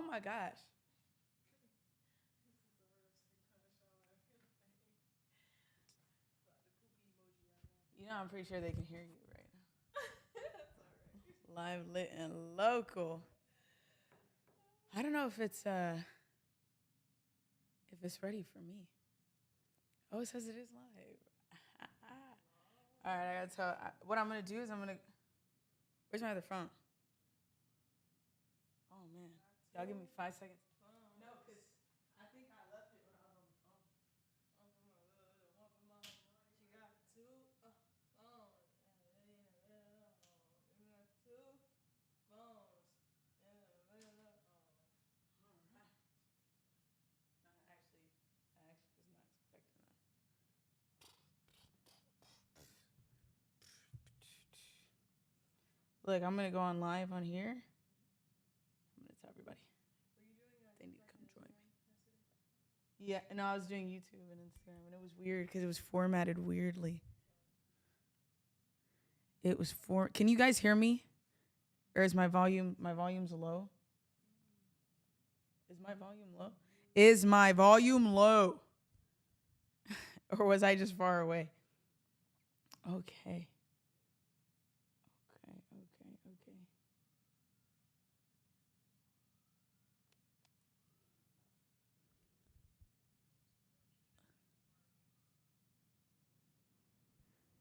Oh my gosh. You know, I'm pretty sure they can hear you right now. Live, lit, and local. I don't know if it's ready for me. Oh, it says it is live. All right, I gotta tell. What I'm gonna do is I'm gonna. Where's my other phone? Oh man, y'all give me 5 seconds. No, cause I think I left it when I was on the phone. She got two phones. Two phones. All right. No, I actually was not expecting that. Look, I'm gonna go on live on here. I'm gonna tell everybody. They need to come join me. Yeah, no, I was doing YouTube and Instagram, and it was weird because it was formatted weirdly. It was for. Can you guys hear me? Or is my volume's low? Is my volume low? Is my volume low? Or was I just far away? Okay. Okay.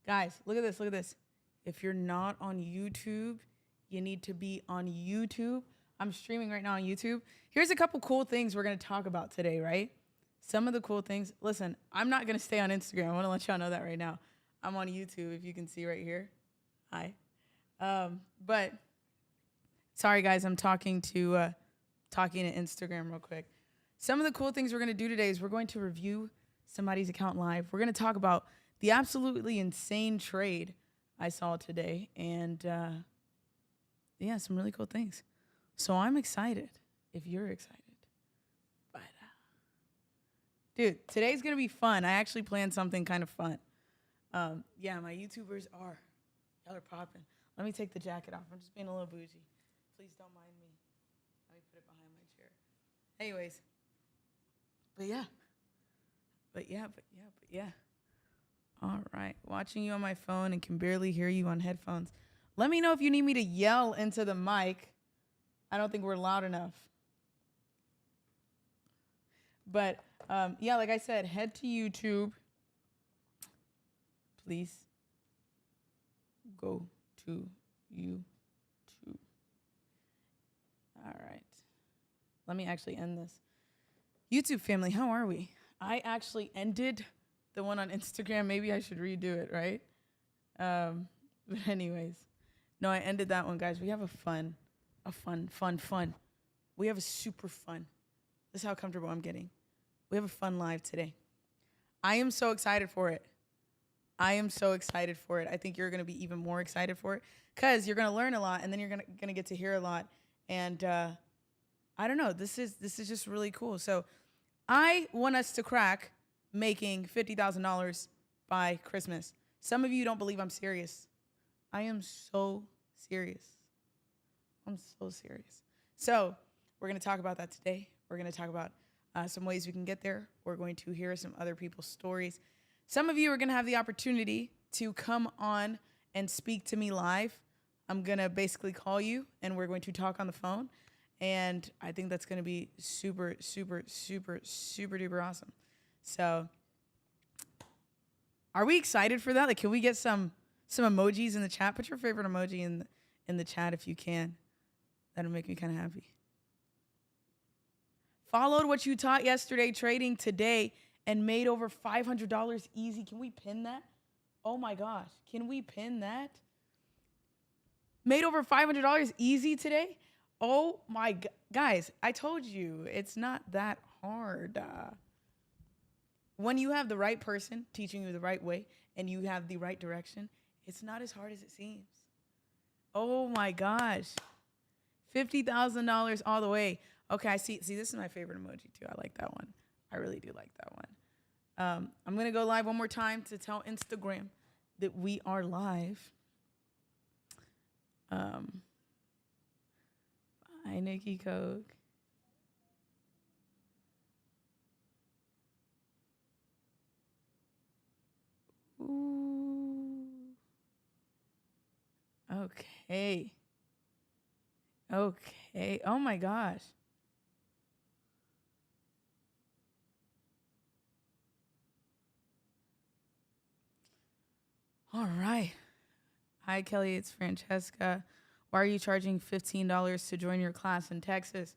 Guys, look at this. If you're not on YouTube, you need to be on YouTube. I'm streaming right now on YouTube. Here's a couple cool things we're going to talk about today, right? Some of the cool things. Listen, I'm not going to stay on Instagram. I want to let y'all know that right now. I'm on YouTube, if you can see right here. Hi. But sorry, guys, I'm talking to Instagram real quick. Some of the cool things we're going to do today is we're going to review somebody's account live. We're going to talk about the absolutely insane trade I saw today, and yeah, some really cool things. So I'm excited if you're excited. But dude, today's gonna be fun. I actually planned something kind of fun. Yeah, my YouTubers are y'all are popping. Let me take the jacket off. I'm just being a little bougie. Please don't mind me. Let me put it behind my chair. Anyways, but yeah. All right. Watching you on my phone and can barely hear you on headphones. Let me know if you need me to yell into the mic. I don't think we're loud enough. But yeah, like I said, head to YouTube. Please go to YouTube. All right. Let me actually end this. YouTube family, how are we? I actually ended the one on Instagram. Maybe I should redo it, right? But anyways, no, I ended that one, guys. We have a fun. We have a super fun. This is how comfortable I'm getting. We have a fun live today. I am so excited for it. I think you're going to be even more excited for it because you're going to learn a lot, and then you're going to get to hear a lot. And I don't know. This is just really cool. So I want us to crack making $50,000 by Christmas. Some of you don't believe I'm serious. I am so serious. I'm so serious. So we're going to talk about that today. We're going to talk about some ways we can get there. We're going to hear some other people's stories. Some of you are going to have the opportunity to come on and speak to me live. I'm going to basically call you, and we're going to talk on the phone. And I think that's going to be super, super, super, super duper awesome. So are we excited for that? Like, can we get some emojis in the chat? Put your favorite emoji in the chat if you can. That'll make me kind of happy. Followed what you taught yesterday, trading today, and made over $500 easy. Can we pin that? Oh my gosh. Can we pin that? Made over $500 easy today? Oh my guys, I told you, it's not that hard. When you have the right person teaching you the right way and you have the right direction, it's not as hard as it seems. Oh my gosh. $50,000 all the way. Okay, I see. See, this is my favorite emoji too. I like that one. I really do like that one. I'm going to go live one more time to tell Instagram that we are live. Hi, Nikki Coke. Okay. Okay. Oh my gosh. All right. Hi, Kelly. It's Francesca. Why are you charging $15 to join your class in Texas?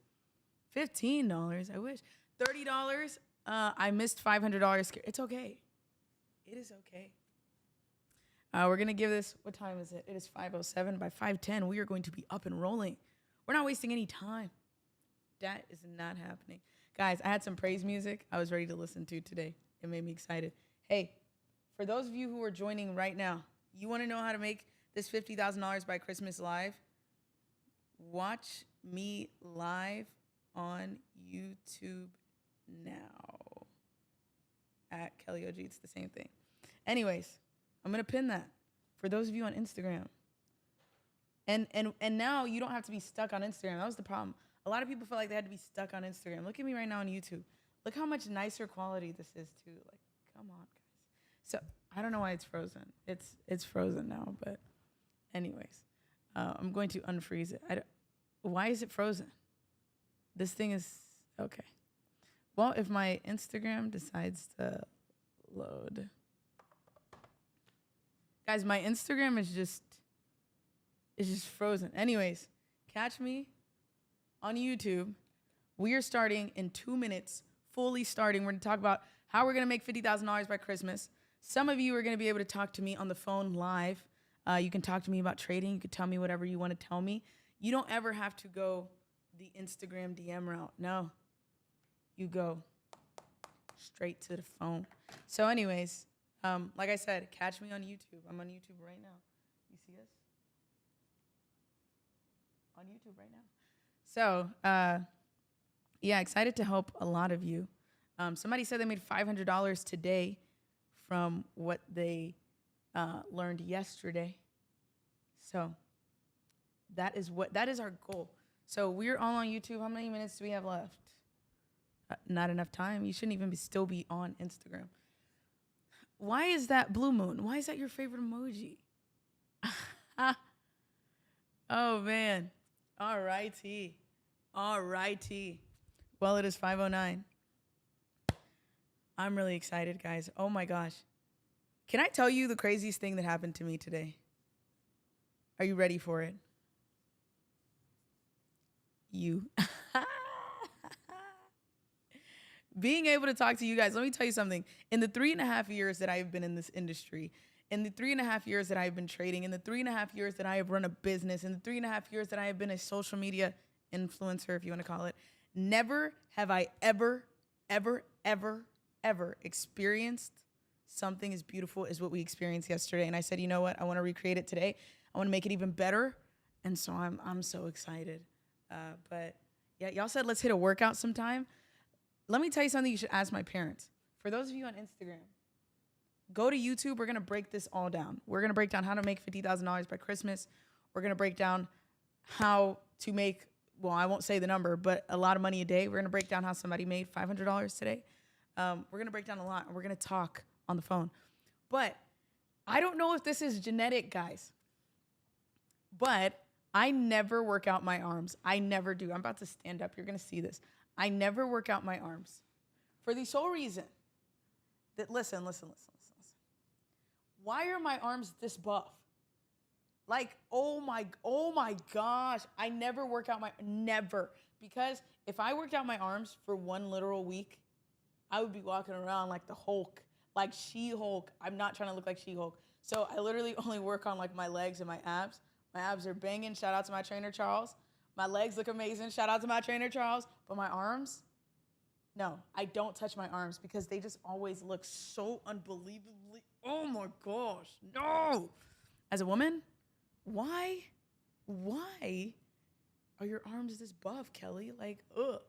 $15? I wish. $30? I missed $500. It's okay. It is okay. We're going to give this, what time is it? It is 5:07. By 5:10, we are going to be up and rolling. We're not wasting any time. That is not happening. Guys, I had some praise music I was ready to listen to today. It made me excited. Hey, for those of you who are joining right now, you want to know how to make this $50,000 by Christmas live? Watch me live on YouTube now. At Kelly OG, it's the same thing. Anyways, I'm going to pin that for those of you on Instagram. And now you don't have to be stuck on Instagram. That was the problem. A lot of people felt like they had to be stuck on Instagram. Look at me right now on YouTube. Look how much nicer quality this is too. Like, come on, guys. So I don't know why it's frozen. It's frozen now, but anyways, I'm going to unfreeze it. Why is it frozen? This thing is okay. Well, if my Instagram decides to load, guys, my Instagram is just frozen. Anyways, catch me on YouTube. We are starting in 2 minutes, fully starting. We're going to talk about how we're going to make $50,000 by Christmas. Some of you are going to be able to talk to me on the phone live. You can talk to me about trading. You can tell me whatever you want to tell me. You don't ever have to go the Instagram DM route. No, you go straight to the phone. So anyways, like I said, catch me on YouTube. I'm on YouTube right now. You see us? On YouTube right now. So, yeah, excited to help a lot of you. Somebody said they made $500 today from what they learned yesterday. So that is our goal. So we're all on YouTube. How many minutes do we have left? Not enough time. You shouldn't even still be on Instagram. Why is that blue moon? Why is that your favorite emoji? Oh, man. All righty. Well, it is 5:09. I'm really excited, guys. Oh, my gosh. Can I tell you the craziest thing that happened to me today? Are you ready for it? You. Being able to talk to you guys, let me tell you something. In the 3.5 years that I've been in this industry, in the 3.5 years that I've been trading, in the 3.5 years that I have run a business, in the 3.5 years that I have been a social media influencer, if you want to call it, never have I ever experienced something as beautiful as what we experienced yesterday. And I said, you know what? I want to recreate it today. I want to make it even better. And so I'm so excited. But yeah, y'all said let's hit a workout sometime. Let me tell you something you should ask my parents. For those of you on Instagram, go to YouTube. We're going to break this all down. We're going to break down how to make $50,000 by Christmas. We're going to break down how to make, well, I won't say the number, but a lot of money a day. We're going to break down how somebody made $500 today. We're going to break down a lot, and we're going to talk on the phone. But I don't know if this is genetic, guys, but I never work out my arms. I never do. I'm about to stand up. You're going to see this. I never work out my arms for the sole reason that, listen. Why are my arms this buff? Like, oh my gosh. I never work out never. Because if I worked out my arms for one literal week, I would be walking around like the Hulk, like She-Hulk. I'm not trying to look like She-Hulk. So I literally only work on like my legs and my abs. My abs are banging. Shout out to my trainer, Charles. My legs look amazing. Shout out to my trainer, Charles. But my arms, no, I don't touch my arms because they just always look so unbelievably, oh my gosh, no. As a woman, why are your arms this buff, Kelly? Like, ugh,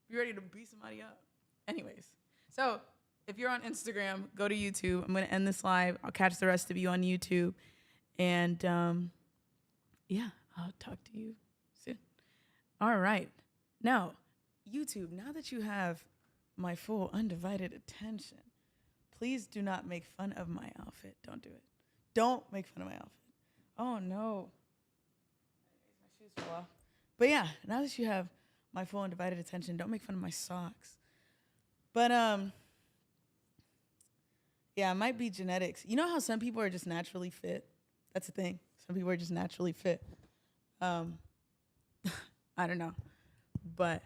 you ready to beat somebody up. Anyways, so if you're on Instagram, go to YouTube. I'm going to end this live. I'll catch the rest of you on YouTube. And yeah, I'll talk to you soon. All right. Now, YouTube, now that you have my full undivided attention, please do not make fun of my outfit. Don't do it. Don't make fun of my outfit. Oh, no. shoes fell off. But yeah, now that you have my full undivided attention, don't make fun of my socks. But yeah, it might be genetics. You know how some people are just naturally fit? That's the thing. Some people are just naturally fit. Um, I don't know. But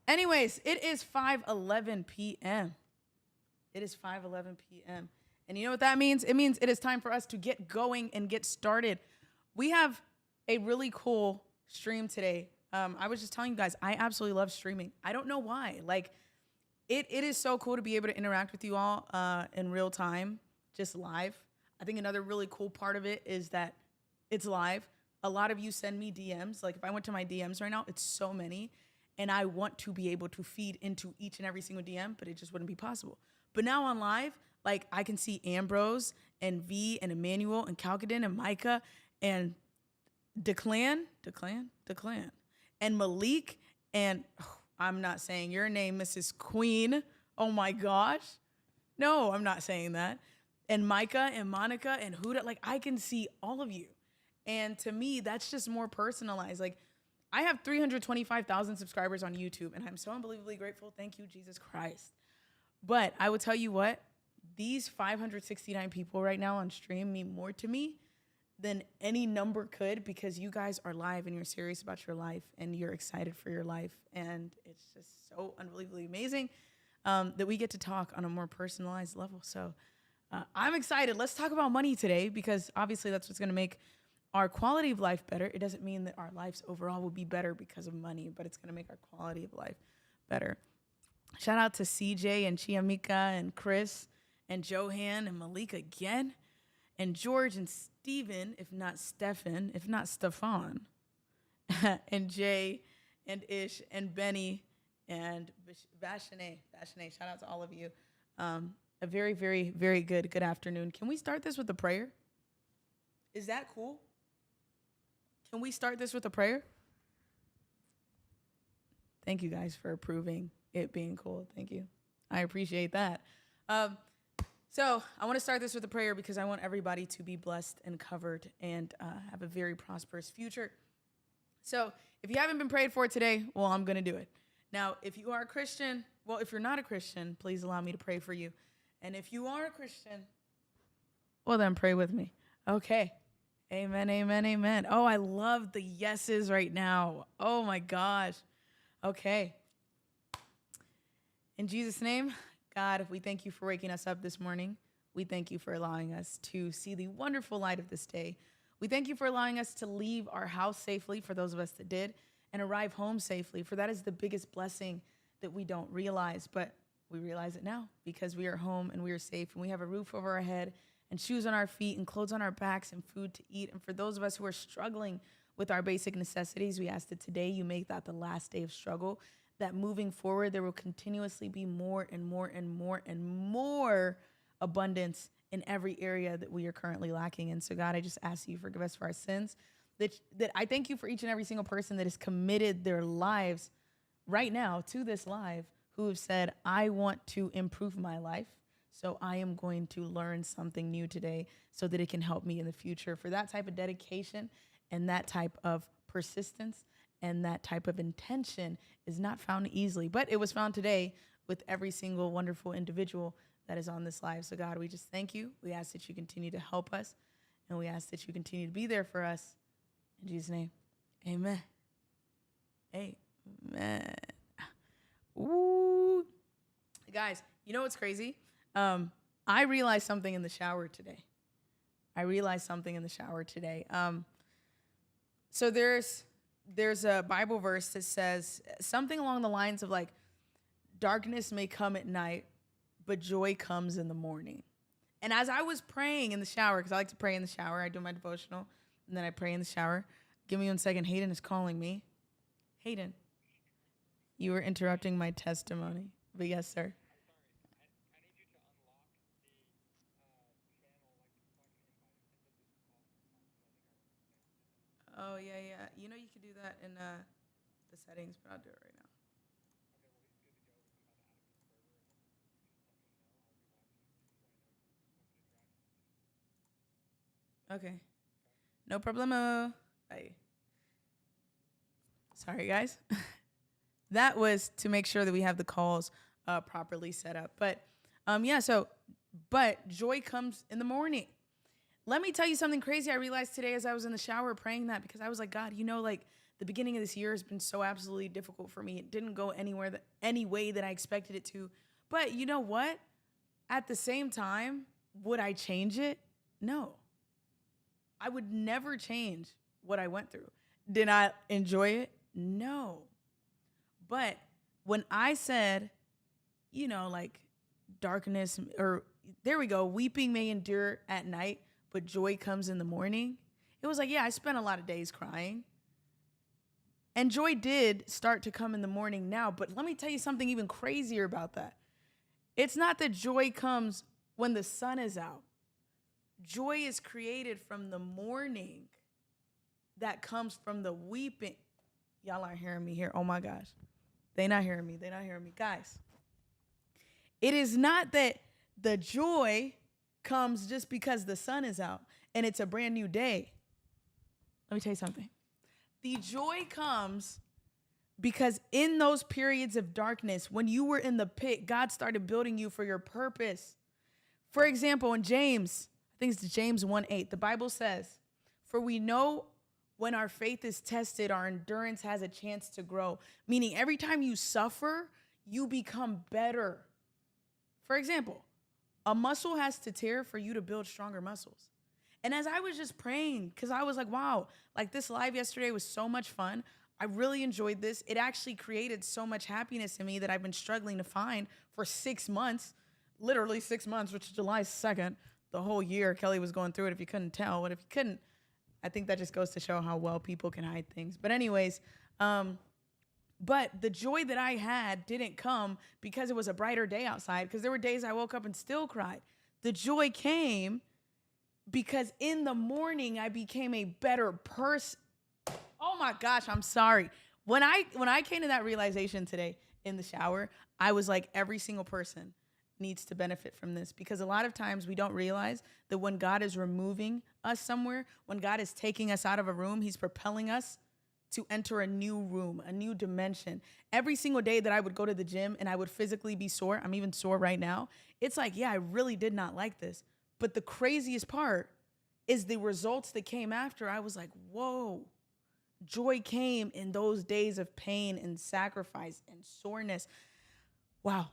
anyways, it is 5:11 p.m. It is 5:11 p.m. And you know what that means? It means it is time for us to get going and get started. We have a really cool stream today. I was just telling you guys, I absolutely love streaming. I don't know why. Like, it is so cool to be able to interact with you all in real time, just live. I think another really cool part of it is that it's live. A lot of you send me DMs. Like, if I went to my DMs right now, it's so many. And I want to be able to feed into each and every single DM, but it just wouldn't be possible. But now on live, like, I can see Ambrose and V and Emmanuel and Calcadin and Micah and Declan, and Malik and I'm not saying your name, Mrs. Queen. Oh my gosh. No, I'm not saying that. And Micah and Monica and Huda, like, I can see all of you. And to me, that's just more personalized. Like, I have 325,000 subscribers on YouTube, and I'm so unbelievably grateful. Thank you, Jesus Christ. But I will tell you what, these 569 people right now on stream mean more to me than any number could, because you guys are live and you're serious about your life and you're excited for your life. And it's just so unbelievably amazing that we get to talk on a more personalized level. So I'm excited. Let's talk about money today, because obviously that's what's going to make our quality of life better. It doesn't mean that our lives overall will be better because of money, but it's going to make our quality of life better. Shout out to CJ and Chiamika and Chris and Johan and Malik again, and George and Steven, if not Stefan, if not Stefan, and Jay and Ish and Benny and Vashane. Shout out to all of you. A very, very, very good afternoon. Can we start this with a prayer? Is that cool? Can we start this with a prayer? Thank you guys for approving it being cool. Thank you. I appreciate that. So I want to start this with a prayer, because I want everybody to be blessed and covered and have a very prosperous future. So if you haven't been prayed for today, well, I'm going to do it. Now, if you are a Christian, well, if you're not a Christian, please allow me to pray for you. And if you are a Christian, well, then pray with me. Okay. Amen, amen, amen. Oh, I love the yeses right now. Oh, my gosh. Okay. In Jesus' name, God, we thank you for waking us up this morning. We thank you for allowing us to see the wonderful light of this day. We thank you for allowing us to leave our house safely, for those of us that did, and arrive home safely, for that is the biggest blessing that we don't realize, but we realize it now, because we are home and we are safe and we have a roof over our head and shoes on our feet and clothes on our backs and food to eat. And for those of us who are struggling with our basic necessities, we ask that today you make that the last day of struggle, that moving forward, there will continuously be more and more and more and more abundance in every area that we are currently lacking in. So God, I just ask you forgive us for our sins, that I thank you for each and every single person that has committed their lives right now to this live, who have said, I want to improve my life. So I am going to learn something new today so that it can help me in the future. For that type of dedication and that type of persistence and that type of intention is not found easily, but it was found today with every single wonderful individual that is on this live. So God, we just thank you. We ask that you continue to help us, and we ask that you continue to be there for us. In Jesus' name, amen. Amen. Ooh. Guys, you know what's crazy? I realized something in the shower today. So there's a Bible verse that says something along the lines of, like, darkness may come at night, but joy comes in the morning. And as I was praying in the shower, because I like to pray in the shower, I do my devotional, and then I pray in the shower. Give me 1 second. Hayden is calling me. Hayden, you were interrupting my testimony. But yes, sir. Oh, yeah. You know you can do that in the settings, but I'll do it right now. Okay. No problemo. Bye. Sorry, guys. That was to make sure that we have the calls properly set up. But joy comes in the morning. Let me tell you something crazy I realized today as I was in the shower praying that, because I was like, God, like the beginning of this year has been so absolutely difficult for me. It didn't go any way that I expected it to. But you know what? At the same time, would I change it? No. I would never change what I went through. Did I enjoy it? No. But when I said, like darkness, or there we go, weeping may endure at night, but joy comes in the morning. It was like, yeah, I spent a lot of days crying. And joy did start to come in the morning now. But let me tell you something even crazier about that. It's not that joy comes when the sun is out. Joy is created from the morning that comes from the weeping. Y'all aren't hearing me here. Oh my gosh. They not hearing me. Guys, it is not that the joy comes just because the sun is out and it's a brand new day. Let me tell you something. The joy comes because in those periods of darkness, when you were in the pit, God started building you for your purpose. For example, in James, I think it's James 1:8, the Bible says, "For we know when our faith is tested, our endurance has a chance to grow." Meaning every time you suffer, you become better. For example, a muscle has to tear for you to build stronger muscles. And as I was just praying, because I was like, wow, like this live yesterday was so much fun. I really enjoyed this. It actually created so much happiness in me that I've been struggling to find for 6 months, literally 6 months, which is July 2nd, the whole year. Kelly was going through it if you couldn't tell. But if you couldn't, I think that just goes to show how well people can hide things. But anyways, but the joy that I had didn't come because it was a brighter day outside, because there were days I woke up and still cried. The joy came because in the morning I became a better person. Oh my gosh, I'm sorry. When I came to that realization today in the shower, I was like, every single person needs to benefit from this, because a lot of times we don't realize that when God is removing us somewhere, when God is taking us out of a room, he's propelling us to enter a new room, a new dimension. Every single day that I would go to the gym and I would physically be sore, I'm even sore right now. It's like, yeah, I really did not like this. But the craziest part is the results that came after. I was like, whoa, joy came in those days of pain and sacrifice and soreness. Wow.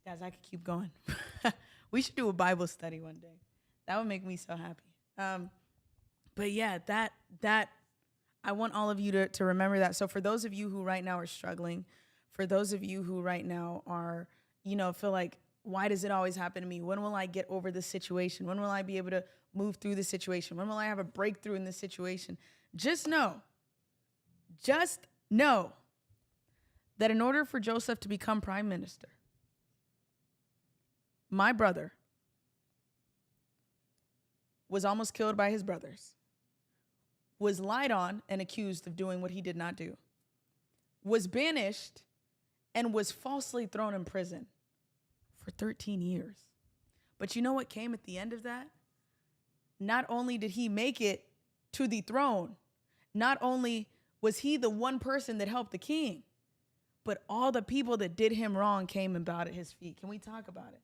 Guys, I could keep going. We should do a Bible study one day. That would make me so happy. But yeah, that I want all of you to remember that. So for those of you who right now are struggling, for those of you who right now are, feel like, why does it always happen to me? When will I get over this situation? When will I be able to move through this situation? When will I have a breakthrough in this situation? Just know that in order for Joseph to become prime minister, my brother was almost killed by his brothers, was lied on and accused of doing what he did not do, was banished, and was falsely thrown in prison for 13 years. But you know what came at the end of that? Not only did he make it to the throne, not only was he the one person that helped the king, but all the people that did him wrong came and bowed at his feet. Can we talk about it?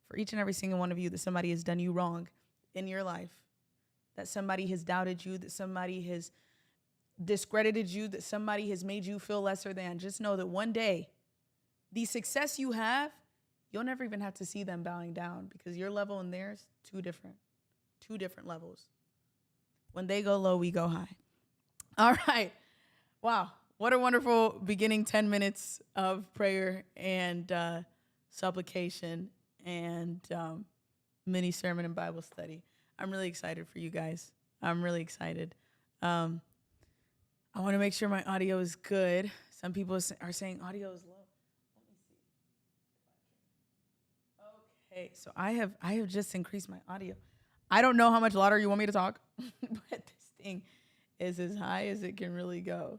For each and every single one of you that somebody has done you wrong in your life, that somebody has doubted you, that somebody has discredited you, that somebody has made you feel lesser than, just know that one day, the success you have, you'll never even have to see them bowing down, because your level and theirs, two different levels. When they go low, we go high. All right. Wow. What a wonderful beginning 10 minutes of prayer and supplication and mini sermon and Bible study. I'm really excited for you guys. I'm really excited. I want to make sure my audio is good. Some people are saying audio is low. Let me see. Okay, so I have just increased my audio. I don't know how much louder you want me to talk, but this thing is as high as it can really go.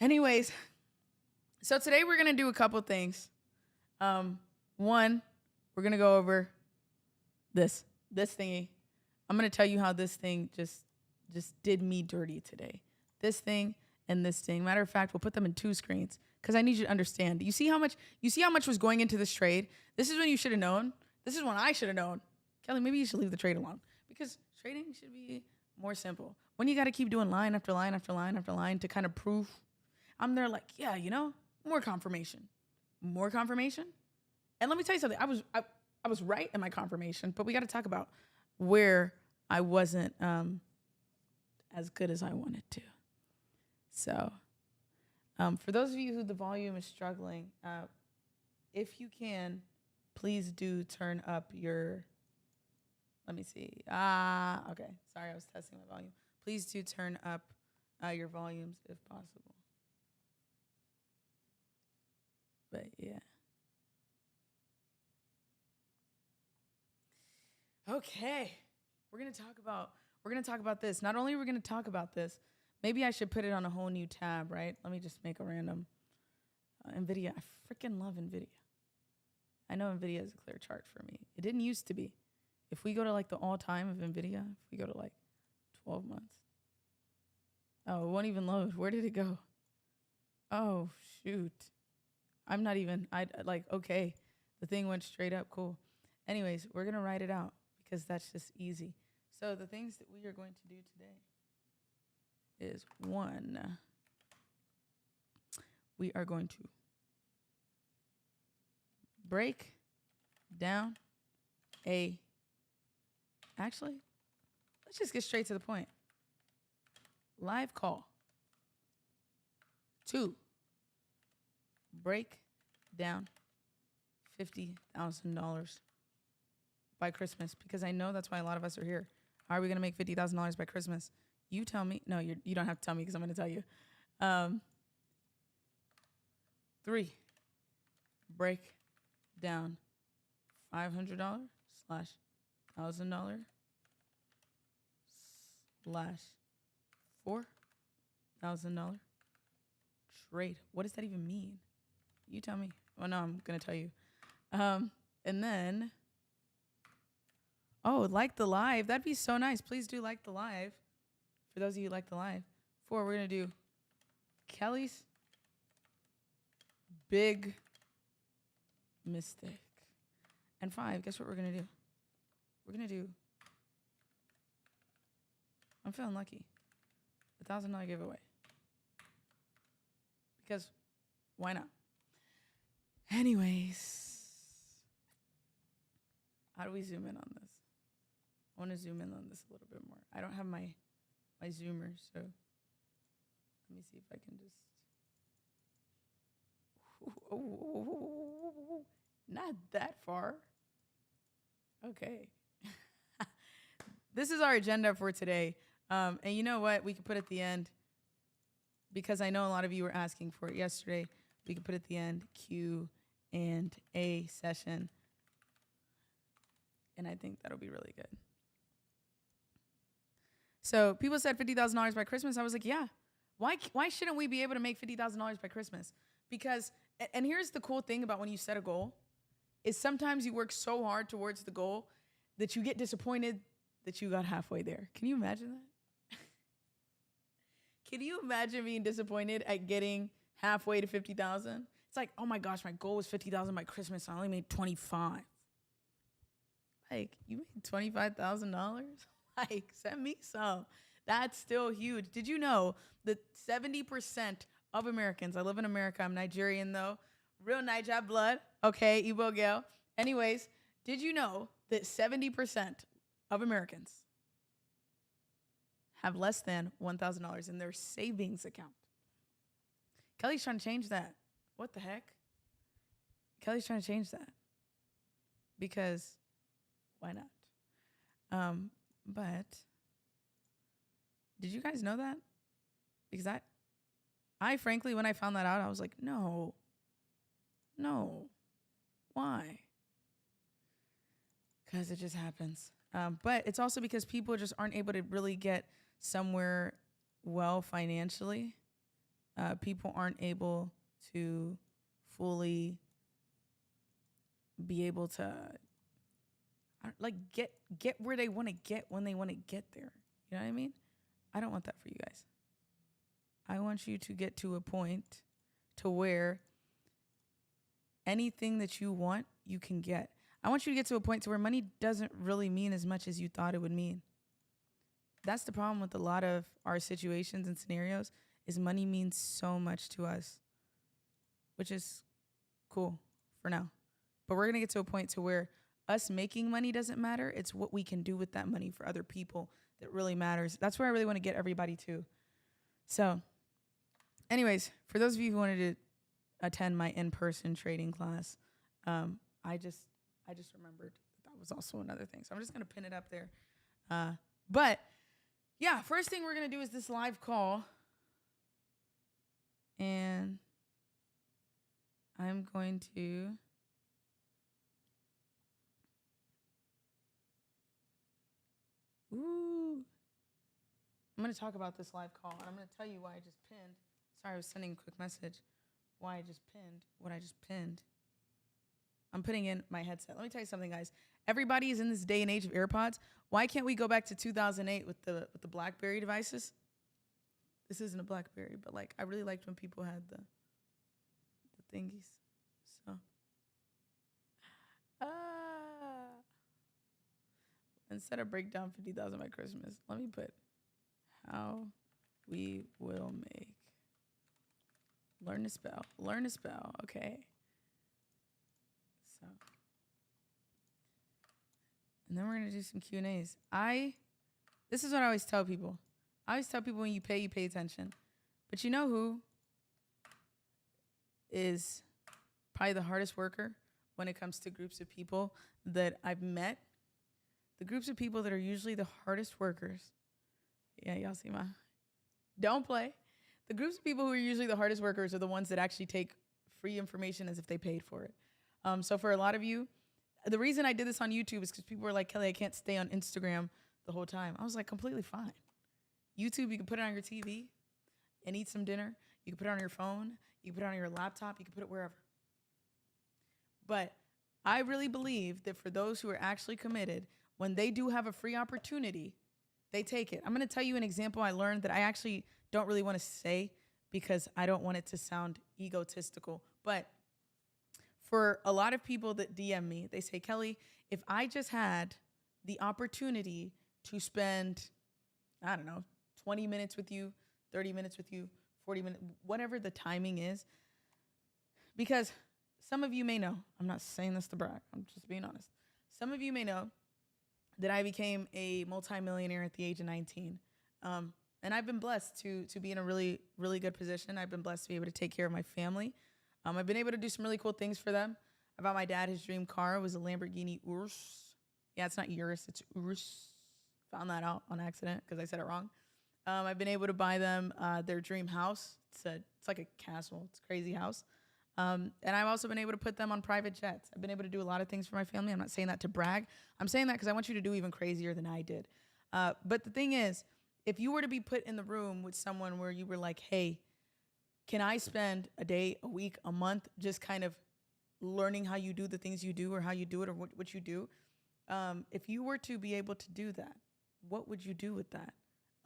Anyways, so today we're going to do a couple things. One, we're going to go over this thingy. I'm going to tell you how this thing just just did me dirty today. This thing and this thing. Matter of fact, we'll put them in 2 screens because I need you to understand. You see how much was going into this trade? This is when you should have known. This is when I should have known. Kelly, maybe you should leave the trade alone because trading should be more simple. When you got to keep doing line after line after line after line to kind of prove, I'm there like, yeah, more confirmation. More confirmation. And let me tell you something. I was right in my confirmation, but we got to talk about where I wasn't as good as I wanted to. So for those of you who the volume is struggling, if you can, please do turn up your, let me see. Okay. Sorry, I was testing my volume. Please do turn up your volumes if possible. But yeah. Okay. We're going to talk about this. Not only are we going to talk about this, maybe I should put it on a whole new tab, right? Let me just make a random NVIDIA. I freaking love NVIDIA. I know NVIDIA is a clear chart for me. It didn't used to be. If we go to like the all-time of NVIDIA, if we go to like 12 months. Oh, it won't even load. Where did it go? Oh, shoot. Okay. The thing went straight up. Cool. Anyways, we're going to write it out because that's just easy. So the things that we are going to do today is 1, we are going to break down actually, let's just get straight to the point. Live call. 2, break down $50,000 by Christmas, because I know that's why a lot of us are here. How are we going to make $50,000 by Christmas? You tell me. No, you don't have to tell me because I'm going to tell you. 3, break down $500 slash $1,000 slash $4,000 trade. What does that even mean? You tell me. Well, no, I'm going to tell you. And then, like the live. That'd be so nice. Please do like the live. For those of you who like the live. 4, we're going to do Kelly's big mistake. And 5, guess what we're going to do? We're going to do, I'm feeling lucky, $1,000 giveaway. Because why not? Anyways, how do we zoom in on this? I want to zoom in on this a little bit more. I don't have my zoomer, so let me see if I can just. Not that far. Okay. This is our agenda for today. And you know what? We could put at the end, because I know a lot of you were asking for it yesterday. We could put at the end Q&A session. And I think that'll be really good. So people said $50,000 by Christmas. I was like, yeah. Why shouldn't we be able to make $50,000 by Christmas? Because, and here's the cool thing about when you set a goal, is sometimes you work so hard towards the goal that you get disappointed that you got halfway there. Can you imagine that? Can you imagine being disappointed at getting halfway to 50,000? It's like, oh my gosh, my goal was 50,000 by Christmas. I only made 25. Like, you made $25,000? Like, send me some. That's still huge. Did you know that 70% of Americans, I live in America, I'm Nigerian though, real Niger blood, okay, Igbo girl. Anyways, did you know that 70% of Americans have less than $1,000 in their savings account? Kelly's trying to change that. What the heck? Kelly's trying to change that. Because why not? But did you guys know that? Because I frankly, when I found that out, I was like, no, why? Because it just happens. But it's also because people just aren't able to really get somewhere well financially. People aren't able to fully be able to like get where they want to get when they want to get there. You know what I mean? I don't want that for you guys. I want you to get to a point to where anything that you want, you can get. I want you to get to a point to where money doesn't really mean as much as you thought it would mean. That's the problem with a lot of our situations and scenarios is money means so much to us, which is cool for now. But we're going to get to a point to where us making money doesn't matter. It's what we can do with that money for other people that really matters. That's where I really want to get everybody to. So anyways, for those of you who wanted to attend my in-person trading class, I just remembered that was also another thing. So I'm just going to pin it up there. But yeah, first thing we're going to do is this live call. And I'm going to I'm going to talk about this live call, and I'm going to tell you why I just pinned. Sorry, I was sending a quick message. Why I just pinned what I just pinned. I'm putting in my headset. Let me tell you something, guys. Everybody is in this day and age of AirPods. Why can't we go back to 2008 with the BlackBerry devices? This isn't a BlackBerry, but like I really liked when people had the thingies. So, instead of break down 50,000 by Christmas, let me put how we will make. Learn to spell. Learn to spell. Okay. So, and then we're gonna do some Q&As. This is what I always tell people. I always tell people when you pay attention. But you know who is probably the hardest worker when it comes to groups of people that I've met? The groups of people that are usually the hardest workers. Yeah, y'all see my... Don't play. The groups of people who are usually the hardest workers are the ones that actually take free information as if they paid for it. So for a lot of you, the reason I did this on YouTube is because people were like, Kelly, I can't stay on Instagram the whole time. I was like, completely fine. YouTube, you can put it on your TV and eat some dinner. You can put it on your phone. You can put it on your laptop. You can put it wherever. But I really believe that for those who are actually committed, when they do have a free opportunity, they take it. I'm going to tell you an example I learned that I actually don't really want to say because I don't want it to sound egotistical. But for a lot of people that DM me, they say, Kelly, if I just had the opportunity to spend, I don't know, 20 minutes with you, 30 minutes with you, 40 minutes, whatever the timing is. Because some of you may know, I'm not saying this to brag, I'm just being honest. Some of you may know that I became a multimillionaire at the age of 19. And I've been blessed to be in a really, really good position. I've been blessed to be able to take care of my family. I've been able to do some really cool things for them. I bought my dad his dream car. It was a Lamborghini Urus. Yeah, it's not Urus, it's Urus. Found that out on accident because I said it wrong. I've been able to buy them their dream house. It's like a castle. It's a crazy house. And I've also been able to put them on private jets. I've been able to do a lot of things for my family. I'm not saying that to brag. I'm saying that because I want you to do even crazier than I did. But the thing is, if you were to be put in the room with someone where you were like, hey, can I spend a day, a week, a month just kind of learning how you do the things you do or how you do it or what you do? If you were to be able to do that, what would you do with that?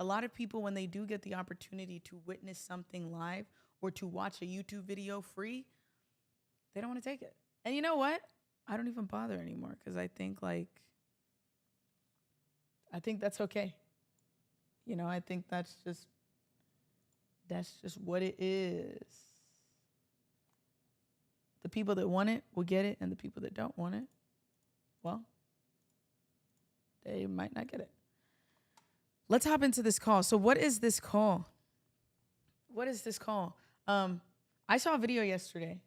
A lot of people, when they do get the opportunity to witness something live or to watch a YouTube video free, they don't want to take it. And you know what? I don't even bother anymore because I think that's okay. You know, I think that's just what it is. The people that want it will get it, and the people that don't want it, well, they might not get it. Let's hop into this call. So what is this call? What is this call? I saw a video yesterday.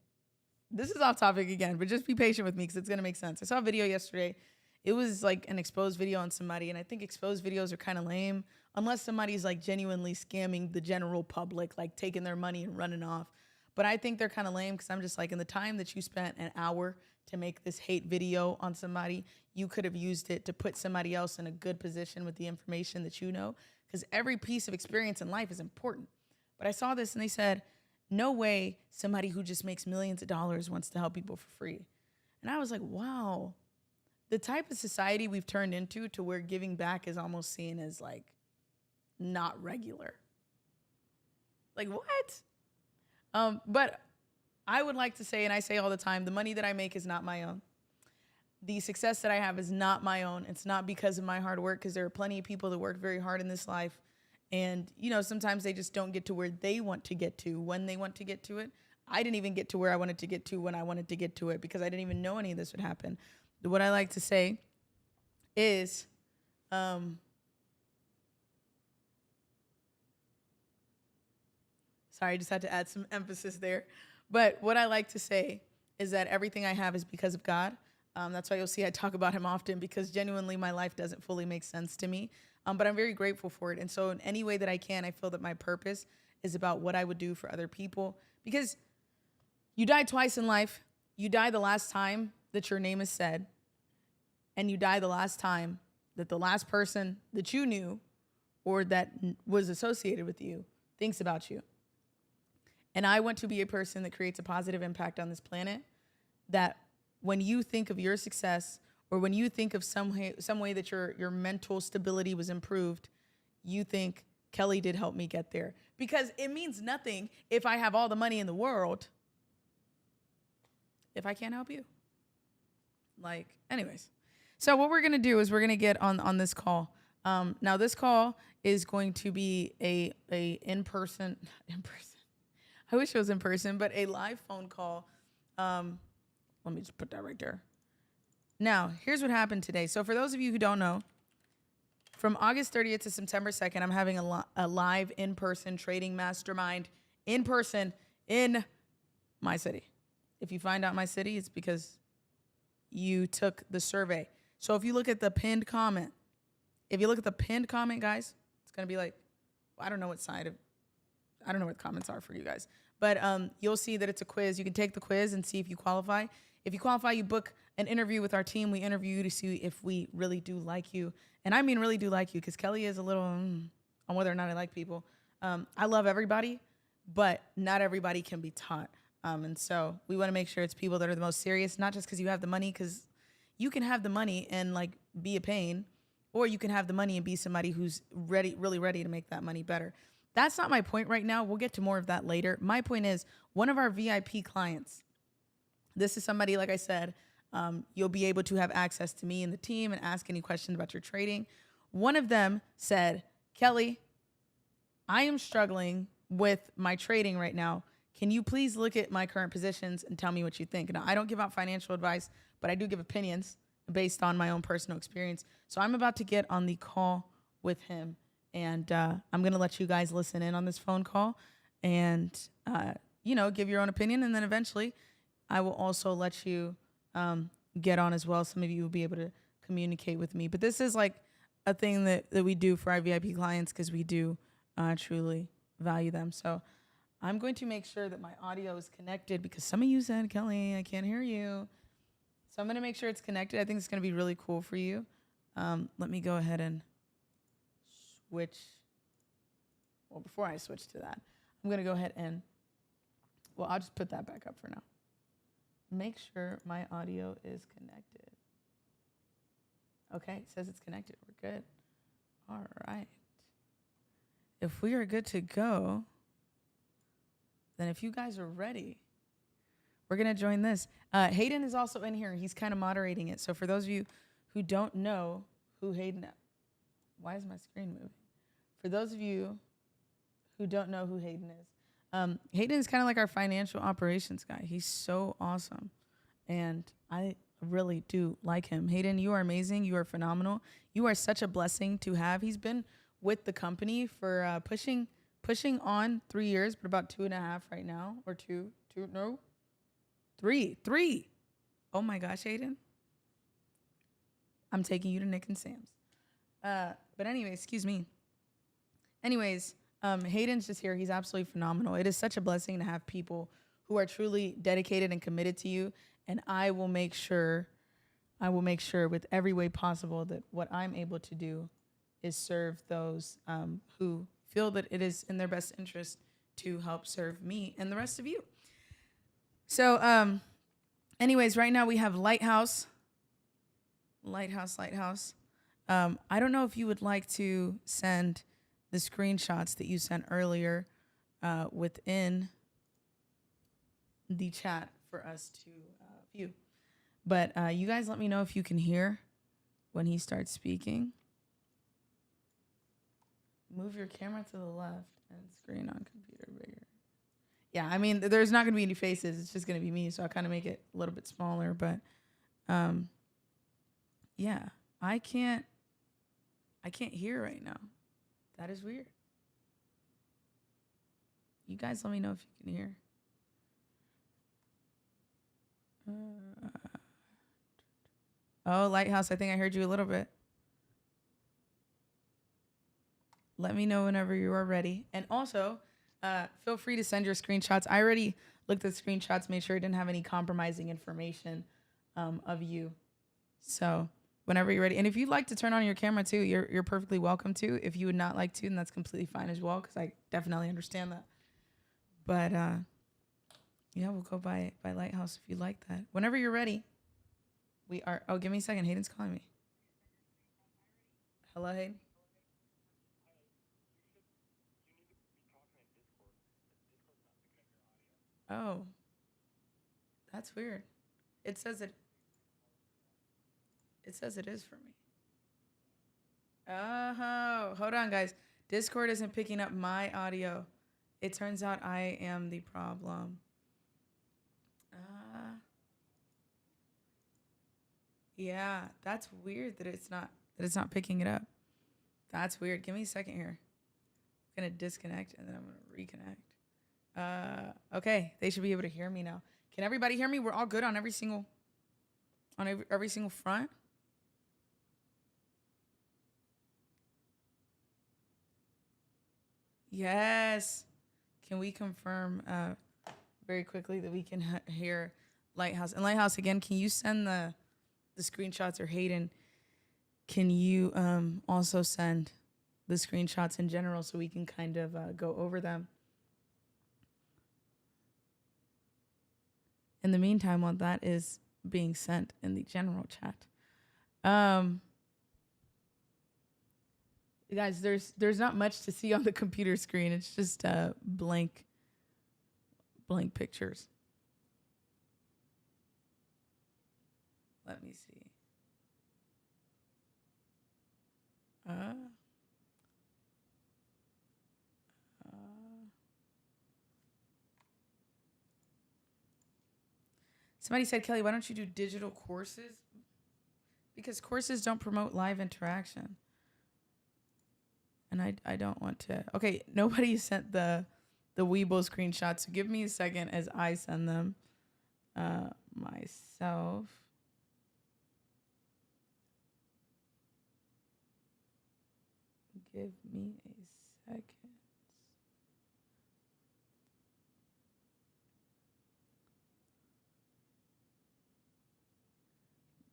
This is off topic again, but just be patient with me because it's going to make sense. I saw a video yesterday. It was like an exposed video on somebody, and I think exposed videos are kind of lame unless somebody's like genuinely scamming the general public, like taking their money and running off. But I think they're kind of lame because I'm just like, in the time that you spent an hour to make this hate video on somebody, you could have used it to put somebody else in a good position with the information that you know, because every piece of experience in life is important. But I saw this and they said, no way somebody who just makes millions of dollars wants to help people for free. And I was like, wow, the type of society we've turned into to where giving back is almost seen as like not regular. Like what? But I would like to say, and I say all the time, the money that I make is not my own. The success that I have is not my own. It's not because of my hard work, because there are plenty of people that work very hard in this life. And, sometimes they just don't get to where they want to get to when they want to get to it. I didn't even get to where I wanted to get to when I wanted to get to it because I didn't even know any of this would happen. What I like to say is, sorry, I just had to add some emphasis there. But what I like to say is that everything I have is because of God. That's why you'll see I talk about him often, because genuinely my life doesn't fully make sense to me. But I'm very grateful for it. And so in any way that I can, I feel that my purpose is about what I would do for other people. Because you die twice in life. You die the last time that your name is said. And you die the last time that the last person that you knew or that was associated with you thinks about you. And I want to be a person that creates a positive impact on this planet, that when you think of your success, or when you think of some way that your mental stability was improved, you think, Kelly did help me get there. Because it means nothing if I have all the money in the world if I can't help you. Anyways. So what we're going to do is we're going to get on this call. Now this call is going to be a in-person. I wish it was in person, but a live phone call. Let me just put that right there. Now, here's what happened today. So for those of you who don't know, from August 30th to September 2nd, I'm having a live in-person trading mastermind in person in my city. If you find out my city, it's because you took the survey. So if you look at the pinned comment, guys, it's going to be like, I don't know what the comments are for you guys, but you'll see that it's a quiz. You can take the quiz and see if you qualify. If you qualify, you book an interview with our team. We interview you to see if we really do like you. And I mean really do like you, because Kelly is a little on whether or not I like people. I love everybody, but not everybody can be taught. And so we want to make sure it's people that are the most serious, not just because you have the money, because you can have the money and be a pain, or you can have the money and be somebody who's really ready to make that money better. That's not my point right now. We'll get to more of that later. My point is, one of our VIP clients, this is somebody, like I said, you'll be able to have access to me and the team and ask any questions about your trading. One of them said, Kelly, I am struggling with my trading right now. Can you please look at my current positions and tell me what you think? Now, I don't give out financial advice, but I do give opinions based on my own personal experience. So I'm about to get on the call with him, and I'm going to let you guys listen in on this phone call and, give your own opinion. And then eventually I will also let you get on as well. Some of you will be able to communicate with me. But this is a thing that we do for our VIP clients, because we do truly value them. So I'm going to make sure that my audio is connected, because some of you said, Kelly, I can't hear you. So I'm going to make sure it's connected. I think it's going to be really cool for you. Let me go ahead and switch. Well, before I switch to that, I'm going to go ahead and, I'll just put that back up for now. Make sure my audio is connected. Okay, it says it's connected. We're good. All right. If we are good to go, then if you guys are ready, we're going to join this. Hayden is also in here. He's kind of moderating it. So for those of you who don't know who Hayden, why is my screen moving? For those of you who don't know who Hayden is, Hayden is kind of like our financial operations guy. He's so awesome, and I really do like him. Hayden, you are amazing. You are phenomenal. You are such a blessing to have. He's been with the company for pushing on 3 years, but about 2.5 right now, or three. Oh my gosh, Hayden. I'm taking you to Nick and Sam's. But anyways, excuse me. Hayden's just here. He's absolutely phenomenal. It is such a blessing to have people who are truly dedicated and committed to you. And I will make sure with every way possible that what I'm able to do is serve those who feel that it is in their best interest to help serve me and the rest of you. So, right now we have Lighthouse. I don't know if you would like to send the screenshots that you sent earlier within the chat for us to view. But you guys let me know if you can hear when he starts speaking. Move your camera to the left and screen on computer bigger. Yeah, I mean, there's not going to be any faces. It's just going to be me. So I kind of make it a little bit smaller. But yeah, I can't hear right now. That is weird. You guys let me know if you can hear. Oh, Lighthouse, I think I heard you a little bit. Let me know whenever you are ready. And also, feel free to send your screenshots. I already looked at screenshots, made sure it didn't have any compromising information of you. So whenever you're ready. And if you'd like to turn on your camera too, you're perfectly welcome to. If you would not like to, then that's completely fine as well, because I definitely understand that. But yeah, we'll go by Lighthouse if you like that. Whenever you're ready. We are. Oh, give me a second. Hayden's calling me. Hello, Hayden. Oh, that's weird. It says it. It says it is for me. Oh, hold on, guys. Discord isn't picking up my audio. It turns out I am the problem. Yeah, that's weird that it's not picking it up. That's weird. Give me a second here. I'm gonna disconnect and then I'm gonna reconnect. Okay, they should be able to hear me now. Can everybody hear me? We're all good on every single front. Yes. Can we confirm very quickly that we can hear Lighthouse? And Lighthouse, again, can you send the screenshots, or Hayden, can you also send the screenshots in general so we can kind of go over them? In the meantime, while that is being sent in the general chat, guys, there's not much to see on the computer screen. It's just blank pictures. Let me see. Somebody said, Kelly, why don't you do digital courses? Because courses don't promote live interaction. And I don't want to. Okay, nobody sent the Weeble screenshots. So give me a second as I send them myself. Give me a second.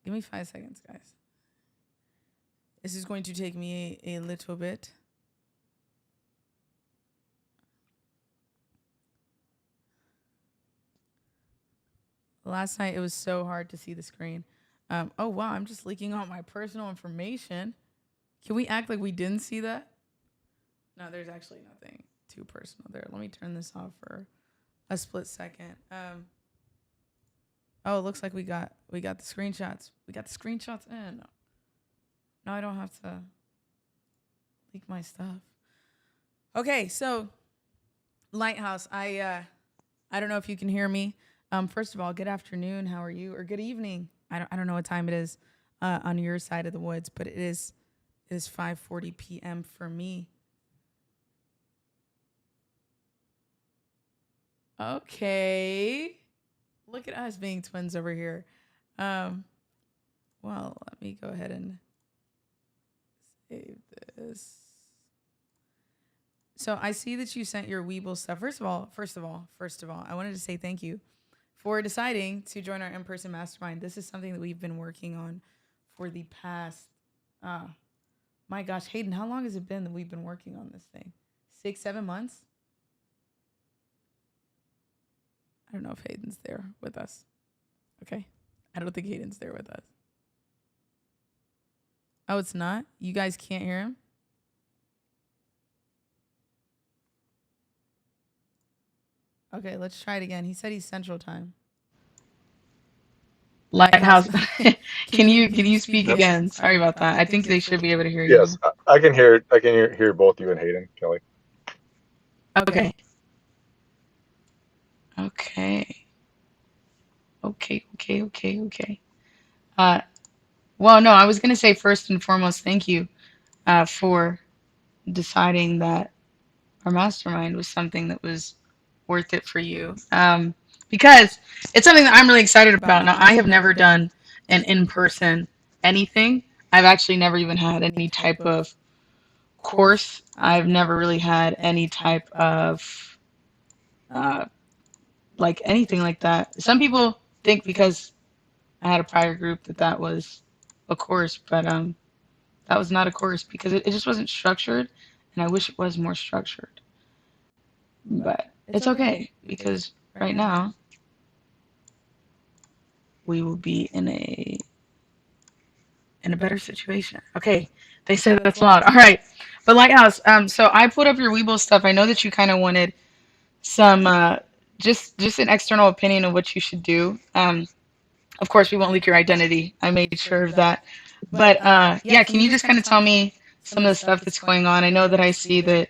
Give me 5 seconds, guys. This is going to take me a little bit. Last night, it was so hard to see the screen. Oh, wow, I'm just leaking out my personal information. Can we act like we didn't see that? No, there's actually nothing too personal there. Let me turn this off for a split second. Oh, it looks like we got the screenshots. We got the screenshots in. No, I don't have to leak my stuff. Okay, so Lighthouse, I don't know if you can hear me. First of all, good afternoon. How are you? Or good evening. I don't know what time it is on your side of the woods, but it is 5:40 p.m. for me. Okay. Look at us being twins over here. Well, let me go ahead and save this. So I see that you sent your Weeble stuff. First of all, I wanted to say thank you for deciding to join our in-person mastermind. This is something that we've been working on for the past, my gosh, Hayden, how long has it been that we've been working on this thing? 6-7 months? I don't know if Hayden's there with us. Okay. I don't think Hayden's there with us. Oh, it's not? You guys can't hear him? Okay, let's try it again. He said he's Central Time. Lighthouse. Lighthouse. can Can you you speak speak Yep. again? again? Sorry Sorry about about that. that. I I think think they they should should be be able able to to hear hear you you Yes, now. now. I can hear both you and Hayden, Kelly. Okay. Okay. Okay. Okay. Uh, well, no, I was gonna say first and foremost, thank you for deciding that our mastermind was something that was worth it for you. Because it's something that I'm really excited about. Now, I have never done an in-person anything. I've actually never even had any type of course. I've never really had any type of uh, like anything like that. Some people think because I had a prior group that that was a course, but that was not a course because it just wasn't structured, and I wish it was more structured. But But it's it's okay okay because because right right now now we will be in a better situation. Okay, they they said said that's that's loud. loud. All right, but Lighthouse. So I put up your Weeble stuff. I know that you kind of wanted some just an external opinion of what you should do. Of course, we won't leak your identity. I made sure of that. But But yeah, yeah, can can you you just just kind kind of of tell tell me me some some of of the the stuff stuff that's that's going going on? on? I I know know that that I I see see that that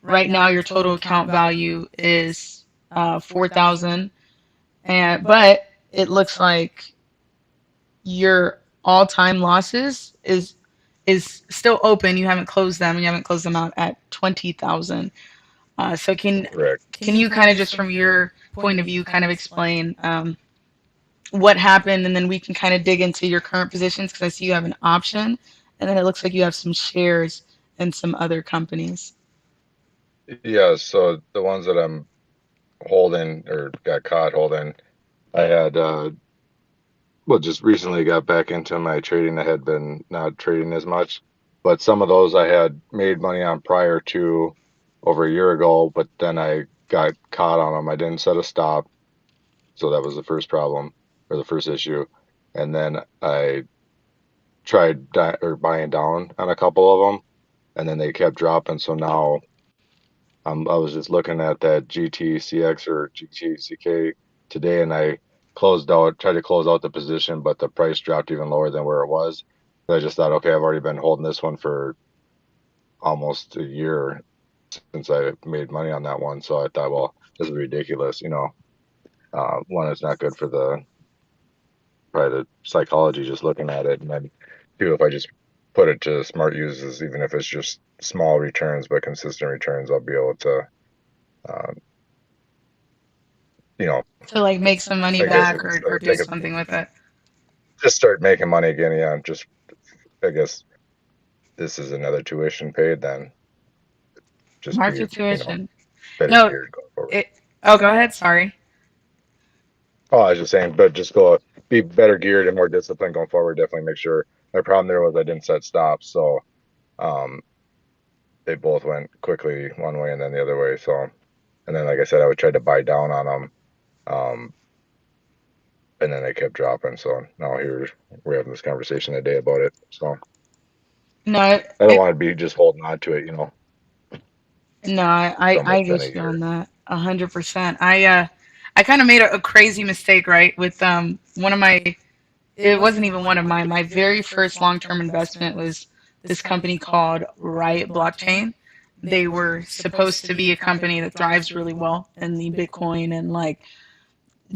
right right now now your your total total account account value value is is 4,000, 4,000, and and but but it it looks looks like like your your all-time all-time losses losses is still open. You haven't closed them. You haven't closed them out at 20,000. So Correct. can can you you kind of kind of just just from from your your point of point of view view kind kind of of explain explain what what happened, happened, and and then then we we can can kind kind of of dig dig into into your your current current positions positions because because I I see see you you have have an an option, option, and then it looks like you have some shares in some other companies. Yeah, so the ones that I'm holding or got caught holding, I had well, just recently got back into my trading. I had been not trading as much, but some of those I had made money on prior to over a year ago, but then I got caught on them. I didn't set a stop, so that was the first problem or the first issue. And then I tried buying down on a couple of them, and then they kept dropping. So now I was just looking at that GTCX or GTCK today, and I tried to close out the position, but the price dropped even lower than where it was. So I just thought, okay, I've already been holding this one for almost a year since I made money on that one. So I thought, well, this is ridiculous. One, it's not good for the probably the psychology just looking at it, and then two, if I just put it to smart uses, even if it's just small returns but consistent returns, I'll be able to, um, you know, To like make make some some money money I guess back back or instead or of do do taking something something with with it. it. just start making money again. Yeah, just I guess this is another tuition paid. Then just be Market tuition. better No, geared going forward. it. Oh, Oh, go go ahead. ahead. Sorry. Sorry. Oh, I was just saying, but just go be better geared and more disciplined going forward. Definitely make sure. My problem there was I didn't set stops, so um, they both went quickly one way and then the other way. So, and then like I said, I would try to buy down on them, um, and then they kept dropping. So now here we're having this conversation today about it. So No, I don't want to be just holding on to it. no, It's I almost been a get you year. on that 100%. I kind of made a crazy mistake, right? With one of my, It it wasn't wasn't even even one one of of mine. mine. My My very very first first long-term long-term investment investment was was this this company company called called Riot Riot Blockchain. Blockchain. They They were were supposed supposed to to be be a a company company that that thrives thrives really really well well in in the the Bitcoin Bitcoin and and like like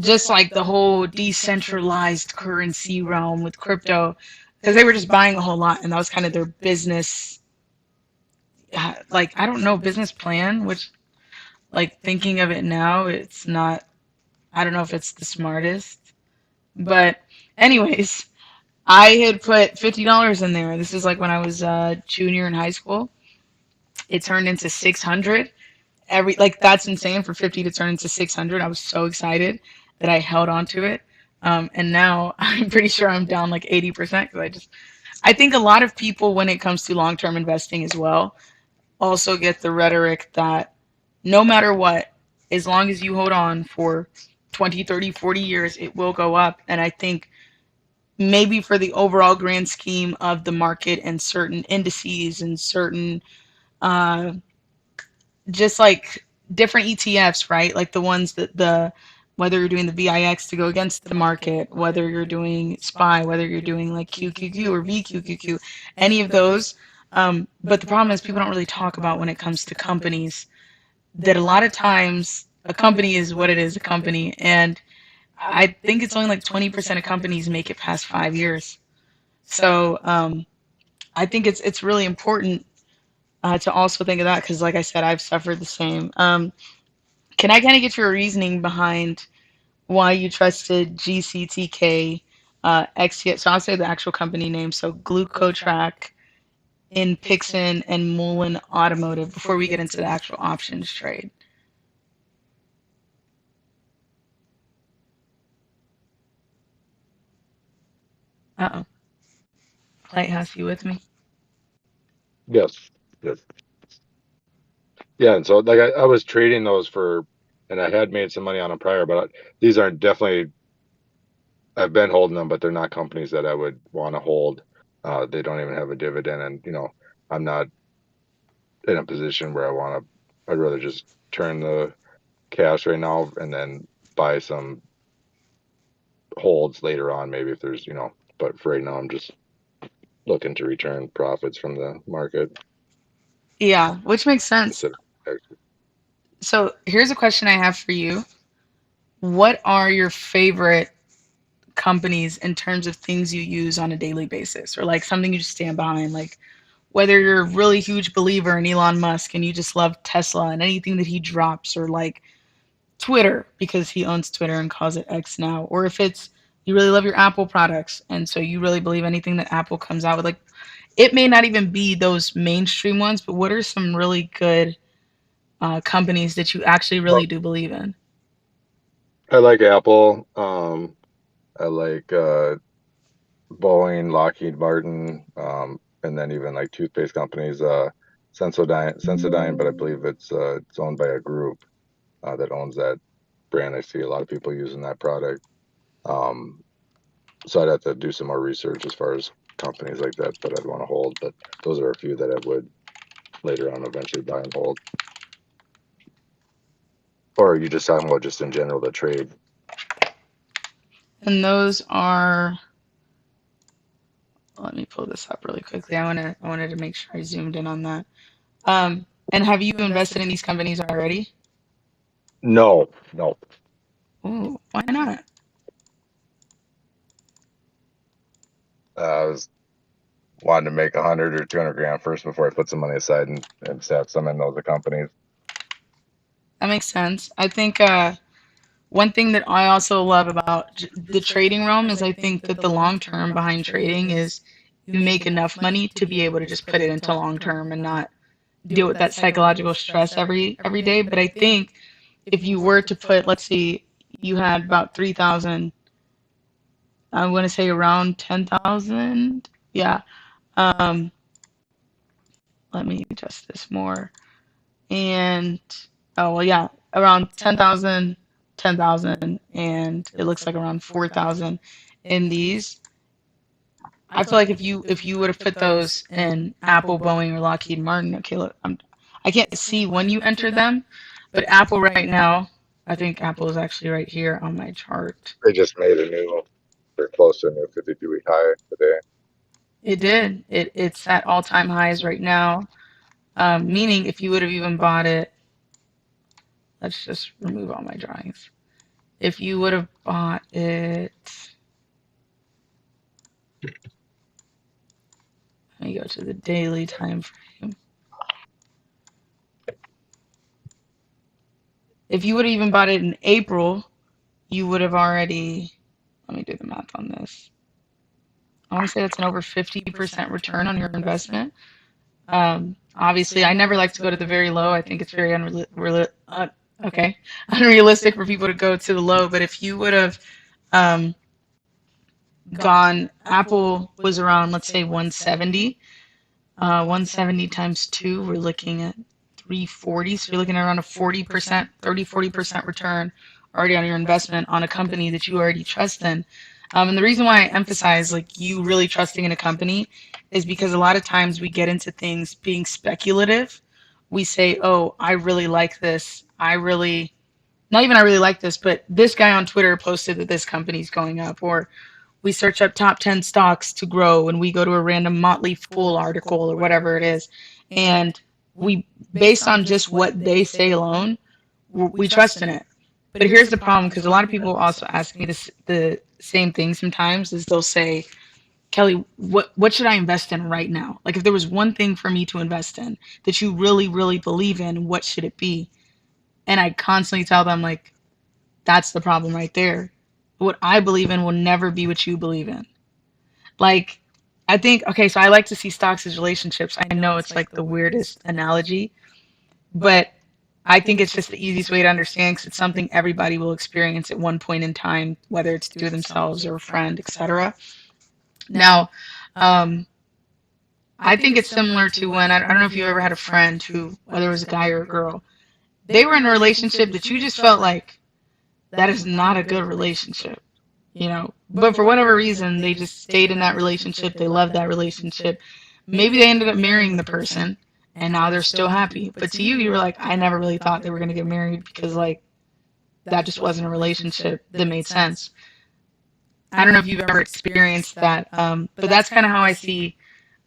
just just like like the the whole whole decentralized decentralized currency currency realm realm with with crypto crypto because because they they were were just just buying buying a a whole whole lot lot and and that that was was kind kind of of their their business business like I I don't don't know know business business plan plan, which which like like thinking thinking of of it it now now, it's it's not not I I don't don't know know if if it's it's the the smartest smartest. but But anyways anyways, I I had had put put $50 $50 in in there. there. This This is is like like when when I I was was junior junior in in high high school. school. It It turned turned into into 600. 600. Every Like like that's that's insane insane for for 50 50 to to turn turn into into 600. 600. I I was was so so excited excited that that I I held held on on to to it. it. And And now now I'm I'm pretty pretty sure sure I'm I'm down down like like 80% 80% because because I I think think a a lot lot of of people people, when when it it comes comes to to long long term term investing investing as as well well, also also get get the the rhetoric rhetoric that that no no matter matter what, what, as as long long as as you you hold hold on on for for 20, 30, 40 years, it will go up. And I think maybe maybe for for the the overall overall grand grand scheme scheme of of the the market market and and certain certain indices indices and and certain certain uh, just like different ETFs, right? Like the ones that whether you're doing the VIX to go against the market, whether you're doing SPY, whether you're doing like QQQ or VQQQ, any of those. But the problem is people don't really talk about when it comes to companies that a lot of times a company is what it is, a company. And I think it's only like 20% of companies make it past 5 years. So I think it's really important to also think of that because, like I said, I've suffered the same. Can I kind of get your reasoning behind why you trusted GCTK, XT? So I'll say the actual company name. So Glucotrack, Inpixon, and Mullen Automotive before we get into the actual options trade. Uh-oh. Lighthouse, you with me? Yes. Yes. Yeah. And so like I was trading those for, and I had made some money on them prior, but these aren't definitely, I've been holding them, but they're not companies that I would want to hold. They don't even have a dividend. And, I'm not in a position where I'd rather just turn the cash right now and then buy some holds later on, maybe if there's, but for right now, I'm just looking to return profits from the market Yeah, which makes sense. instead of So here's a question I have for you. What are your favorite companies in terms of things you use on a daily basis or like something you just stand behind? Like whether you're a really huge believer in Elon Musk and you just love Tesla and anything that he drops, or like Twitter because he owns Twitter and calls it X now, or if it's you really love your Apple products and so you really believe anything that Apple comes out with. Like it may not even be those mainstream ones, but what are some really good companies that you actually well, really do believe in? I like Apple. I like Boeing, Lockheed Martin, and then even like toothpaste companies, Sensodyne, but I believe it's owned by a group that owns that brand. I see a lot of people using that product. Um, so I'd have to do some more research as far as companies like that I'd want to hold. But those are a few that I would later on eventually buy and hold. Or are you just talking about just in general the trade? And those are, let me pull this up really quickly. I wanted to make sure I zoomed in on that. And have you invested in these companies already? No, no. Ooh, why not? I was wanting to make 100 or 200 grand first before I put some money aside and have some in those companies. That makes sense. I think one thing that I also love about the trading realm is I think that the long term behind trading is you make enough money to be able to just put it into long term and not deal with that psychological stress every day. But I think if you were to put, let's see, you had about 3,000, I want to say around 10,000. Yeah. Um, Let me adjust this more. And oh well, yeah, around 10,000, 10,000, and it looks like around 4,000 in these. I feel like if you would have put those in Apple, Boeing, or Lockheed Martin, okay, look, I can't see when you entered them, but Apple right now, I think Apple is actually right here on my chart. They just made they're close to a new 52-week high today. It did. It's at all-time highs right now. Meaning if you would have even bought it, let's just remove all my drawings. If you would have bought it, let me go to the daily time frame. If you would have even bought it in April, you would have already, let me do the math on this. I want to say that's an over 50% return on your investment. Obviously, I never like to go to the very low. I think it's very unrealistic for people to go to the low. But if you would have um, gone, Apple was around, let's say 170. 170 times 2, we're looking at 340. So you're looking at around a 40%, 40% return already on your investment on a company that you already trust in. And the reason why I emphasize like you really trusting in a company is because a lot of times we get into things being speculative. We say, oh, I really like this. I really, not even I really like this, but this guy on Twitter posted that this company's going up, or we search up top 10 stocks to grow and we go to a random Motley Fool article or whatever it is. And we, based on just what they say alone, we trust in it. But here's the problem, because a lot of people also ask me this, the same thing sometimes, is they'll say, Kelly, what should I invest in right now? Like if there was one thing for me to invest in that you really, really believe in, what should it be? And I constantly tell them like, that's the problem right there. What I believe in will never be what you believe in. Like, I think, okay, so I like to see stocks as relationships. I know it's like the weirdest analogy, but I think it's just the easiest way to understand because it's something everybody will experience at one point in time, whether it's through themselves or a friend, etc. Now, um, I think it's similar to when, I don't know if you ever had a friend who, whether it was a guy or a girl, they were in a relationship that you just felt like that is not a good relationship, you know. But for whatever reason, they just stayed in that relationship. They loved that relationship. Maybe they ended up marrying the person and now they're still happy. But to you, you were like, I never really thought they were going to get married because, like, that just wasn't a relationship that made sense. I don't know if you've ever experienced that, but that's kind of how I see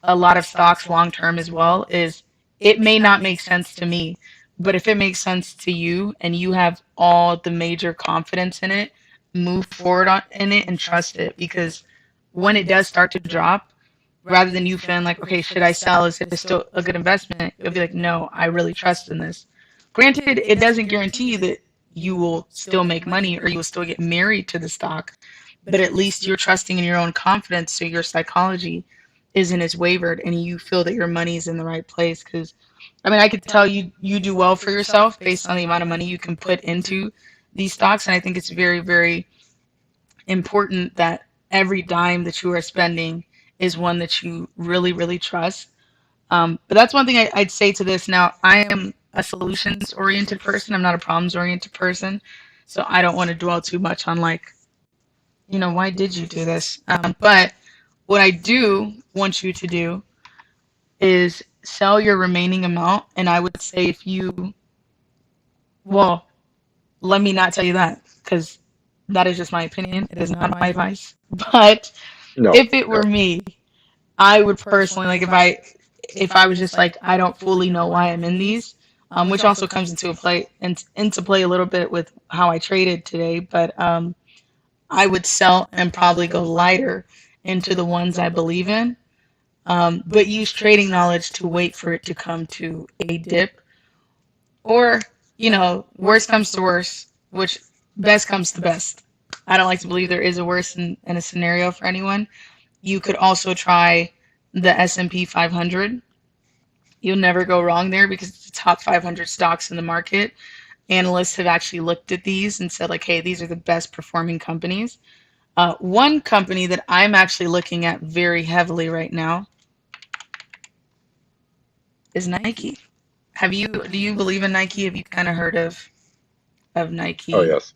a lot of stocks long term as well. Is it may not make sense to me, but if it makes sense to you and you have all the major confidence in it, move forward in it and trust it, because when it does start to drop, rather than you feeling like, okay, should I sell, is it still a good investment, you'll be like, no, I really trust in this. Granted, it doesn't guarantee that you will still make money or you will still get married to the stock, but at least you're trusting in your own confidence, so your psychology isn't as wavered and you feel that your money is in the right place. Because I mean, I could tell you do well for yourself based on the amount of money you can put into these stocks, and I think it's very, very important that every dime that you are spending is one that you really, really trust. But that's one thing I'd say to this. Now, I am a solutions oriented person. I'm not a problems oriented person. So I don't want to dwell too much on like, you know, why did you do this? But what I do want you to do is sell your remaining amount. And I would say if you, well, let me not tell you that because that is just my opinion. It is not my advice. But No, if it were no. me, I would personally, like, if I was just like, I don't fully know why I'm in these, which also comes into play a little bit with how I traded today, but I would sell and probably go lighter into the ones I believe in, but use trading knowledge to wait for it to come to a dip, or, you know, worst comes to worst, which best comes to best. I don't like to believe there is a worst in a scenario for anyone. You could also try the S&P 500. You'll never go wrong there because it's the top 500 stocks in the market. Analysts have actually looked at these and said, like, hey, these are the best performing companies. One company that I'm actually looking at very heavily right now is Nike. Do you believe in Nike? Have you kind of heard of Oh, Nike? yes.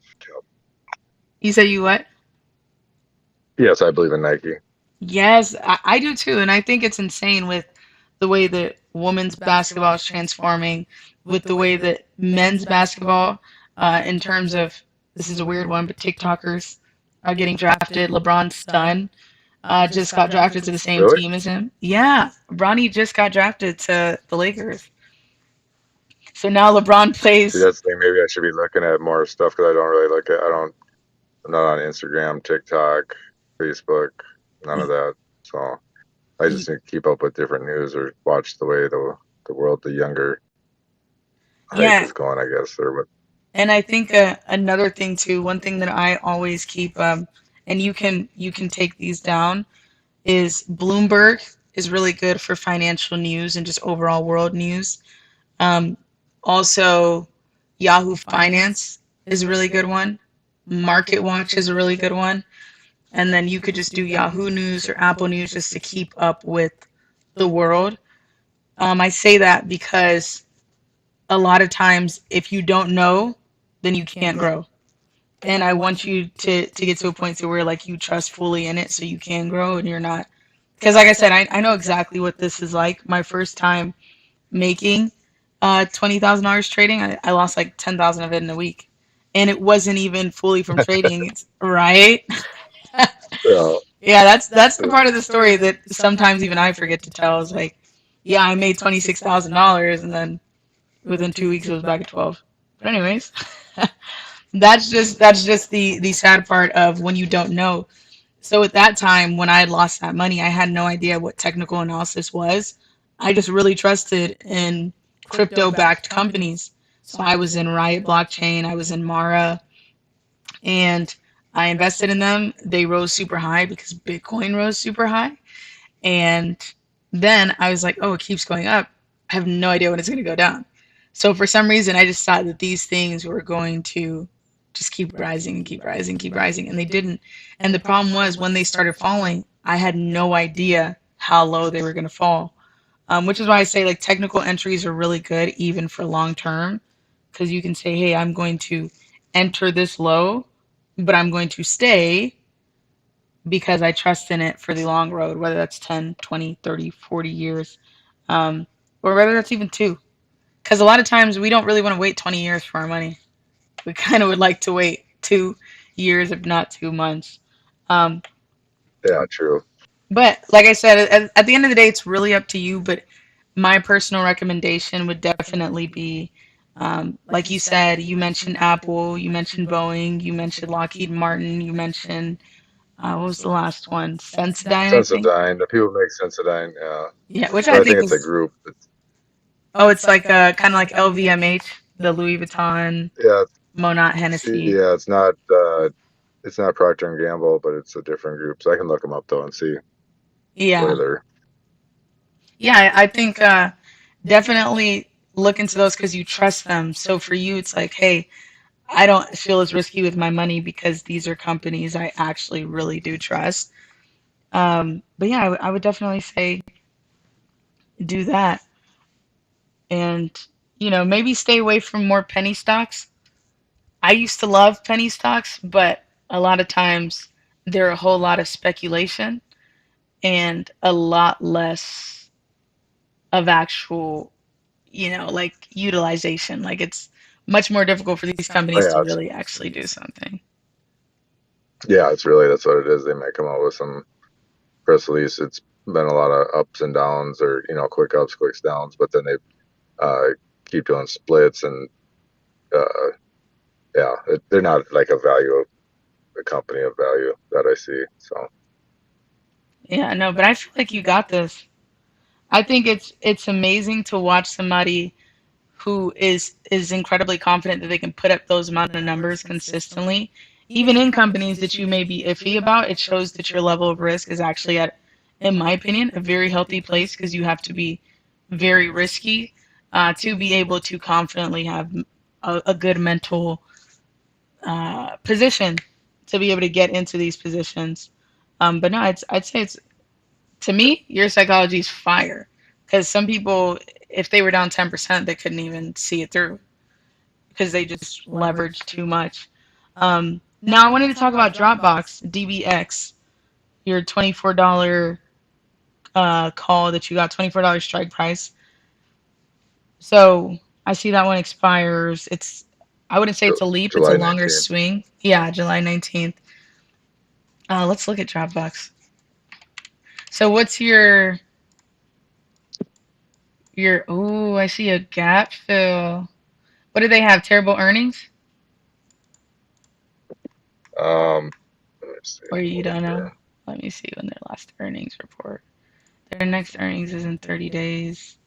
You say you what? Yes, I believe in Nike. Yes, I do too. And I think it's insane with the way that women's basketball is transforming, with the way that men's basketball, in terms of, this is a weird one, but TikTokers are getting drafted. LeBron's son just got drafted to the same Really? team as him. Yeah, Bronny just got drafted to the Lakers. So now LeBron See, plays. that's the thing. Maybe I should be looking at more stuff because I don't really look at. I'm not on Instagram, TikTok, Facebook, none of that. So I just need to keep up with different news or watch the way the world, the younger hype Yeah, is going, I guess. Or and I think another thing too, one thing that I always keep, and you can take these down, is Bloomberg is really good for financial news and just overall world news. Um, Also, Yahoo Finance is a really good one. Market Watch is a really good one. And then you could just do Yahoo News or Apple News just to keep up with the world. I say that because a lot of times, if you don't know, then you can't grow. And I want you to get to a point to where like you trust fully in it so you can grow and you're not. Because like I said, I know exactly what this is like. My first time making $20,000 trading. I lost like 10,000 of it in a week, and it wasn't even fully from trading. It's right. Yeah, Yeah, that's the uh, part of the story that sometimes even I forget to tell. Is like, yeah, I made $26,000, and then within 2 weeks it was back at 12. But anyways, that's just the sad part of when you don't know. So at that time, when I had lost that money, I had no idea what technical analysis was. I just really trusted in crypto-backed companies. So I was in Riot Blockchain, I was in Mara, and I invested in them. They rose super high because Bitcoin rose super high. And then I was like, oh, it keeps going up. I have no idea when it's going to go down. So for some reason, I just thought that these things were going to just keep rising and keep rising, keep rising. And they didn't. And the problem was when they started falling, I had no idea how low they were going to fall. Which is why I say like technical entries are really good even for long term because you can say, hey, I'm going to enter this low, but I'm going to stay because I trust in it for the long road, whether that's 10, 20, 30, 40 years, um, or whether that's even two. Because a lot of times we don't really want to wait 20 years for our money. We kind of would like to wait 2 years, if not 2 months. Um, yeah, true. but like I said, at the end of the day, it's really up to you. But my personal recommendation would definitely be, like you said, you mentioned Apple, you mentioned Boeing, you mentioned Lockheed Martin, you mentioned, what was the last one? Sensodyne, I think. Sensodyne. The people make Sensodyne. Yeah, Yeah, which I but I think think it's a is, group. It's, oh, it's like kind of like LVMH, the Louis Vuitton, yeah, Monat Hennessy. yeah. It's not Procter and Gamble, but it's a different group. So I can look them up though and see where Yeah, they're. yeah, I think definitely look into those because you trust them. So for you, it's like, hey, I don't feel as risky with my money because these are companies I actually really do trust. But yeah, I would definitely say do that, and maybe stay away from more penny stocks. I used to love penny stocks, but a lot of times they're a whole lot of speculation and a lot less of actual, like utilization. Like it's much more difficult for these Oh companies to yeah, really actually do something. it's really that's what it is. They may come out with some press release. It's been a lot of ups and downs, or quick ups, quick downs, but then they uh, keep doing splits and uh, yeah, they're not like a value of a company of value that I see. So Yeah, no, but I feel like you got this. I think it's amazing to watch somebody who is incredibly confident that they can put up those amount of numbers consistently, even in companies that you may be iffy about. It shows that your level of risk is actually at, in my opinion, a very healthy place because you have to be very risky to be able to confidently have a good mental position to be able to get into these positions. But no, I'd say it's, to me, your psychology is fire. Because some people, if they were down 10%, they couldn't even see it through because they just leveraged too much. Now, I wanted to talk about Dropbox, DBX, your $24 call that you got, $24 strike price. So I see that one expires. I wouldn't say it's a leap, it's a July longer 19th. swing. Yeah, July 19th. Let's look at Dropbox. So what's oh, I see a gap fill. What do they have? Terrible earnings? Let me see. Or you Hold up don't know? here. Let me see when their last earnings report. Their next earnings is in 30 days.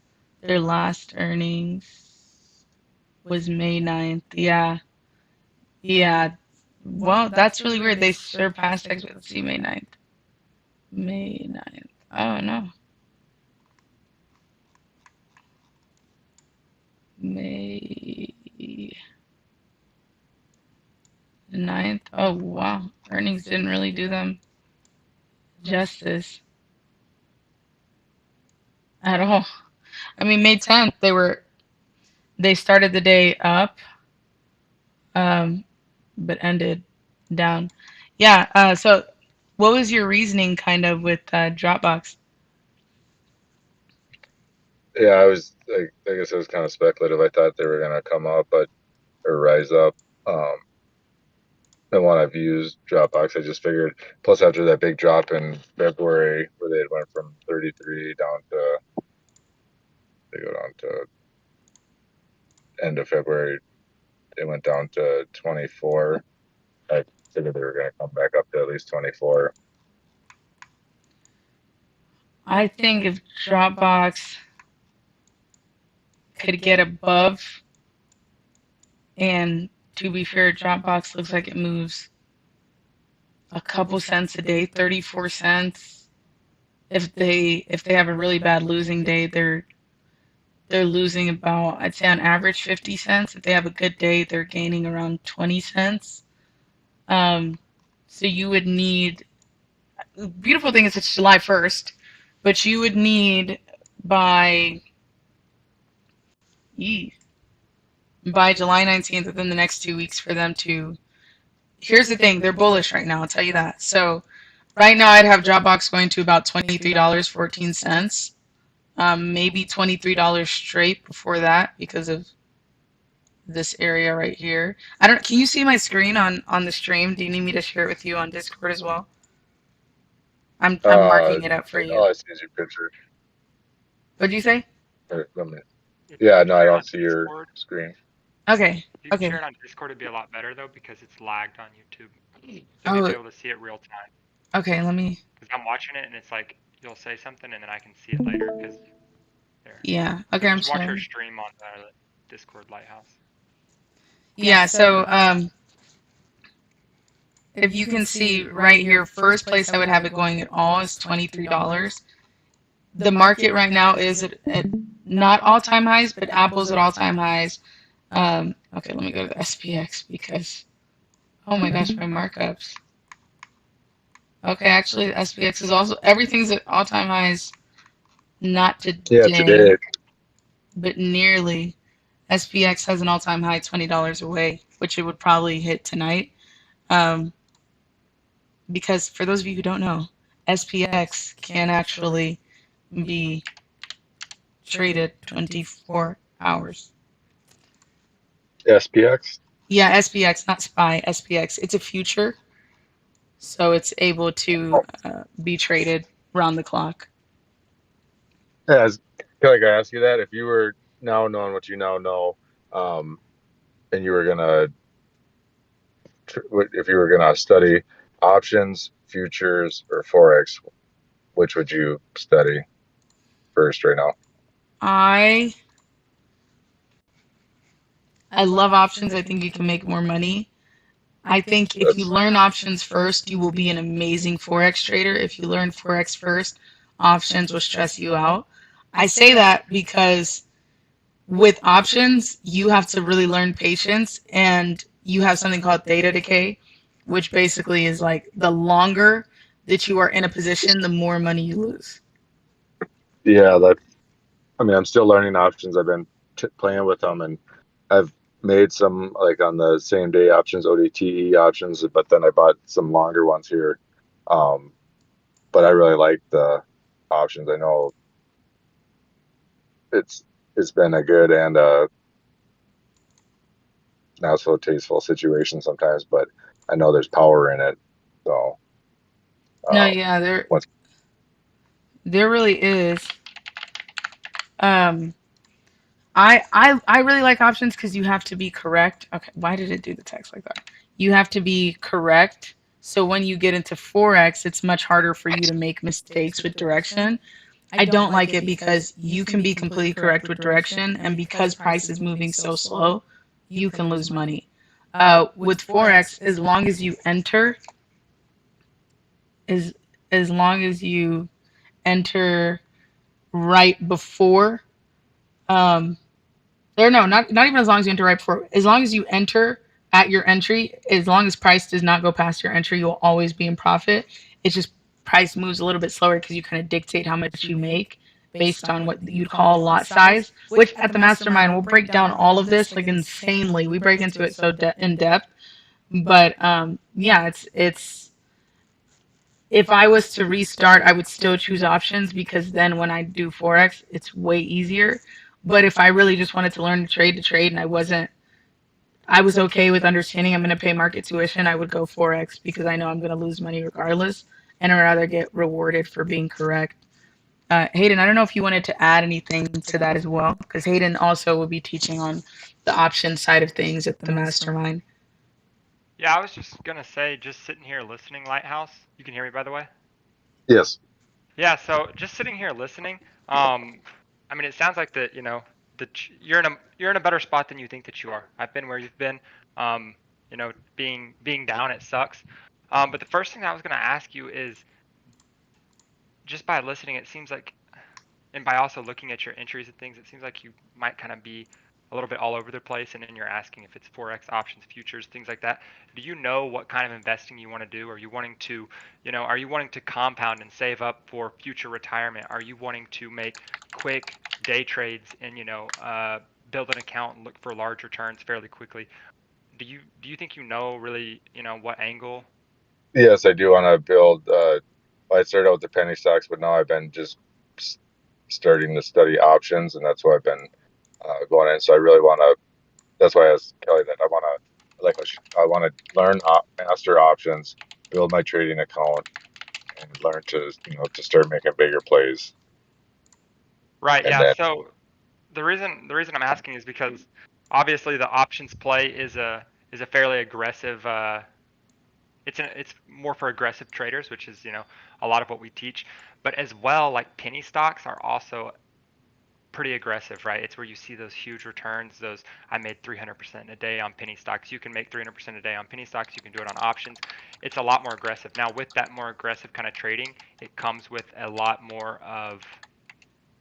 Their last earnings was May 9th. Yeah. Yeah. Well, that's really weird. They surpassed let's see, May 9th. May 9th. Oh no. May 9th. Oh wow. Earnings didn't really do them justice at all. I mean, May 10th, they started the day up, um, but ended down. Yeah. So, what was your reasoning kind of with Dropbox? Yeah, I was. I guess it was kind of speculative. I thought they were gonna come up, but or rise up. Um, and when I've used Dropbox, I just figured. Plus, after that big drop in February, where they had went from 33 down to they go down to end of February, it went down to 24. I figured they were going to come back up to at least 24. I think if Dropbox could get above, and to be fair, Dropbox looks like it moves a couple cents a day, 34 cents. If they have a really bad losing day, they're losing about, I'd say on average 50 cents. If they have a good day, they're gaining around 20 cents. Um, so you would need, beautiful thing is it's July 1st, but you would need by, yee, by July 19th, within the next 2 weeks, for them to, here's the thing, they're bullish right now, I'll tell you that. So right now I'd have Dropbox going to about $23.14. Maybe $23 straight before that because of this area right here. I don't, can you see my screen on the stream? Do you need me to share it with you on Discord as well? I'm marking it up for you. All I see is your picture. What'd you say? If you Yeah, could no, I share it don't on see your Discord, screen. Okay. if you could share Okay. it on Discord, it'd be a lot better though because it's lagged on YouTube. So we'd be Oh, able to see it real time. okay. Let me. Because I'm watching it and it's like you'll say something and then I can see it later because there. Yeah. So Okay. I'm just watch our sharing. stream on the Discord Lighthouse. Yeah. So if you can see right here, first place I would have it going at all is $23. The market right now is at not all time highs, but Apple's at all time highs. Okay, let me go to the SPX because, oh my gosh, my markups. Okay, actually, the SPX is also, everything's at all time highs, not Yeah, today, today. but nearly. SPX has an all time high $20 away, which it would probably hit tonight. Um, because for those of you who don't know, SPX can actually be traded 24 hours. SPX. Yeah, SPX, not SPY, SPX. It's a future, so it's able to be traded round the clock. Yeah, like I ask you that if you were now knowing what you now know, um, and you were gonna if you were gonna study options, futures, or forex, which would you study first right now? I I love options. I think you can make more money. I think if you That's learn options first, you will be an amazing forex trader. If you learn forex first, options will stress you out. I say that because with options, you have to really learn patience, and you have something called theta decay, which basically is like the longer that you are in a position, the more money you lose. yeah. That I mean, I'm still learning options. I've been playing with them, and I've made some like on the same day options, ODTE options, but then I bought some longer ones here. Um, but I really like the options. I know it's it's been a good and not so tasteful situation sometimes, but I know there's power in it. So No, um, yeah, once there really is. Um, I really like options because you have to be correct. Okay, why did it do the text like that? You have to be correct. So when you get into Forex, it's much harder for you to make mistakes with direction. I don't like it because you can be completely correct with direction, and because price is moving so slow, you can lose money. With Forex, as as long as you enter right before, um, or no, not even as long as you enter right before. As long as you enter at your entry, as long as price does not go past your entry, you'll always be in profit. It's just price moves a little bit slower because you kind of dictate how much you make based on what you'd call lot size. Which at the mastermind, we'll break down all of this like insanely. We break into it so in depth. But yeah, if I was to restart, I would still choose options because then when I do Forex, it's way easier. But if I really just wanted to trade and I was okay with understanding I'm going to pay market tuition, I would go Forex because I know I'm going to lose money regardless. And I'd rather get rewarded for being correct. Hayden, I don't know if you wanted to add anything to that as well, because Hayden also will be teaching on the option side of things at the mastermind. Yeah, I was just gonna say, just sitting here listening, Lighthouse. You can hear me, by the way. Yes. Yeah, so just sitting here listening. I mean, it sounds like that you're in a better spot than you think that you are. I've been where you've been. Um, being down, it sucks. But the first thing I was gonna ask you is, just by listening, it seems like, and by also looking at your entries and things, it seems like you might kind of be a little bit all over the place. And then you're asking if it's Forex, options, futures, things like that. Do you know what kind of investing you want to do? Are you wanting to, are you wanting to compound and save up for future retirement? Are you wanting to make quick day trades and, build an account and look for large returns fairly quickly? Do you think you know really, what angle? Yes, I do want to build. I started out with the penny stocks, but now I've been just starting to study options, and that's why I've been going in. So I really want to. That's why I asked Kelly that I want to, I want to learn master options, build my trading account, and learn to to start making bigger plays. Right, And yeah. then So the reason I'm asking is because obviously the options play is a fairly aggressive it's more for aggressive traders, which is, a lot of what we teach. But as well, like penny stocks are also pretty aggressive, right? It's where you see those huge returns. Those, I made 300% a day on penny stocks. You can make 300% a day on penny stocks. You can do it on options. It's a lot more aggressive. Now, with that more aggressive kind of trading, it comes with a lot more of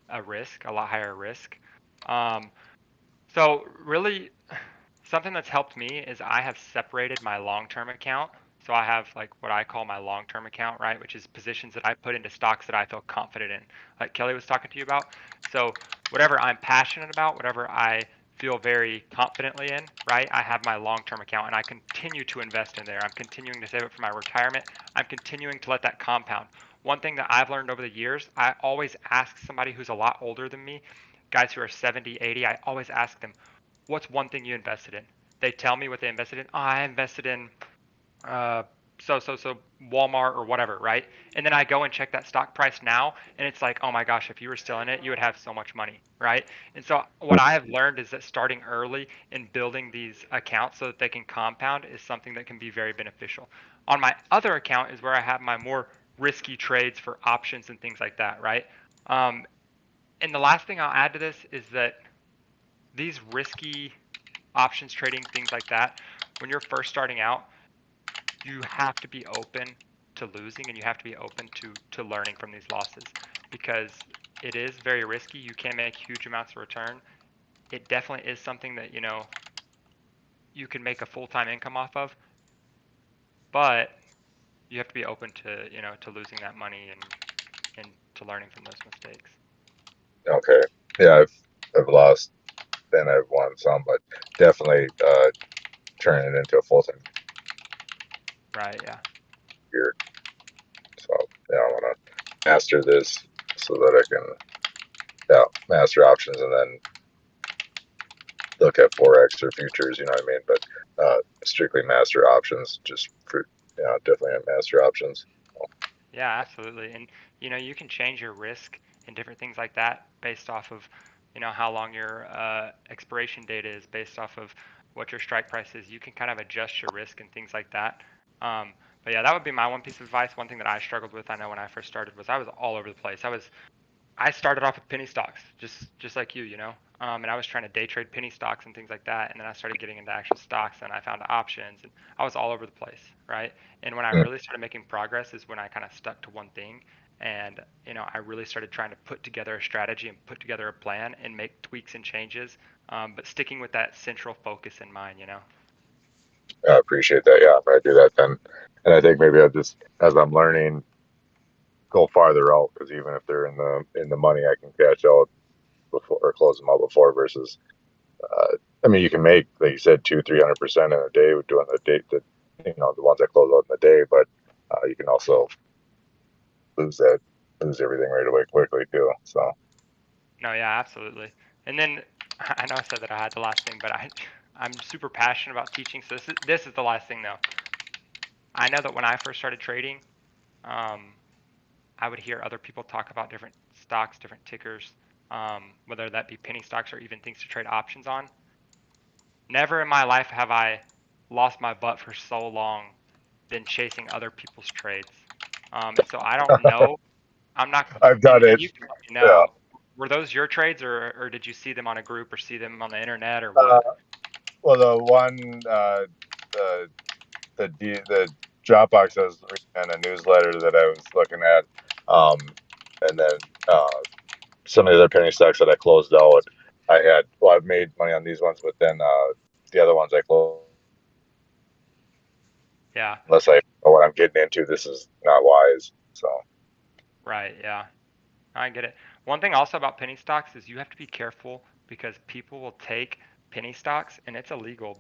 a risk, a lot higher risk. Um, so really, something that's helped me is I have separated my long-term account. So I have like what I call my long-term account, right? Which is positions that I put into stocks that I feel confident in, like Kelly was talking to you about. So whatever I'm passionate about, whatever I feel very confidently in, right? I have my long-term account and I continue to invest in there. I'm continuing to save it for my retirement. I'm continuing to let that compound. One thing that I've learned over the years, I always ask somebody who's a lot older than me, guys who are 70, 80, I always ask them, what's one thing you invested in? They tell me what they invested in. Oh, I invested in uh, so Walmart or whatever, right? And then I go and check that stock price now, and it's like, oh my gosh, if you were still in it, you would have so much money, right? And so what I have learned is that starting early and building these accounts so that they can compound is something that can be very beneficial. On my other account is where I have my more risky trades for options and things like that, right? Um, and the last thing I'll add to this is that these risky options trading, things like that, when you're first starting out, you have to be open to losing and you have to be open to learning from these losses because it is very risky. You can make huge amounts of return. It definitely is something that, you can make a full-time income off of, but you have to be open to, to losing that money and to learning from those mistakes. okay, yeah, I've lost and I've won some, but definitely turning it into a full time Right, yeah. career. So yeah, I want to master this so that I can master options and then look at forex or futures. You know what I mean? But strictly master options, just for definitely master options. Yeah, absolutely. And you can change your risk and different things like that based off of, how long your expiration date is, based off of what your strike price is. You can kind of adjust your risk and things like that. But yeah, that would be my one piece of advice. One thing that I struggled with, I know when I first started, was I was all over the place. I started off with penny stocks, just like you. And I was trying to day trade penny stocks and things like that. And then I started getting into actual stocks, and I found options, and I was all over the place, right? And when I Mm, really started making progress is when I kind of stuck to one thing, and I really started trying to put together a strategy and put together a plan and make tweaks and changes, but sticking with that central focus in mind. I appreciate that. Yeah, if I do that, then, and I think maybe I just as I'm learning, go farther out because even if they're in the money, I can catch out before or close them out before versus. I mean, you can make, like you said, 200-300% in a day with doing the date that the ones that close out in the day, but you can also lose everything right away quickly too. So No, yeah, absolutely. And then I know I said that I had the last thing, but I'm super passionate about teaching. So this is the last thing though. I know that when I first started trading, um, I would hear other people talk about different stocks, different tickers, whether that be penny stocks or even things to trade options on. Never in my life have I lost my butt for so long than chasing other people's trades. And so I don't know. I'm not, I've and, done and it. you can let me Yeah. know. Were those your trades, or did you see them on a group or see them on the internet or Uh, what? well, the one the Dropbox I was reading a newsletter that I was looking at, and then some of the other penny stocks that I closed out. I've made money on these ones, but then the other ones I closed Yeah, unless I know what I'm getting into. This is not wise. So right. Yeah, I get it. One thing also about penny stocks is you have to be careful because people will take penny stocks and it's illegal.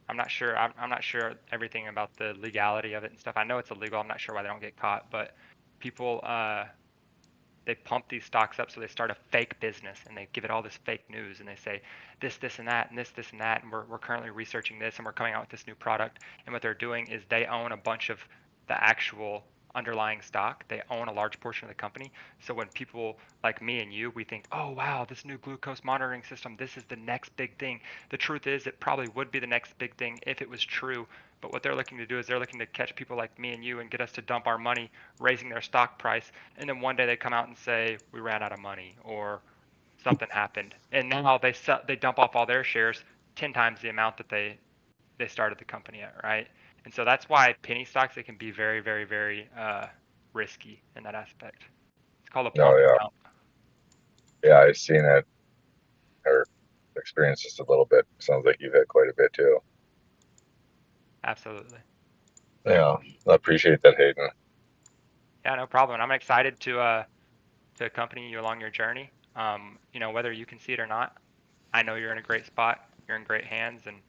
I'm not sure. I'm not sure everything about the legality of it and stuff. I know it's illegal. I'm not sure why they don't get caught, but people they pump these stocks up so they start a fake business and they give it all this fake news and they say this and that and this and that and we're currently researching this and we're coming out with this new product, and what they're doing is they own a bunch of the actual underlying stock. They own a large portion of the company. So when people like me and you, we think, oh wow, this new glucose monitoring system, this is the next big thing. The truth is it probably would be the next big thing if it was true, but what they're looking to do is they're looking to catch people like me and you and get us to dump our money, raising their stock price, and then one day they come out and say we ran out of money or something happened, and now they dump off all their shares 10 times the amount that they started the company at, right? And so that's why penny stocks, they can be very, very, very risky in that aspect. It's called a no, pump and yeah, dump. yeah, I've seen it or experienced just a little bit. Sounds like you've had quite a bit too. Absolutely. Yeah, I appreciate that, Hayden. Yeah, no problem. I'm excited to accompany you along your journey. Whether you can see it or not, I know you're in a great spot. You're in great hands, and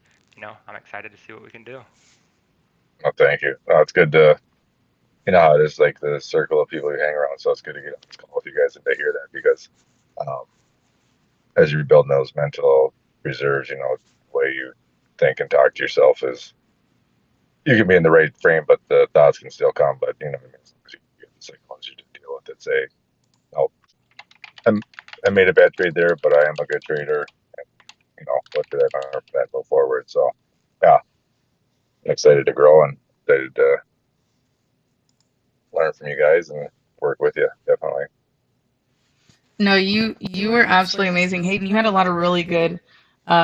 I'm excited to see what we can do. Well, thank you. It's good to how it is, like the circle of people you hang around. So it's good to get on this call with you guys and to hear that because um, as you're building those mental reserves, the way you think and talk to yourself is you can be in the right frame, but the thoughts can still come. But as long as you get the psychology to deal with it, say, oh, I made a bad trade there, but I am a good trader. And, what did I learn from that? Go forward. So, yeah, I'm excited to grow and excited to learn from you guys and work with you. Definitely. No, you were absolutely amazing, Hayden. You had a lot of really good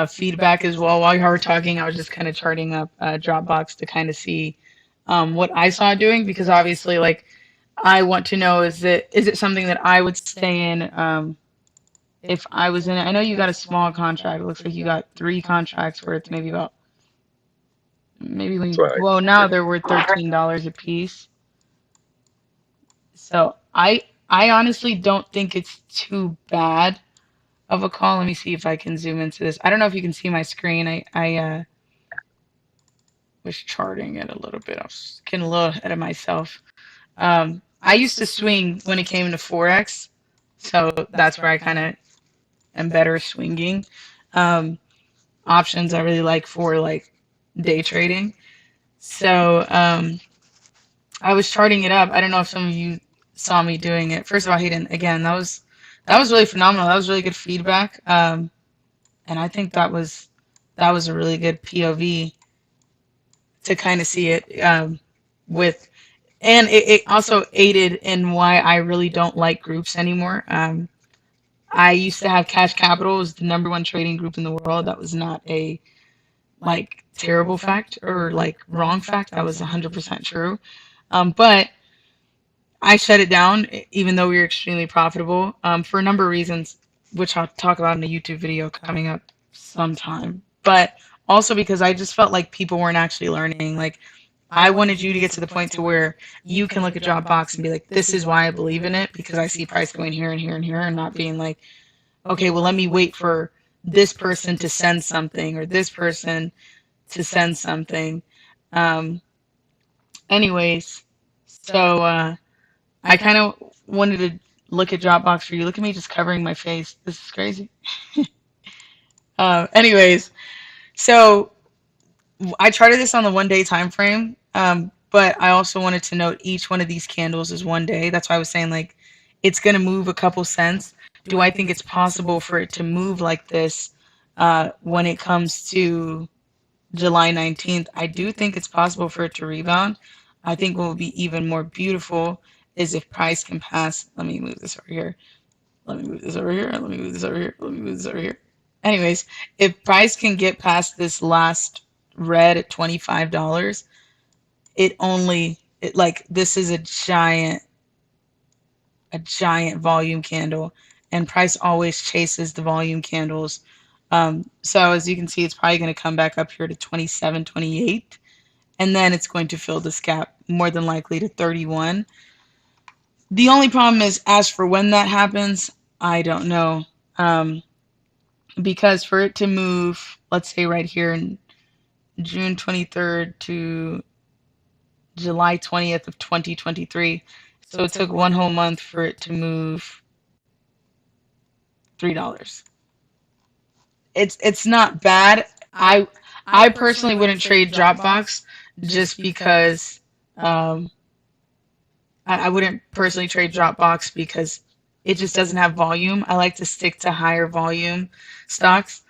feedback as well. While you were talking, I was just kind of charting up Dropbox to kind of see what I saw doing because obviously, like, I want to know is it something that I would stay in if I was in it. I know you got a small contract. It looks like you got 3 contracts worth maybe about So, well now they're worth $13 a piece. So I honestly don't think it's too bad of a call. Let me see if I can zoom into this. I don't know if you can see my screen. I was charting it a little bit. I was getting a little ahead of myself. I used to swing when it came to Forex, so that's where I kind of am better swinging. Um, Options I really like for like day trading. So I was charting it up. I don't know if some of you saw me doing it. First of all, Hayden, again, that was really phenomenal. That was really good feedback. And I think that was a really good POV to kind of see it with, and it also aided in why I really don't like groups anymore. I used to have Cash Capital was the number one trading group in the world. That was not a like terrible fact or like wrong fact. That was 100% true. But I shut it down, even though we were extremely profitable, for a number of reasons, which I'll talk about in a YouTube video coming up sometime. But also because I just felt like people weren't actually learning. Like, I wanted you to get to the point to where you can look at Dropbox and be like, this is why I believe in it, because I see price going here and here and here, and not being like, okay, well, let me wait for this person to send something or this person to send something. Um, Anyways, so I kind of wanted to look at Dropbox for you. Look at me just covering my face. This is crazy. Anyways, so I charted this on the 1 day time frame, but I also wanted to note each one of these candles is 1 day. That's why I was saying like it's gonna move a couple cents. Do I think it's possible for it to move like this when it comes to July 19th? I do think it's possible for it to rebound. I think what would be even more beautiful is if price can pass. Let me move this over here. Let me move this over here. Let me move this over here. Let me move this over here. Anyways, if price can get past this last red at $25, like this is a giant volume candle, and price always chases the volume candles. So as you can see, it's probably going to come back up here to 27, 28, and then it's going to fill this gap more than likely to 31. The only problem is, as for when that happens, I don't know. Because for it to move, let's say right here in June 23rd to July 20th of 2023, so it took 1 whole month for it to move $3. It's not bad. I personally wouldn't trade Dropbox just because I wouldn't personally trade Dropbox because it just doesn't have volume. I like to stick to higher volume stocks,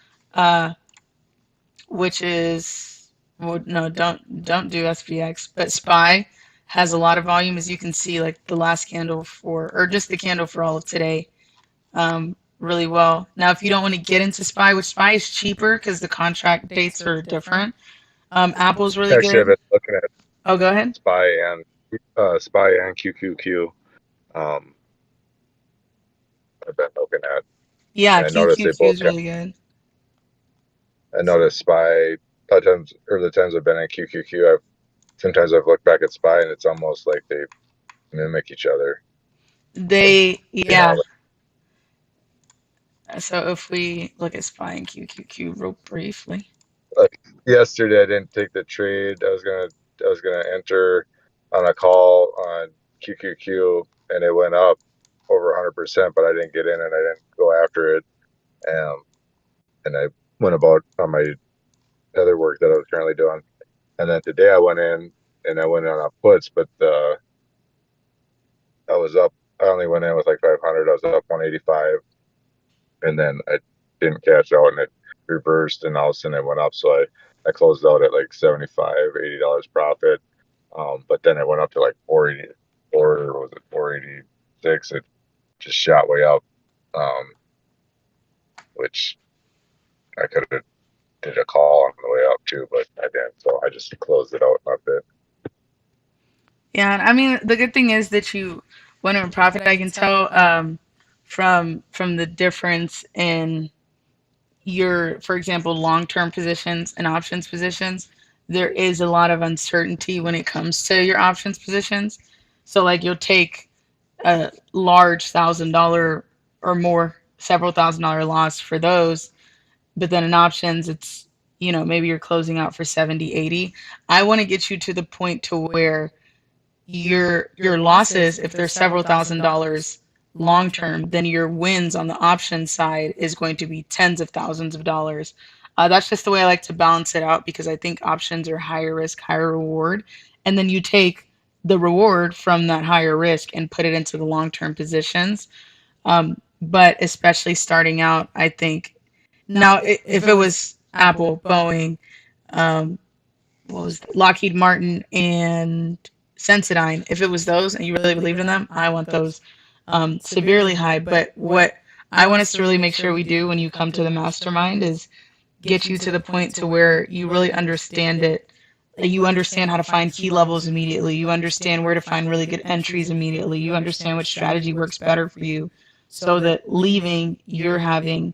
which is, well, no, don't do SPX, but SPY has a lot of volume, as you can see, like the last candle for, or just the candle for all of today, really well. Now, if you don't want to get into SPY, which SPY is cheaper because the contract dates are different. Apple's really Actually, I've good. been looking at Oh, go ahead. SPY and QQQ. I've been looking at. Yeah, And I noticed they QQQ both is really good. I noticed SPY, a lot of times, or the times I've been in QQQ, sometimes I've looked back at SPY and it's almost like they mimic each other. They, You yeah. know, So if we look at SPY and QQQ real briefly. like yesterday I didn't take the trade. I was gonna enter on a call on QQQ and it went up over 100%, but I didn't get in and I didn't go after it. And I went about on my other work that I was currently doing. And then today I went in and I went in on puts, but I was up. I only went in with like 500. I was up 185, and then I didn't cash out, and it reversed, and all of a sudden it went up. So I closed out at like 75, $80 profit. But then it went up to like 484, or was it 486? It just shot way up, which I could have did a call on the way up too, but I didn't. So I just closed it out and left it. Yeah, and I mean the good thing is that you went in profit. I can tell from the difference in your, for example, long-term positions and options positions. There is a lot of uncertainty when it comes to your options positions. So like you'll take a large $1,000 or more, several $1,000 loss for those, but then in options it's, maybe you're closing out for 70, 80. I want to get you to the point to where your losses, if they're several $1,000s long term, then your wins on the option side is going to be tens of thousands of dollars. That's just the way I like to balance it out because I think options are higher risk, higher reward, and then you take the reward from that higher risk and put it into the long term positions. But especially starting out, I think now if it was Apple, Boeing, what was Lockheed Martin and Sensodyne, if it was those and you really believed in them, I want those severely high. But what I want us to really make sure we do when you come to the mastermind is get you to the point to where you really understand it. You understand how to find key levels immediately. You understand where to find really good entries immediately. You understand which strategy works better for you so that leaving, you're having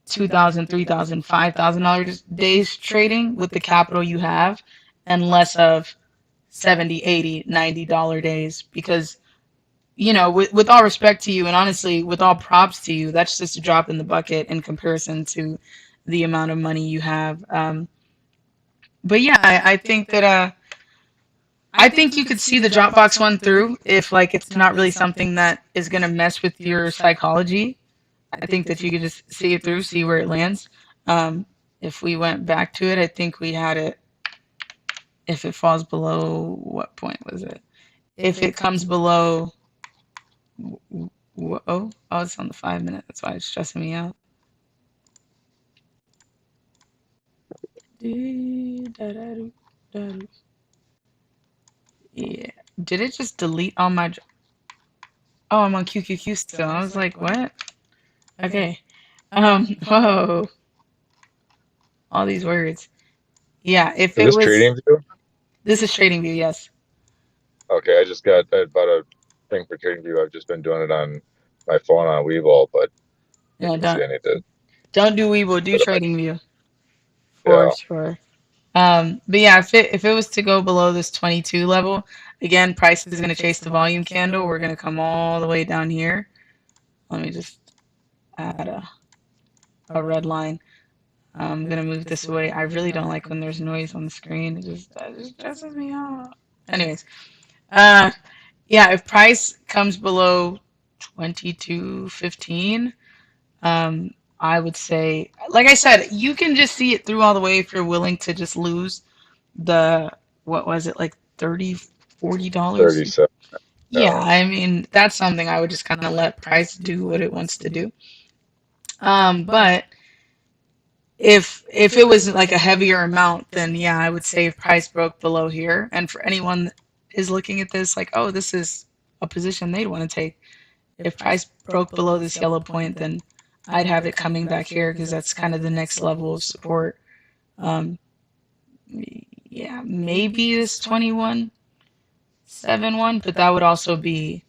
2,000, 3,000, $5,000 days trading with the capital you have and less of 70, 80, $90 days because with all respect to you and honestly with all props to you, that's just a drop in the bucket in comparison to the amount of money you have. But yeah, I think that I think you could see the Dropbox one through if like it's not really something that is gonna mess with your psychology. I think that you could just see it through, see where it lands. If we went back to it, I think we had it. If it falls below, what point was it? If it comes below, oh, it's on the 5 minute. That's why it's stressing me out. Yeah. Did it just delete all my? Oh, I'm on QQQ still. I was like, what? Okay. Whoa. All these words. Yeah. If Is it this was, trading view? this is TradingView. Yes. Okay, I bought a thing for trading view. I've just been doing it on my phone on Webull, but let Yeah. me see. I need to Don't do Weeble. Do set up my, TradingView for yeah. sure. But yeah, if it was to go below this 22 level, again, price is going to chase the volume candle. We're going to come all the way down here. Let me just add a red line. I'm going to move this away. I really don't like when there's noise on the screen. That just stresses me out. Anyways, yeah, if price comes below 22.15, I would say, like I said, you can just see it through all the way if you're willing to just lose the, what was it, like $30, $40? 37. Yeah, I mean, that's something I would just kind of let price do what it wants to do. But if it was like a heavier amount, then yeah, I would say if price broke below here, and for anyone that is looking at this, like, oh, this is a position they'd want to take. If price broke below this yellow point, then I'd have it coming back here because that's kind of the next level of support. Yeah, maybe this 21.71, but that would also be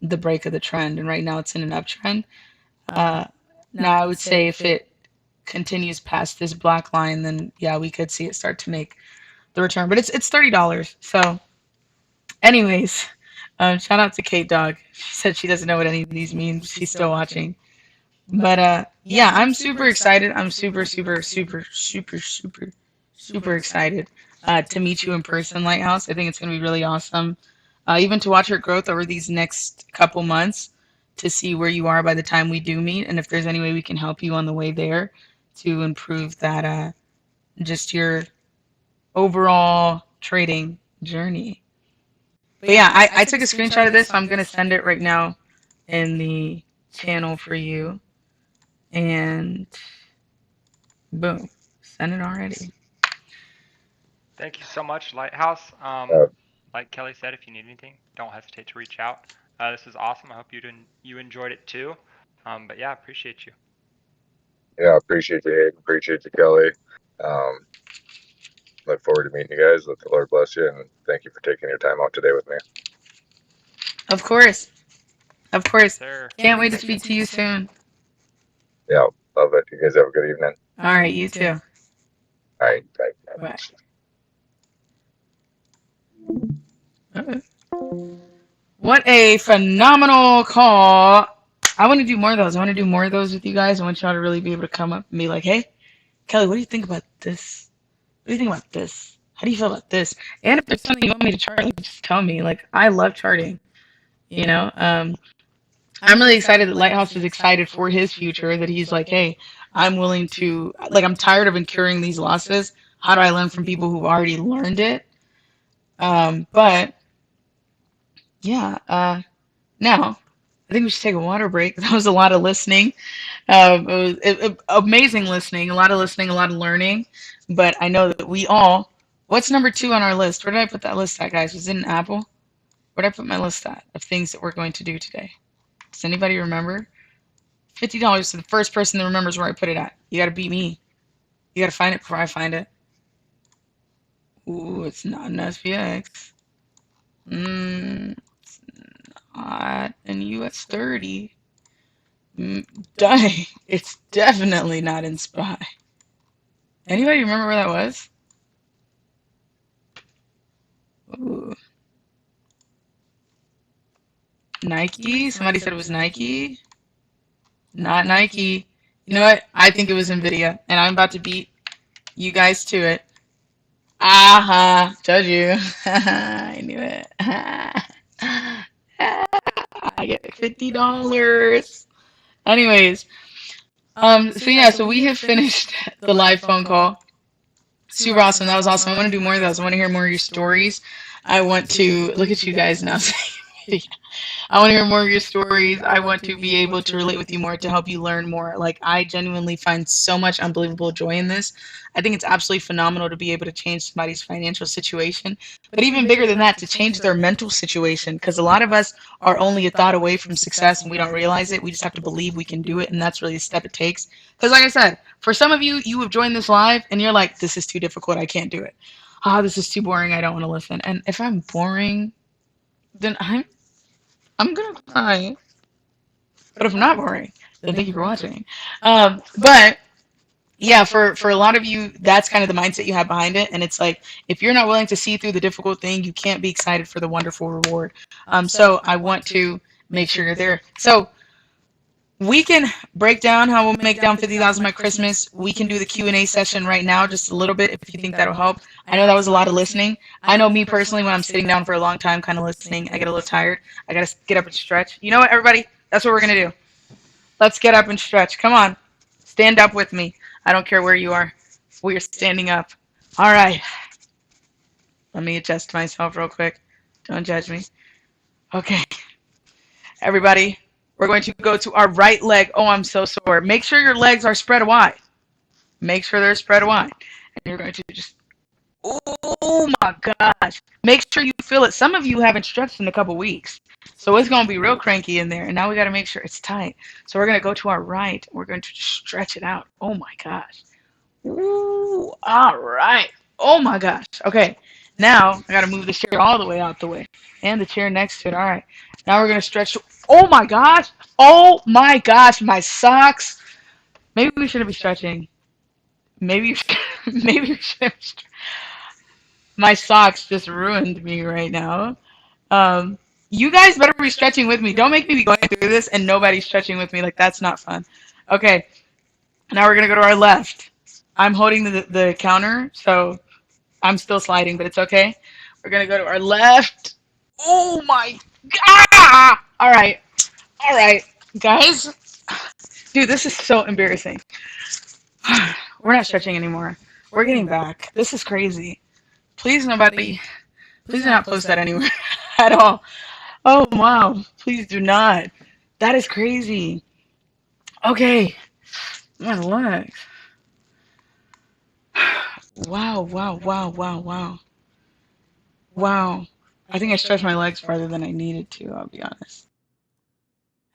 the break of the trend, and right now it's in an uptrend. Now I would say if it continues past this black line, then yeah, we could see it start to make the return. But it's $30. So, anyways, shout out to Kate Dog. She said she doesn't know what any of these mean. She's still watching. But yeah, I'm super excited. I'm super excited to meet you in person, Lighthouse. I think it's going to be really awesome. Even to watch your growth over these next couple months, to see where you are by the time we do meet, and if there's any way we can help you on the way there to improve that, just your overall trading journey. But yeah, I took a screenshot of this, so I'm going to send it right now in the channel for you. And boom, send it already. Thank you so much, Lighthouse. Uh, Like Kelly said, if you need anything, don't hesitate to reach out. This is awesome. I hope you enjoyed it too. But yeah, appreciate you. yeah, appreciate you, Hayden. Appreciate you, Kelly. Look forward to meeting you guys. Let the Lord bless you, and thank you for taking your time out today with me. Of course. Of course. Sir. Can't wait to speak to you soon. Yeah, love it. You guys have a good evening. All right, you too. All right, bye. Bye. What a phenomenal call. I want to do more of those. I want to do more of those with you guys. I want y'all to really be able to come up and be like, hey, Kelly, what do you think about this? What do you think about this? How do you feel about this? And if there's something you want me to chart, like, just tell me. Like, I love charting. You know, I'm really excited that Lighthouse is excited for his future, that he's like, hey, I'm willing to, like, I'm tired of incurring these losses. How do I learn from people who've already learned it? But yeah, now I think we should take a water break. That was a lot of listening. It was amazing listening, a lot of listening, a lot of learning. But I know that we all, what's number 2 on our list? Where did I put that list at, guys? Was it an Apple? Where did I put my list at of things that we're going to do today? Does anybody remember? $50 to the first person that remembers where I put it at. You got to beat me. You got to find it before I find it. Ooh, it's not an SPX. It's not an US 30. Dang, it's definitely not in SPY. Anybody remember where that was? Ooh. Nike? Somebody said it was Nike. Not Nike. You know what? I think it was Nvidia, and I'm about to beat you guys to it. Told you. I knew it. I get $50. Anyways, so yeah, so we have finished the live phone call. Super awesome. That was awesome. I want to do more of those. I want to hear more of your stories. I want to look at you guys now. I want to hear more of your stories. I want to be able to relate with you more, to help you learn more. Like, I genuinely find so much unbelievable joy in this. I think it's absolutely phenomenal to be able to change somebody's financial situation, but even bigger than that, to change their mental situation. Because a lot of us are only a thought away from success and we don't realize it. We just have to believe we can do it, and that's really the step it takes. Because, like I said, for some of you, you have joined this live and you're like, this is too difficult. I can't do it. This is too boring. I don't want to listen. And if I'm boring, then I'm gonna cry. But if I'm not boring, then thank you for watching. But yeah, for a lot of you, that's kind of the mindset you have behind it. And it's like, if you're not willing to see through the difficult thing, you can't be excited for the wonderful reward. So I want to make sure you're there. So we can break down how we'll make down 50,000 by Christmas. We can do the Q&A session right now, just a little bit, if you think that'll help. I know that was a lot of listening. I know me personally, when I'm sitting down for a long time kind of listening, I get a little tired. I got to get up and stretch. You know what, everybody? That's what we're going to do. Let's get up and stretch. Come on. Stand up with me. I don't care where you are. We are standing up. All right. Let me adjust myself real quick. Don't judge me. Okay. Everybody, we're going to go to our right leg. Oh, I'm so sore. Make sure your legs are spread wide. Make sure they're spread wide. And you're going to just, oh my gosh. Make sure you feel it. Some of you haven't stretched in a couple weeks. So it's going to be real cranky in there. And now we got to make sure it's tight. So we're going to go to our right. We're going to stretch it out. Oh my gosh. Ooh, all right. Oh my gosh. Okay. Now I got to move the chair all the way out the way. And the chair next to it. All right. Now we're going to stretch. Oh my gosh. Oh my gosh. My socks. Maybe we shouldn't be stretching. Maybe, maybe we should. My socks just ruined me right now. You guys better be stretching with me. Don't make me be going through this and nobody's stretching with me. Like, that's not fun. Okay. Now we're going to go to our left. I'm holding the counter, so I'm still sliding, but it's okay. We're going to go to our left. Oh my God! All right. All right, guys. Dude, this is so embarrassing. We're not stretching anymore. We're getting back. This is crazy. Please, nobody, please do not post that anywhere at all. Oh, wow. Please do not. That is crazy. Okay. My legs. Wow, wow, wow, wow, wow. Wow. I think I stretched my legs farther than I needed to, I'll be honest.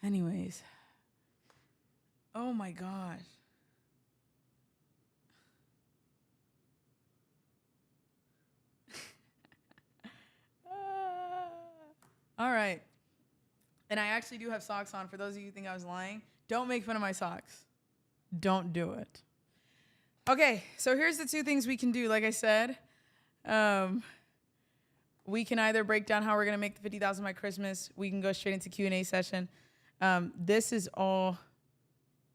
Anyways. Oh my gosh. All right. And I actually do have socks on. For those of you who think I was lying, don't make fun of my socks. Don't do it. Okay, so here's the two things we can do. Like I said, we can either break down how we're going to make the 50,000 by Christmas. We can go straight into Q&A session. This is all.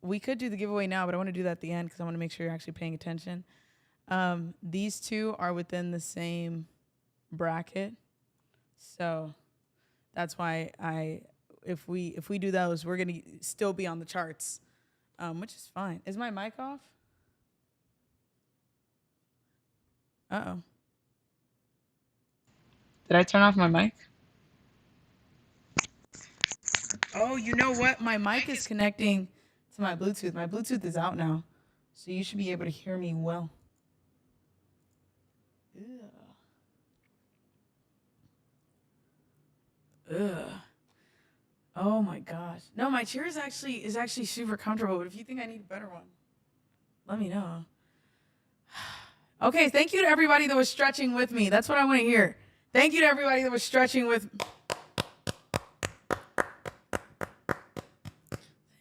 We could do the giveaway now, but I want to do that at the end because I want to make sure you're actually paying attention. These two are within the same bracket. So that's why if we do those, we're going to still be on the charts, which is fine. Is my mic off? Uh-oh. Did I turn off my mic? Oh, you know what? My mic is connecting to my Bluetooth. My Bluetooth is out now, so you should be able to hear me well. Ugh. Oh my gosh. No, my chair is actually super comfortable, but if you think I need a better one, let me know. Okay, thank you to everybody that was stretching with me. That's what I want to hear. Thank you to everybody that was stretching with me.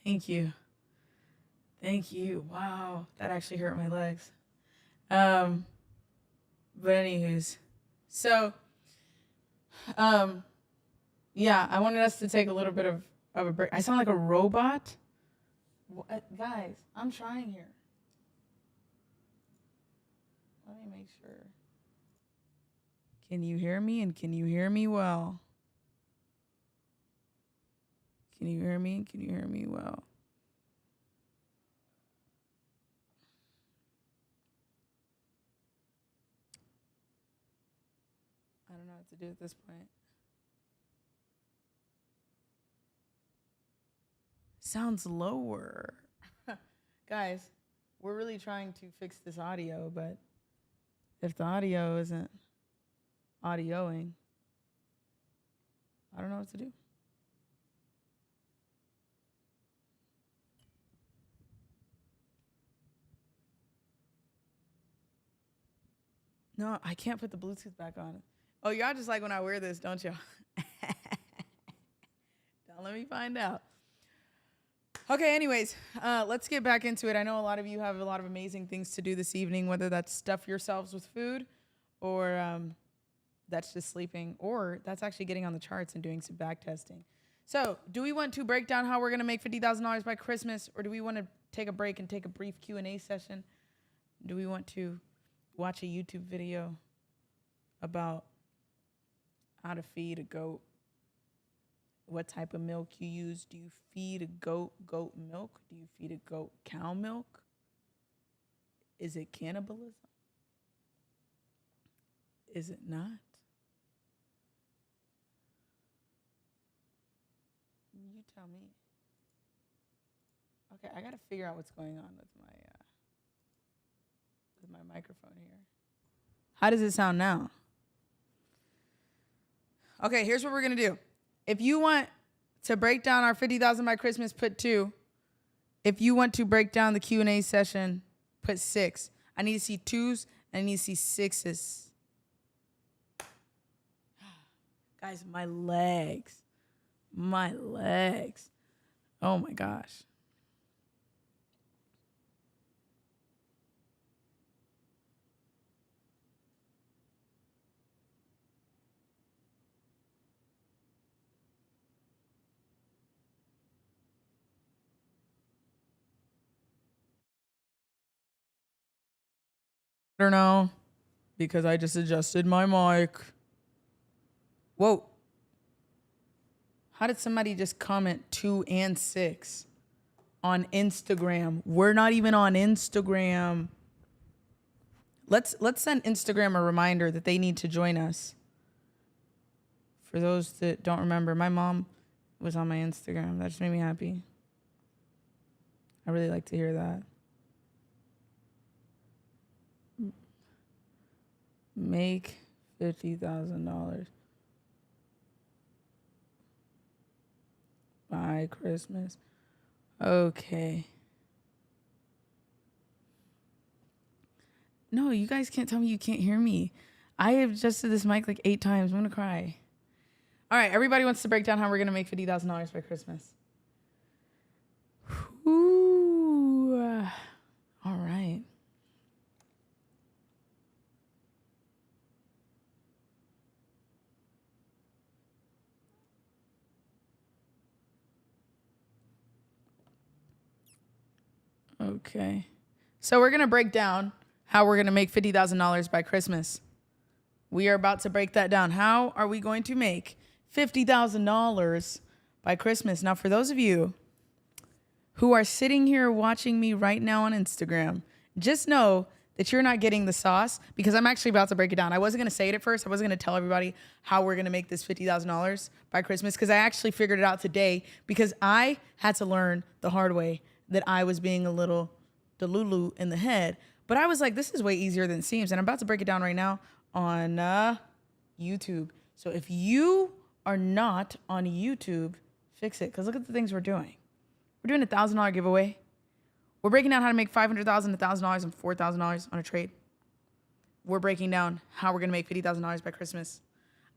Thank you. Thank you. Wow, that actually hurt my legs. But anywho's, so, yeah, I wanted us to take a little bit of a break. I sound like a robot? What? Guys, I'm trying here. Let me make sure. Can you hear me? And can you hear me well? Can you hear me? Can you hear me well? I don't know what to do at this point. Sounds lower. Guys, we're really trying to fix this audio, but if the audio isn't audioing, I don't know what to do. No, I can't put the Bluetooth back on. Oh, y'all just like when I wear this, don't y'all? Don't let me find out. Okay, anyways, let's get back into it. I know a lot of you have a lot of amazing things to do this evening, whether that's stuff yourselves with food or that's just sleeping, or that's actually getting on the charts and doing some back testing. So do we want to break down how we're going to make $50,000 by Christmas, or do we want to take a break and take a brief Q&A session? Do we want to watch a YouTube video about how to feed a goat? What type of milk you use? Do you feed a goat milk? Do you feed a goat cow milk? Is it cannibalism? Is it not? You tell me. Okay, I gotta figure out what's going on with my microphone here. How does it sound now? Okay, here's what we're gonna do. If you want to break down our 50,000 by Christmas, put 2. If you want to break down the Q&A session, put 6. I need to see 2s and I need to see 6s. Guys, my legs. Oh my gosh. I don't know, because I just adjusted my mic. Whoa. How did somebody just comment 2 and 6 on Instagram? We're not even on Instagram. Let's send Instagram a reminder that they need to join us. For those that don't remember, my mom was on my Instagram. That just made me happy. I really like to hear that. Make $50,000 by Christmas. Okay. No, you guys can't tell me you can't hear me. I have adjusted this mic like 8 times. I'm going to cry. All right, everybody wants to break down how we're going to make $50,000 by Christmas. Ooh. All right. Okay. So we're going to break down how we're going to make $50,000 by Christmas. We are about to break that down. How are we going to make $50,000 by Christmas? Now, for those of you who are sitting here watching me right now on Instagram, just know that you're not getting the sauce, because I'm actually about to break it down. I wasn't going to say it at first. I wasn't going to tell everybody how we're going to make this $50,000 by Christmas, because I actually figured it out today, because I had to learn the hard way that I was being a little delulu in the head. But I was like, this is way easier than it seems. And I'm about to break it down right now on YouTube. So if you are not on YouTube, fix it. Because look at the things we're doing. We're doing a $1,000 giveaway. We're breaking down how to make $500,000, $1,000, and $4,000 on a trade. We're breaking down how we're going to make $50,000 by Christmas.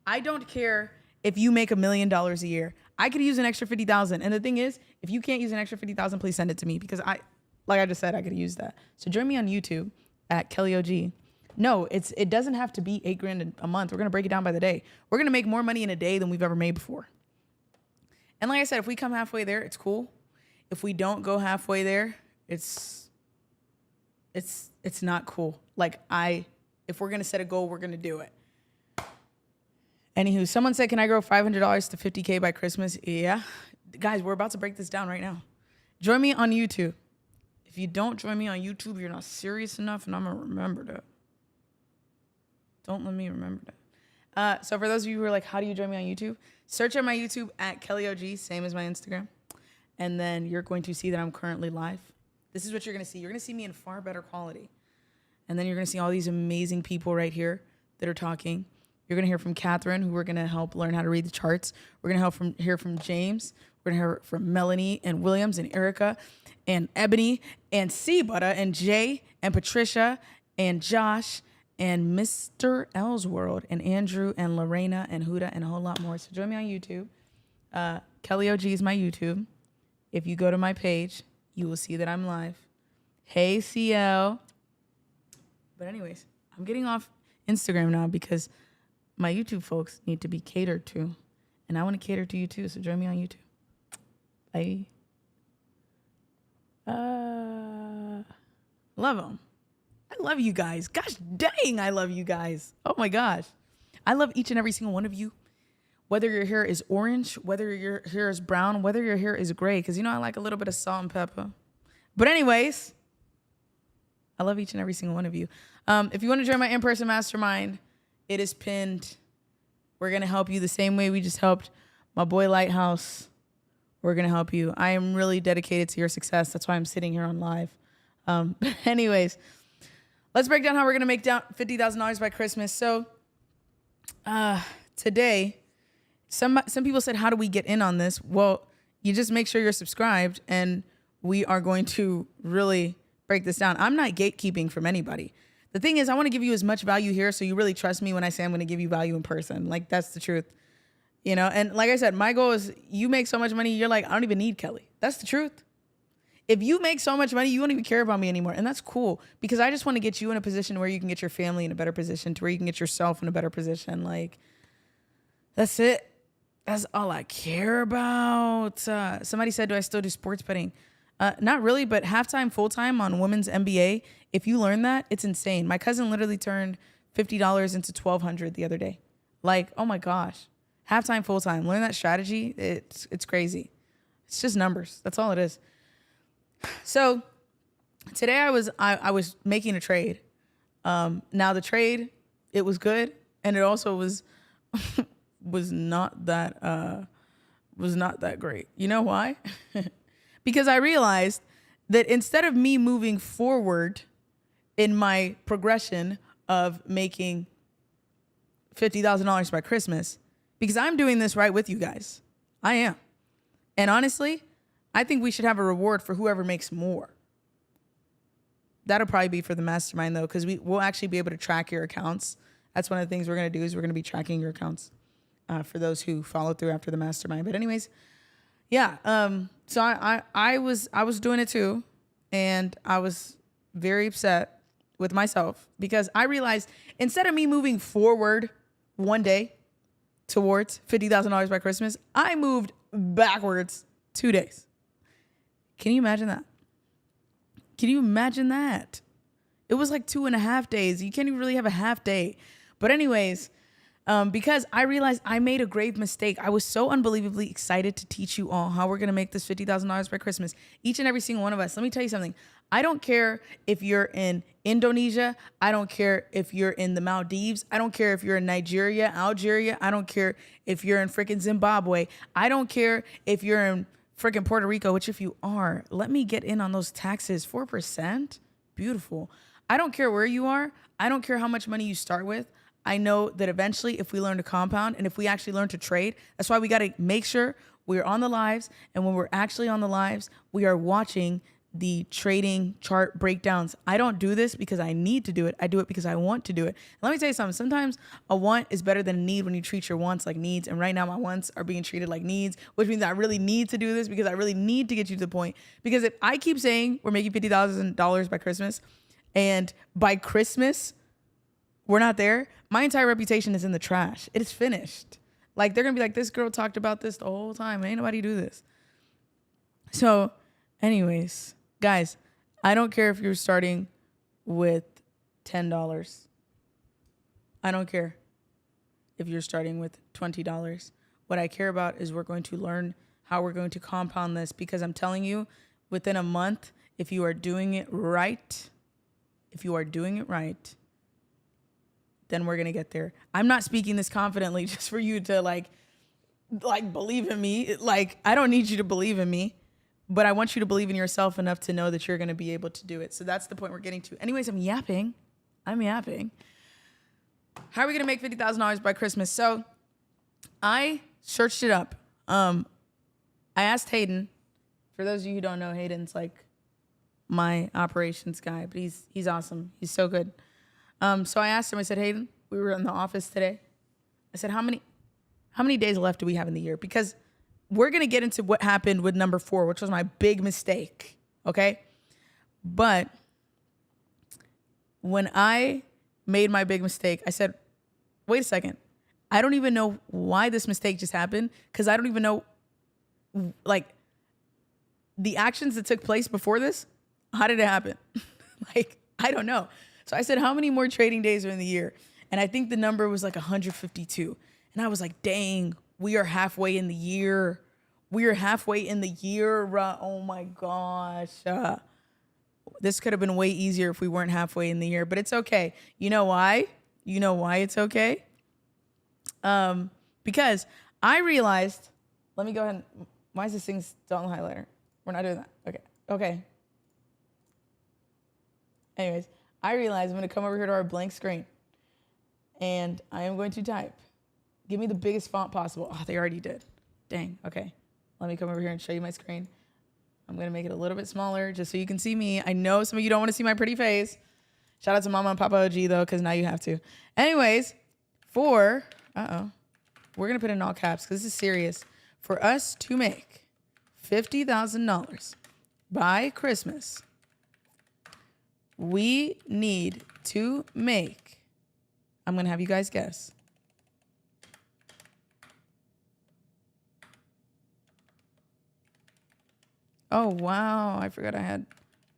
I don't care if you make $1 million a year. I could use an extra $50,000. And the thing is, if you can't use an extra $50,000, please send it to me, because like I just said, I could use that. So join me on YouTube at Kelly OG. No, it doesn't have to be $8,000 a month. We're going to break it down by the day. We're going to make more money in a day than we've ever made before. And like I said, if we come halfway there, it's cool. If we don't go halfway there, it's not cool. Like if we're going to set a goal, we're going to do it. Anywho, someone said, can I grow $500 to 50K by Christmas? Yeah. Guys, we're about to break this down right now. Join me on YouTube. If you don't join me on YouTube, you're not serious enough, and I'm going to remember that. Don't let me remember that. So for those of you who are like, how do you join me on YouTube? Search on my YouTube at KellyOG, same as my Instagram. And then you're going to see that I'm currently live. This is what you're going to see. You're going to see me in far better quality. And then you're going to see all these amazing people right here that are talking. You're going to hear from Catherine, who we're going to help learn how to read the charts. We're going to hear from James. We're going to hear from Melanie and Williams and Erica and Ebony and C-Butta and Jay and Patricia and Josh and Mr. Ellsworld and Andrew and Lorena and Huda and a whole lot more. So join me on YouTube. Kelly OG is my YouTube. If you go to my page, you will see that I'm live. Hey, CL. But anyways, I'm getting off Instagram now because my YouTube folks need to be catered to. And I want to cater to you too, so join me on YouTube. Bye. Love them. I love you guys. Gosh dang, I love you guys. Oh my gosh. I love each and every single one of you. Whether your hair is orange, whether your hair is brown, whether your hair is gray, because you know I like a little bit of salt and pepper. But anyways, I love each and every single one of you. If you want to join my in-person mastermind, it is pinned. We're going to help you the same way we just helped my boy Lighthouse. We're going to help you. I am really dedicated to your success. That's why I'm sitting here on live. But anyways, let's break down how we're going to make down $50,000 by Christmas. So today, some people said, how do we get in on this? Well, you just make sure you're subscribed, and we are going to really break this down. I'm not gatekeeping from anybody. The thing is, I want to give you as much value here so you really trust me when I say I'm going to give you value in person. Like, that's the truth. You know, and like I said, my goal is you make so much money, you're like, I don't even need Kelly. That's the truth. If you make so much money, you won't even care about me anymore. And that's cool, because I just want to get you in a position where you can get your family in a better position, to where you can get yourself in a better position. Like, that's it. That's all I care about. Somebody said, do I still do sports betting? Not really, but halftime, full-time on women's NBA, if you learn that, it's insane. My cousin literally turned $50 into $1,200 the other day. Like, oh my gosh. Halftime, full-time. Learn that strategy. It's crazy. It's just numbers. That's all it is. So today I was making a trade. Now the trade, it was good, and it also was was not that great. You know why? Because I realized that instead of me moving forward in my progression of making $50,000 by Christmas, because I'm doing this right with you guys. I am. And honestly, I think we should have a reward for whoever makes more. That'll probably be for the mastermind, though, because we'll actually be able to track your accounts. That's one of the things we're going to do, is we're going to be tracking your accounts for those who follow through after the mastermind. But anyways, yeah. So I was doing it too, and I was very upset with myself because I realized instead of me moving forward one day towards $50,000 by Christmas, I moved backwards 2 days. Can you imagine that? Can you imagine that? It was like 2.5 days. You can't even really have a half day. But anyways, because I realized I made a grave mistake. I was so unbelievably excited to teach you all how we're going to make this $50,000 by Christmas. Each and every single one of us. Let me tell you something. I don't care if you're in Indonesia. I don't care if you're in the Maldives. I don't care if you're in Nigeria, Algeria. I don't care if you're in freaking Zimbabwe. I don't care if you're in freaking Puerto Rico, which if you are, let me get in on those taxes. 4%? Beautiful. I don't care where you are. I don't care how much money you start with. I know that eventually if we learn to compound and if we actually learn to trade, that's why we got to make sure we're on the lives. And when we're actually on the lives, we are watching the trading chart breakdowns. I don't do this because I need to do it. I do it because I want to do it. And let me tell you something. Sometimes a want is better than a need when you treat your wants like needs. And right now my wants are being treated like needs, which means I really need to do this because I really need to get you to the point. Because if I keep saying we're making $50,000 by Christmas, and by Christmas we're not there, my entire reputation is in the trash. It is finished. Like, they're going to be like, this girl talked about this the whole time. Ain't nobody do this. So anyways, guys, I don't care if you're starting with $10. I don't care. if you're starting with $20. What I care about is we're going to learn how we're going to compound this, because I'm telling you, within a month, if you are doing it right, then we're going to get there. I'm not speaking this confidently just for you to like believe in me. Like, I don't need you to believe in me, but I want you to believe in yourself enough to know that you're going to be able to do it. So that's the point we're getting to. Anyways, I'm yapping. How are we going to make $50,000 by Christmas? So I searched it up. I asked Hayden. For those of you who don't know, Hayden's like my operations guy, but he's awesome. He's so good. So I asked him, I said, Hayden, we were in the office today. I said, how many days left do we have in the year? Because we're going to get into what happened with number 4, which was my big mistake. Okay. But when I made my big mistake, I said, wait a second. I don't even know why this mistake just happened, because I don't even know like the actions that took place before this. How did it happen? Like, I don't know. So I said, how many more trading days are in the year? And I think the number was like 152. And I was like, dang, we are halfway in the year. Oh my gosh. This could have been way easier if we weren't halfway in the year, but it's okay. You know why? It's okay? Because I realized, let me go ahead and, why is this thing still on the highlighter? We're not doing that. Okay. Anyways, I realized I'm going to come over here to our blank screen and I am going to type. Give me the biggest font possible. Oh, they already did. Dang. Okay. Let me come over here and show you my screen. I'm going to make it a little bit smaller just so you can see me. I know some of you don't want to see my pretty face. Shout out to Mama and Papa OG though, because now you have to. Anyways, we're going to put in all caps because this is serious. For us to make $50,000 by Christmas, we need to make, I'm going to have you guys guess. Oh, wow. I forgot I had,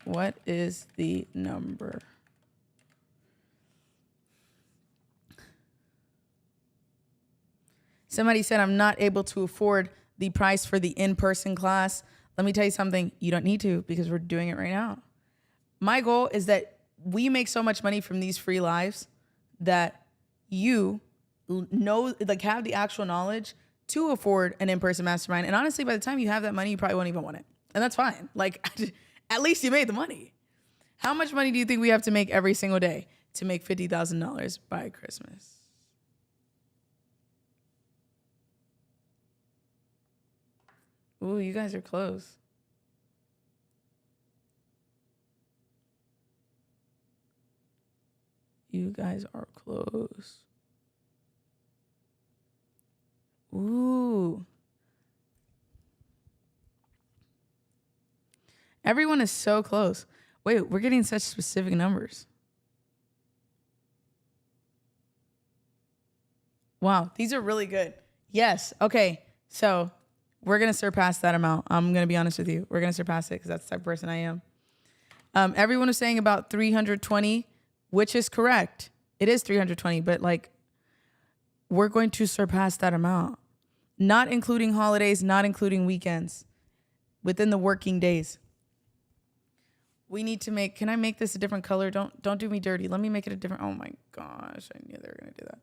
what is the number? Somebody said I'm not able to afford the price for the in-person class. Let me tell you something. You don't need to, because we're doing it right now. My goal is that we make so much money from these free lives that you know, like, have the actual knowledge to afford an in-person mastermind. And honestly, by the time you have that money, you probably won't even want it. And that's fine. Like, at least you made the money. How much money do you think we have to make every single day to make $50,000 by Christmas? Ooh, you guys are close. You guys are close. Ooh. Everyone is so close. Wait, we're getting such specific numbers. Wow, these are really good. Yes. Okay. So we're going to surpass that amount. I'm going to be honest with you. We're going to surpass it because that's the type of person I am. Everyone was saying about 320, which is correct. It is 320, but like, we're going to surpass that amount. Not including holidays, not including weekends. Within the working days. We need to make, can I make this a different color? Don't do me dirty. Let me make it a different, oh my gosh, I knew they were going to do that.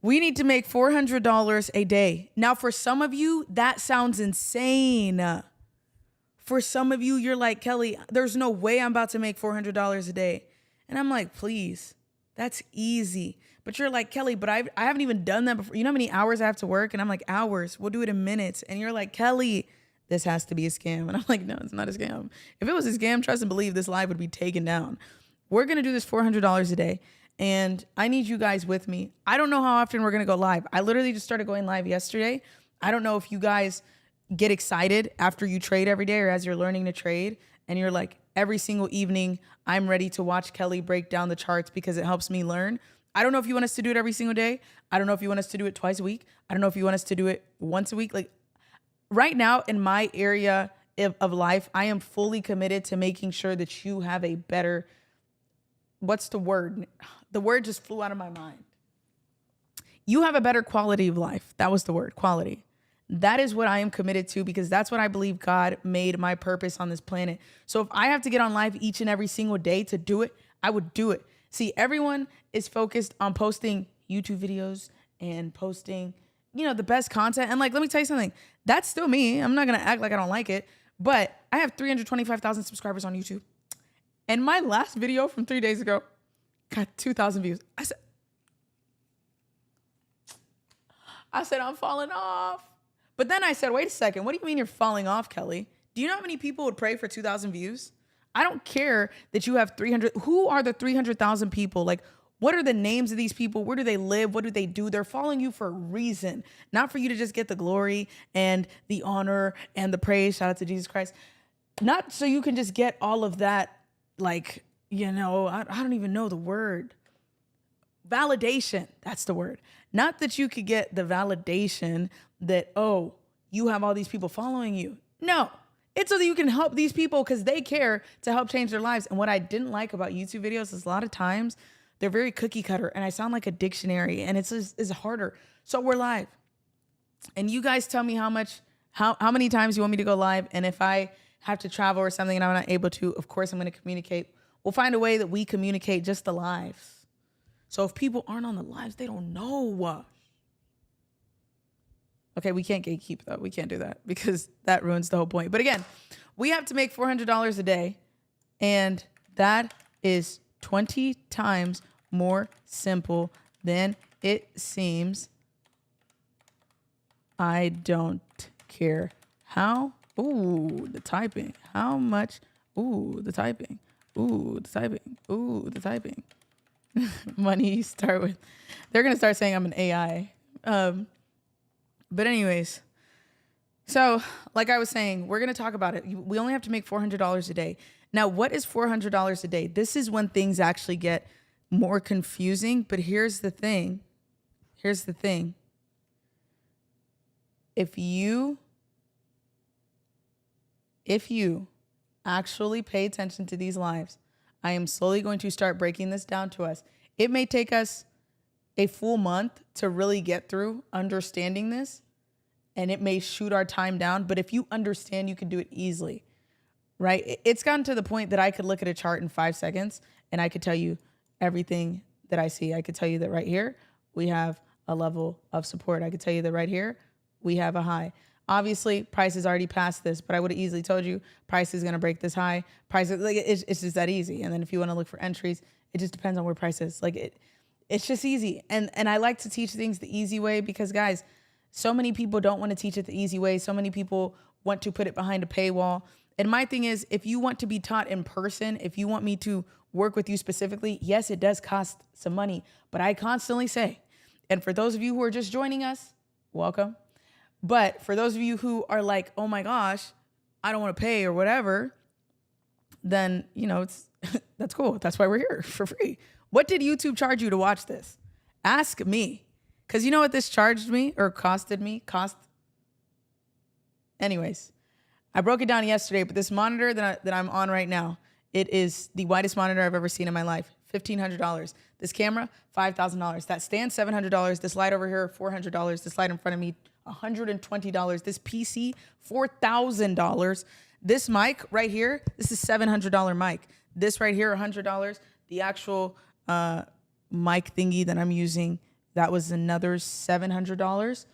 We need to make $400 a day. Now, for some of you, that sounds insane. For some of you, you're like, Kelly, there's no way I'm about to make $400 a day. And I'm like, please, that's easy. But you're like, Kelly, but I haven't even done that before. You know how many hours I have to work? And I'm like, hours. We'll do it in minutes. And you're like, Kelly, this has to be a scam. And I'm like, no, it's not a scam. If it was a scam, trust and believe this live would be taken down. We're going to do this $400 a day. And I need you guys with me. I don't know how often we're going to go live. I literally just started going live yesterday. I don't know if you guys get excited after you trade every day or as you're learning to trade. And you're like, every single evening, I'm ready to watch Kelly break down the charts because it helps me learn. I don't know if you want us to do it every single day. I don't know if you want us to do it twice a week. I don't know if you want us to do it once a week. Like right now in my area of life, I am fully committed to making sure that you have a better, what's the word? The word just flew out of my mind. you have a better quality of life. That was the word, quality. That is what I am committed to because that's what I believe God made my purpose on this planet. So if I have to get on live each and every single day to do it, I would do it. See, everyone is focused on posting YouTube videos and posting, the best content. And like, let me tell you something. That's still me. I'm not going to act like I don't like it, but I have 325,000 subscribers on YouTube. And my last video from 3 days ago got 2,000 views. I said, I'm falling off. But then I said, wait a second. What do you mean you're falling off, Kelly? Do you know how many people would pray for 2,000 views? I don't care that you have 300. Who are the 300,000 people? Like, what are the names of these people? Where do they live? What do they do? They're following you for a reason, not for you to just get the glory and the honor and the praise. Shout out to Jesus Christ. Not so you can just get all of that, like, I don't even know the word. Validation. That's the word. Not that you could get the validation that, oh, you have all these people following you. No, it's so that you can help these people because they care to help change their lives. And what I didn't like about YouTube videos is a lot of times they're very cookie cutter and I sound like a dictionary and it's harder. So we're live. And you guys tell me how many times you want me to go live. And if I have to travel or something and I'm not able to, of course I'm going to communicate. We'll find a way that we communicate just the lives. So if people aren't on the lives, they don't know. Okay, we can't gatekeep though. We can't do that because that ruins the whole point. But again, we have to make $400 a day, and that is 20 times more simple than it seems. I don't care how. Ooh, the typing. How much? Ooh, the typing. Ooh, the typing. Ooh, the typing. Money start with. They're gonna start saying I'm an AI. But anyways, so like I was saying, we're going to talk about it. We only have to make $400 a day. Now, what is $400 a day? This is when things actually get more confusing. But here's the thing. If you actually pay attention to these lives, I am slowly going to start breaking this down to us. It may take us a full month to really get through understanding this, and it may shoot our time down. But if you understand, you can do it easily, right? It's gotten to the point that I could look at a chart in 5 seconds and I could tell you everything that I see. I could tell you that right here, we have a level of support. I could tell you that right here, we have a high. Obviously, price is already past this, but I would have easily told you price is going to break this high. Price is like it's just that easy. And then if you want to look for entries, it just depends on where price is. It's just easy. And I like to teach things the easy way because, guys, so many people don't want to teach it the easy way. So many people want to put it behind a paywall. And my thing is, if you want to be taught in person, if you want me to work with you specifically, yes, it does cost some money. But I constantly say, and for those of you who are just joining us, welcome. But for those of you who are like, oh my gosh, I don't want to pay or whatever, then, it's that's cool. That's why we're here for free. What did YouTube charge you to watch this? Ask me. Because you know what this charged me or costed me? Anyways, I broke it down yesterday, but this monitor that I'm on right now, it is the whitest monitor I've ever seen in my life. $1,500. This camera, $5,000. That stand, $700. This light over here, $400. This light in front of me, $120. This PC, $4,000. This mic right here, this is $700 mic. This right here, $100. The actual mic thingy that I'm using, that was another $700.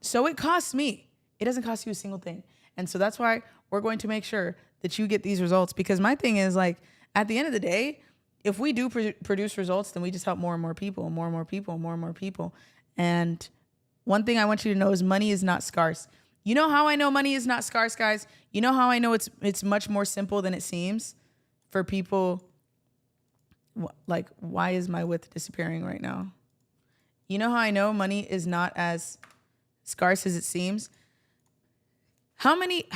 So it costs me. It doesn't cost you a single thing. And so that's why we're going to make sure that you get these results, because my thing is, like, at the end of the day, if we do produce results, then we just help more and more people, more and more people, more and more people. And one thing I want you to know is money is not scarce. You know how I know money is not scarce, guys? You know how I know it's much more simple than it seems for people? Like, why is my width disappearing right now? You know how I know money is not as scarce as it seems? How many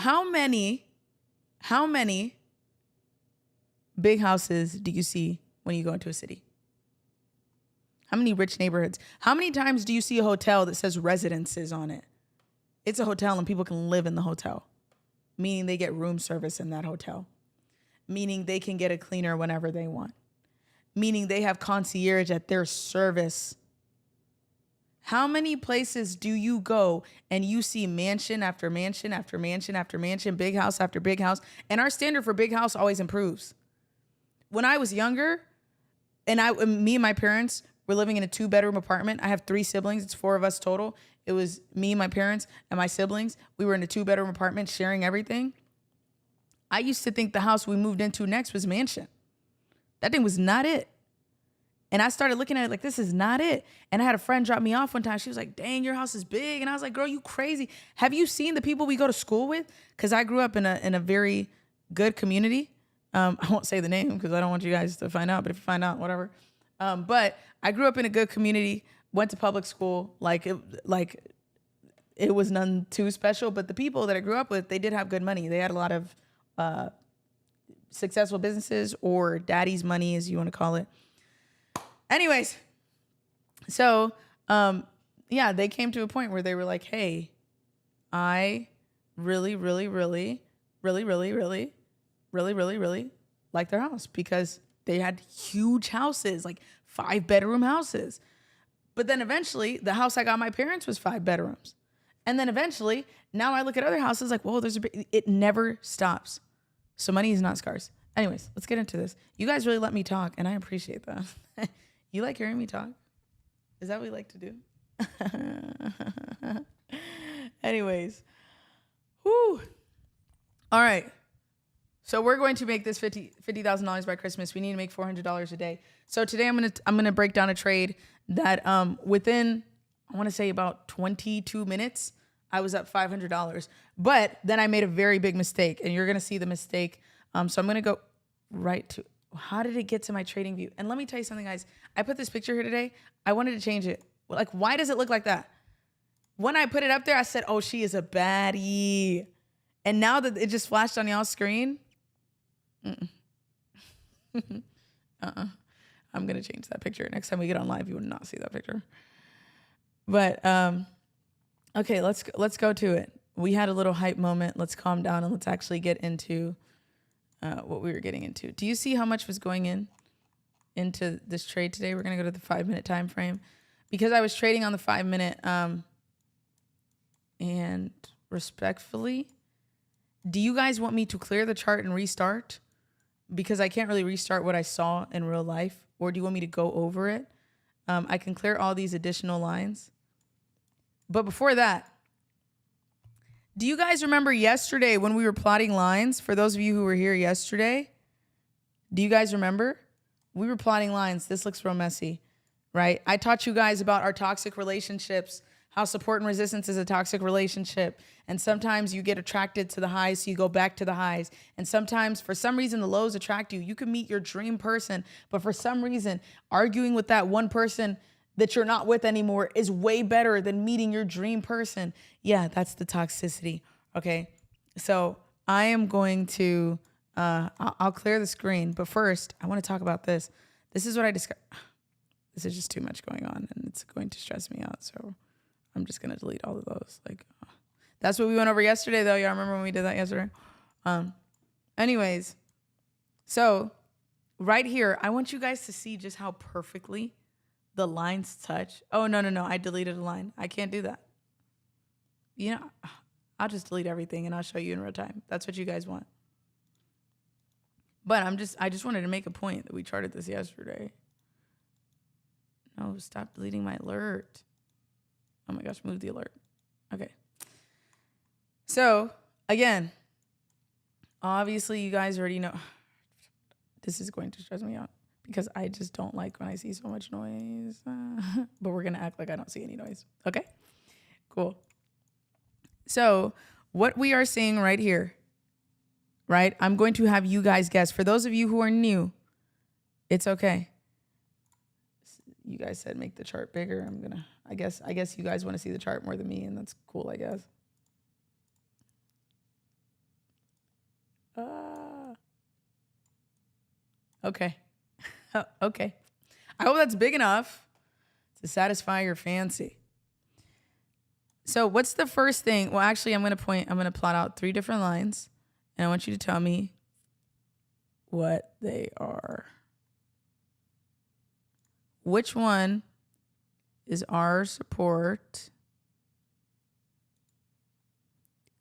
big houses do you see when you go into a city? How many rich neighborhoods? How many times do you see a hotel that says residences on it? It's a hotel and people can live in the hotel, meaning they get room service in that hotel, meaning they can get a cleaner whenever they want, meaning they have concierge at their service. How many places do you go and you see mansion after mansion after mansion after mansion, big house after big house, and our standard for big house always improves. When I was younger, me and my parents were living in a 2-bedroom apartment. I have 3 siblings. It's 4 of us total. It was me, my parents, and my siblings. We were in a 2-bedroom apartment sharing everything. I used to think the house we moved into next was mansion. That thing was not it. And I started looking at it like, this is not it. And I had a friend drop me off one time. She was like, dang, your house is big. And I was like, girl, you crazy. Have you seen the people we go to school with? Because I grew up in a very good community. I won't say the name because I don't want you guys to find out. But if you find out, whatever. But I grew up in a good community, went to public school. Like it was none too special. But the people that I grew up with, they did have good money. They had a lot of successful businesses, or daddy's money, as you want to call it. Anyways, so, yeah, they came to a point where they were like, hey, I really like their house, because they had huge houses, like 5-bedroom houses. But then eventually the house I got my parents was 5 bedrooms. And then eventually now I look at other houses like, whoa, it never stops. So money is not scarce. Anyways, let's get into this. You guys really let me talk, and I appreciate that. You like hearing me talk? Is that what we like to do? Anyways. Whew. All right. So we're going to make this $50,000 by Christmas. We need to make $400 a day. So today I'm gonna break down a trade that within, I want to say, about 22 minutes, I was up $500. But then I made a very big mistake, and you're gonna see the mistake. So I'm gonna go right to, how did it get to my trading view? And let me tell you something, guys. I put this picture here today. I wanted to change it. Like, why does it look like that? When I put it up there, I said, oh, she is a baddie. And now that it just flashed on y'all's screen, I'm going to change that picture. Next time we get on live, you will not see that picture. But, okay, let's go to it. We had a little hype moment. Let's calm down and let's actually get into what we were getting into. Do you see how much was going into this trade today? We're going to go to the 5-minute time frame, because I was trading on the 5-minute, and respectfully, do you guys want me to clear the chart and restart? Because I can't really restart what I saw in real life. Or do you want me to go over it? I can clear all these additional lines. But before that, do you guys remember yesterday when we were plotting lines? For those of you who were here yesterday, do you guys remember? We were plotting lines. This looks real messy, right? I taught you guys about our toxic relationships, how support and resistance is a toxic relationship. And sometimes you get attracted to the highs, so you go back to the highs. And sometimes, for some reason, the lows attract you. You can meet your dream person, but for some reason, arguing with that one person that you're not with anymore is way better than meeting your dream person. Yeah, that's the toxicity, okay? So I am going to, I'll clear the screen, but first, I want to talk about this. This is what I discovered. This is just too much going on, and it's going to stress me out, so I'm just going to delete all of those. That's what we went over yesterday, though. Y'all remember when we did that yesterday? Anyways, so right here, I want you guys to see just how perfectly the lines touch. Oh, no. I deleted a line. I can't do that. You know, I'll just delete everything and I'll show you in real time. That's what you guys want. But I just wanted to make a point that we charted this yesterday. No, stop deleting my alert. Oh my gosh, move the alert. Okay. So, again, obviously you guys already know. This is going to stress me out because I just don't like when I see so much noise. But we're going to act like I don't see any noise. Okay? Cool. So, what we are seeing right here, right? I'm going to have you guys guess. For those of you who are new, it's okay. You guys said make the chart bigger. I guess you guys want to see the chart more than me, and that's cool, I guess. Okay. Okay. I hope that's big enough to satisfy your fancy. So what's the first thing? Well, actually, I'm going to plot out 3 different lines, and I want you to tell me what they are. Which one is our support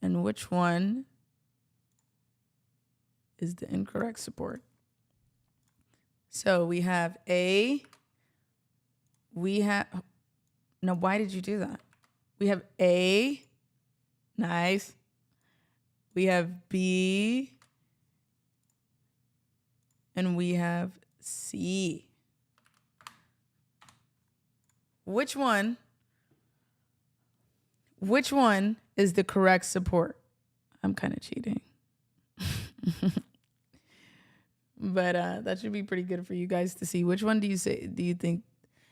and which one is the incorrect support. So we have A. No, why did you do that? We have A. Nice. We have B. And we have C. Which one is the correct support? I'm kind of cheating. But that should be pretty good for you guys to see. Which one do you think?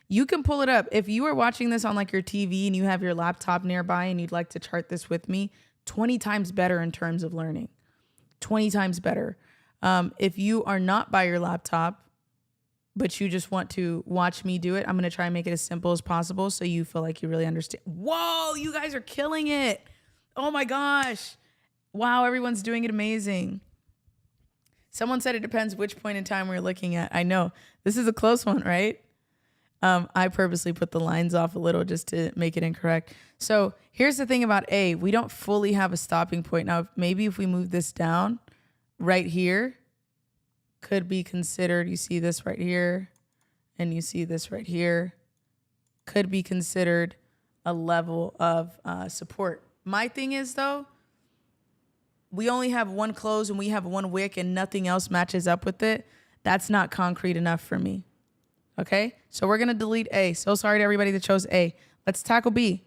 You can pull it up. If you are watching this on like your TV and you have your laptop nearby and you'd like to chart this with me, 20 times better in terms of learning. 20 times better. If you are not by your laptop, but you just want to watch me do it, I'm going to try and make it as simple as possible so you feel like you really understand. Whoa, you guys are killing it. Oh my gosh. Wow, everyone's doing it amazing. Someone said it depends which point in time we're looking at. I know. This is a close one, right? I purposely put the lines off a little just to make it incorrect. So here's the thing about A. We don't fully have a stopping point. Now, maybe if we move this down right here, could be considered, you see this right here, and you see this right here, could be considered a level of support. My thing is, though, we only have one close and we have one wick and nothing else matches up with it. That's not concrete enough for me. Okay? So we're going to delete A. So sorry to everybody that chose A. Let's tackle B.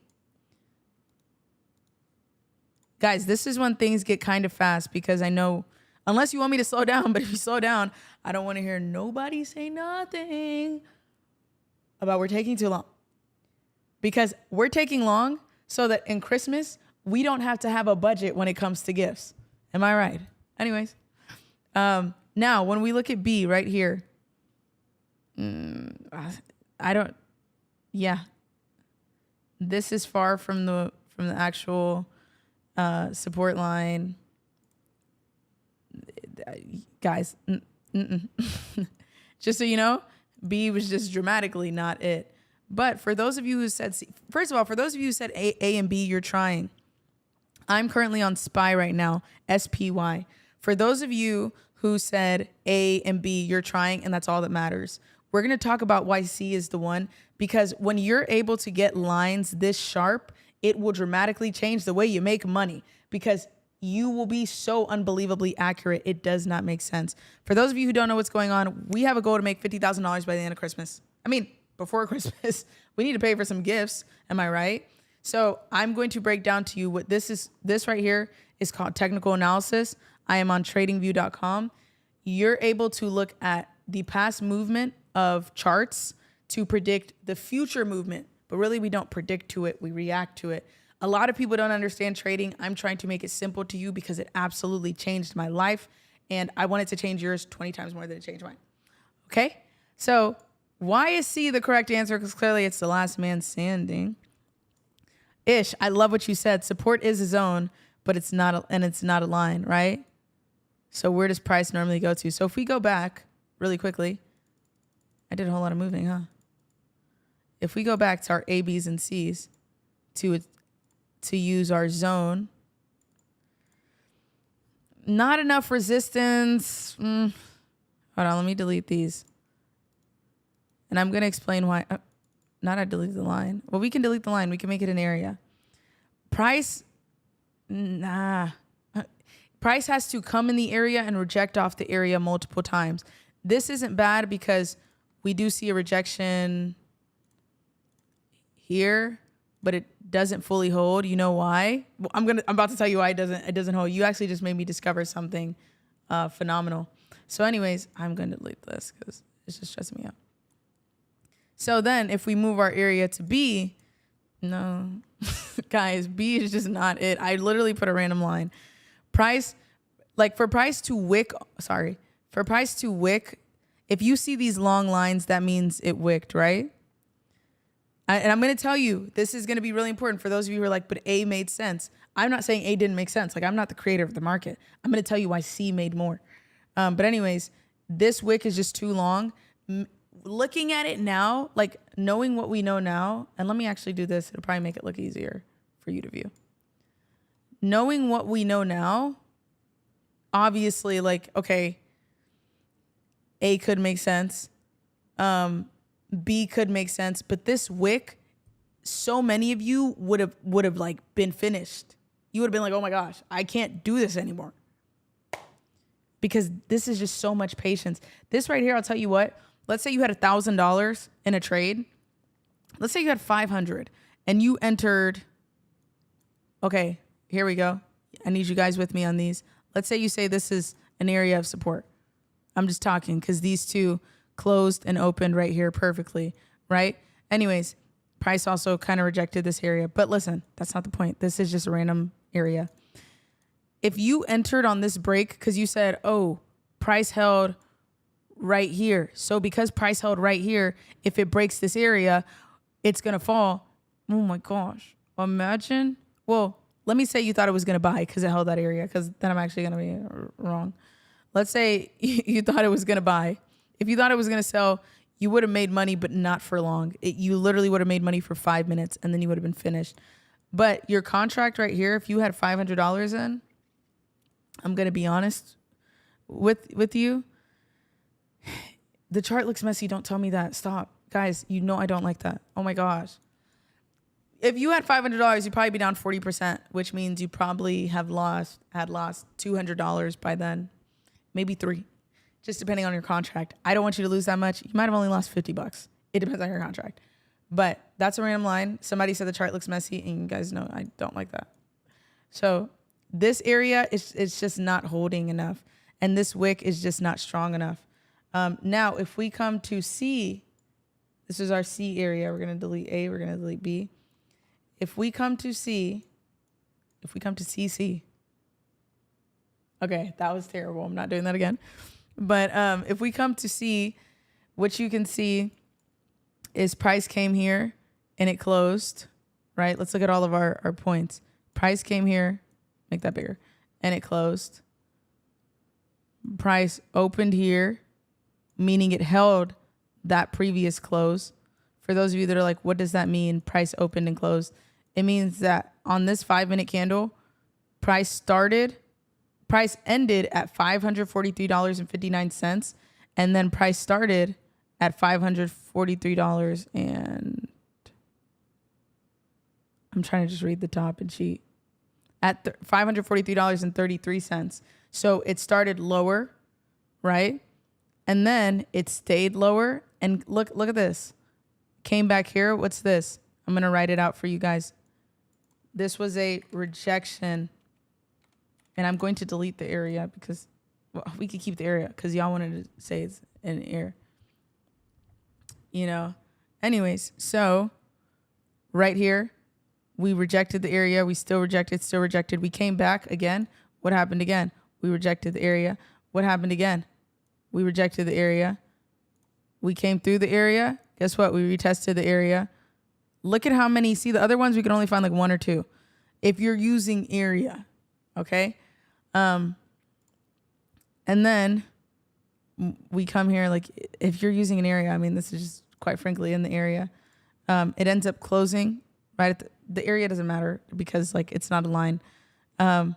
Guys, this is when things get kind of fast because I know, unless you want me to slow down, but if you slow down, I don't want to hear nobody say nothing about we're taking too long. Because we're taking long so that in Christmas, we don't have to have a budget when it comes to gifts. Am I right? Anyways. Now, when we look at B right here, this is far from the actual support line. Guys, just so you know, B was just dramatically not it. But for those of you who said C, first of all, for those of you who said A and B, you're trying. I'm currently on SPY right now, SPY. For those of you who said A and B, you're trying, and that's all that matters. We're going to talk about why C is the one, because when you're able to get lines this sharp, it will dramatically change the way you make money because you will be so unbelievably accurate. It does not make sense. For those of you who don't know what's going on, we have a goal to make $50,000 by the end of Christmas. I mean, before Christmas, we need to pay for some gifts. Am I right? So I'm going to break down to you what this is. This right here is called technical analysis. I am on tradingview.com. You're able to look at the past movement of charts to predict the future movement, but really we don't predict to it. We react to it. A lot of people don't understand trading. I'm trying to make it simple to you because it absolutely changed my life. And I want it to change yours 20 times more than it changed mine. Okay? So why is C the correct answer? Because clearly it's the last man standing. Ish, I love what you said. Support is a zone, but it's not a line, right? So where does price normally go to? So if we go back really quickly, I did a whole lot of moving, huh? If we go back to our A, B's, and C's to use our zone, not enough resistance. Hold on, let me delete these. And I'm going to explain why. Not I delete the line. Well, we can delete the line. We can make it an area. Price, Price has to come in the area and reject off the area multiple times. This isn't bad because we do see a rejection here, but it doesn't fully hold. You know why? Well, I'm about to tell you why it doesn't hold. You actually just made me discover something phenomenal. So anyways, I'm going to delete this because it's just stressing me out. So then if we move our area to B, no, guys, B is just not it. I literally put a random line. For price to wick, if you see these long lines, that means it wicked, right? And I'm going to tell you, this is going to be really important for those of you who are like, but A made sense. I'm not saying A didn't make sense. Like, I'm not the creator of the market. I'm going to tell you why C made more. But anyways, this wick is just too long. looking at it now, like knowing what we know now, and let me actually do this. It'll probably make it look easier for you to view. Knowing what we know now, obviously, like, okay, A could make sense. B could make sense. But this wick, so many of you would have like been finished. You would have been like, oh my gosh, I can't do this anymore. Because this is just so much patience. This right here, I'll tell you what, let's say you had $1,000 in a trade. Let's say you had 500 and you entered, okay, here we go. I need you guys with me on these. Let's say you say this is an area of support. I'm just talking because these two closed and opened right here perfectly, right? Anyways, price also kind of rejected this area. But listen, that's not the point. This is just a random area. If you entered on this break because you said, oh, price held right here. So because price held right here, if it breaks this area, it's going to fall. Oh my gosh. Imagine. Well, let me say you thought it was going to buy because it held that area, because then I'm actually going to be wrong. Let's say you thought it was going to buy. If you thought it was going to sell, you would have made money, but not for long. You literally would have made money for 5 minutes and then you would have been finished. But your contract right here, if you had $500 in, I'm going to be honest with you. The chart looks messy. Don't tell me that. Stop. Guys, you know I don't like that. Oh my gosh. If you had $500, you'd probably be down 40%, which means you probably had lost $200 by then. Maybe $300, just depending on your contract. I don't want you to lose that much. You might have only lost $50. It depends on your contract. But that's a random line. Somebody said the chart looks messy, and you guys know I don't like that. So this area it's just not holding enough, and this wick is just not strong enough. Now, if we come to C, this is our C area. We're going to delete A. We're going to delete B. If we come to C, if we come to CC, okay, that was terrible. I'm not doing that again. But if we come to C, what you can see is price came here and it closed, right? Let's look at all of our points. Price came here, make that bigger, and it closed. Price opened here, meaning it held that previous close. For those of you that are like, what does that mean? Price opened and closed. It means that on this 5-minute candle, price ended at $543.59, and then price started at $543 and I'm trying to just read the top and cheat. At $543.33. So it started lower, right? And then it stayed lower. And look at this. Came back here. What's this? I'm going to write it out for you guys. This was a rejection. And I'm going to delete the area because, well, we could keep the area because y'all wanted to say it's an error. You know. Anyways, so right here, we rejected the area. We still rejected. We came back again. What happened again? We rejected the area. What happened again? We rejected the area. We came through the area. Guess what? We retested the area. Look at how many. See, the other ones, we could only find like 1 or 2. If you're using area, okay? And then we come here, like, if you're using an area, I mean, this is just quite frankly in the area. It ends up closing right at the area doesn't matter because, like, it's not a line. In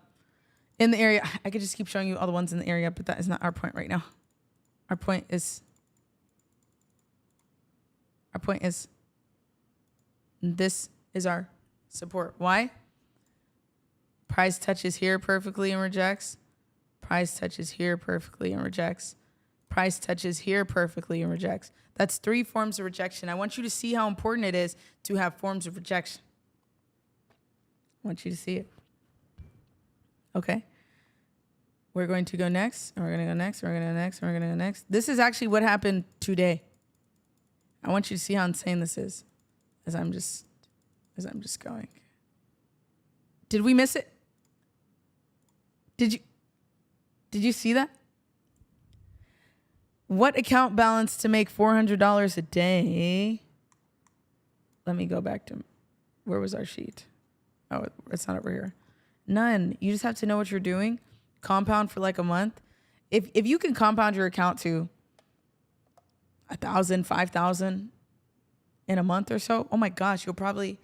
the area, I could just keep showing you all the ones in the area, but that is not our point right now. Our point is this is our support. Why? Price touches here perfectly and rejects. Price touches here perfectly and rejects. Price touches here perfectly and rejects. That's 3 forms of rejection. I want you to see how important it is to have forms of rejection. I want you to see it. Okay. We're going to go next, and we're going to go next, and we're going to go next, and we're going to go next. This is actually what happened today. I want you to see how insane this is as I'm just going. Did we miss it? Did you see that? What account balance to make $400 a day? Let me go back to, where was our sheet? Oh, it's not over here. None. You just have to know what you're doing. Compound for like a month. If you can compound your account to 1,000, 5,000 in a month or so. Oh my gosh, you'll probably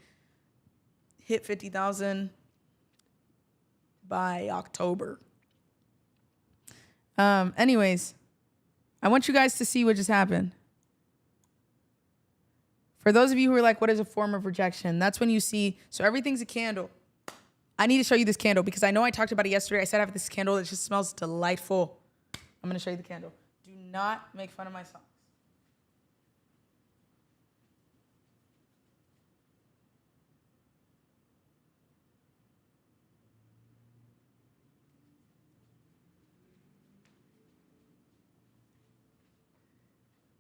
hit 50,000 by October. Anyways, I want you guys to see what just happened. For those of you who are like, what is a form of rejection? That's when you see, so everything's a candle. I need to show you this candle because I know I talked about it yesterday. I said I have this candle that just smells delightful. I'm going to show you the candle. Do not make fun of my socks.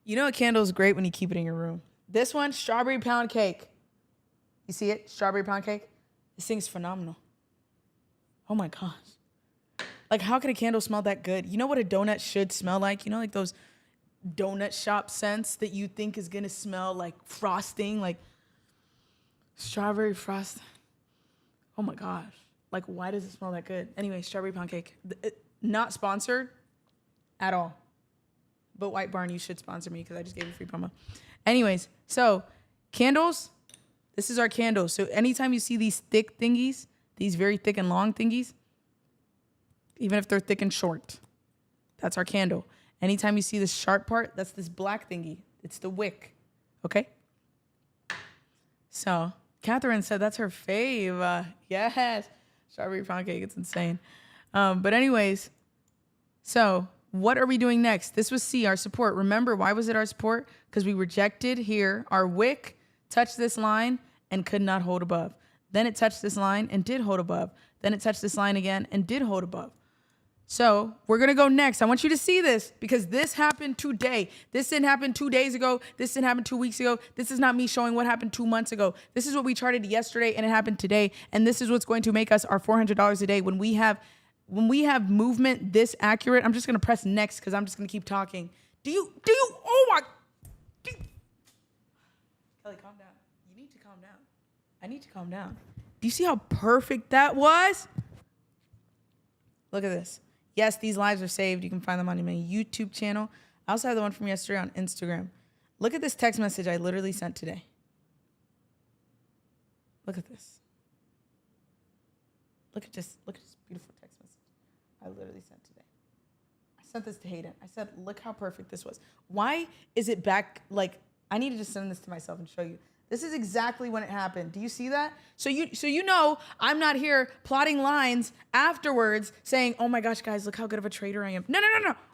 You know a candle is great when you keep it in your room. This one, strawberry pound cake. You see it? Strawberry pound cake. This thing's phenomenal. Oh my gosh. Like, how can a candle smell that good? You know what a donut should smell like? You know, like those donut shop scents that you think is going to smell like frosting, like strawberry frost. Oh my gosh. Like, why does it smell that good? Anyway, strawberry pound cake. Not sponsored at all. But White Barn, you should sponsor me because I just gave you free promo. Anyways, so candles, this is our candle. So anytime you see these thick thingies, these very thick and long thingies, even if they're thick and short, that's our candle. Anytime you see this sharp part, that's this black thingy. It's the wick, okay? So Catherine said that's her fave. Yes, strawberry pound cake, it's insane. But anyways, so what are we doing next? This was C, our support. Remember, why was it our support? Because we rejected here. Our wick touched this line and could not hold above. Then it touched this line and did hold above. Then it touched this line again and did hold above. So we're going to go next. I want you to see this because this happened today. This didn't happen 2 days ago. This didn't happen 2 weeks ago. This is not me showing what happened 2 months ago. This is what we charted yesterday and it happened today. And this is what's going to make us our $400 a day when we have movement this accurate. I'm just going to press next because I'm just going to keep talking. Oh my. Kelly, calm down. You need to calm down. I need to calm down. Do you see how perfect that was? Look at this. Yes, these lives are saved. You can find them on my YouTube channel. I also have the one from yesterday on Instagram. Look at this text message I literally sent today. Look at this. Look at this beautiful text message I literally sent today. I sent this to Hayden. I said, look how perfect this was. Why is it back? Like, I need to just send this to myself and show you. This is exactly when it happened. Do you see that? So you know I'm not here plotting lines afterwards saying, oh my gosh, guys, look how good of a trader I am. No.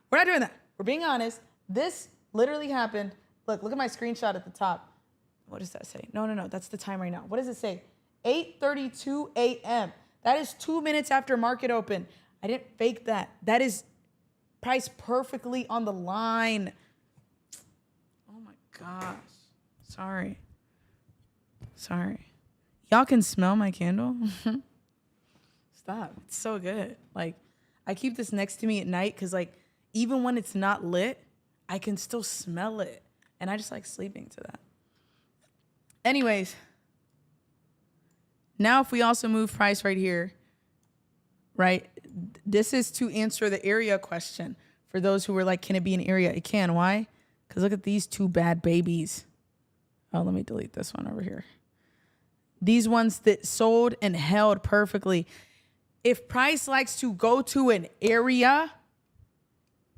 We're not doing that. We're being honest. This literally happened. Look at my screenshot at the top. What does that say? No. That's the time right now. What does it say? 8:32 a.m. That is 2 minutes after market open. I didn't fake that. That is priced perfectly on the line. Oh my gosh. Sorry. Y'all can smell my candle? Stop. It's so good. Like, I keep this next to me at night because, like, even when it's not lit, I can still smell it. And I just like sleeping to that. Anyways, now if we also move price right here, right? This is to answer the area question. For those who were like, can it be an area? It can. Why? Because look at these two bad babies. Oh, let me delete this one over here. These ones that sold and held perfectly. If price likes to go to an area,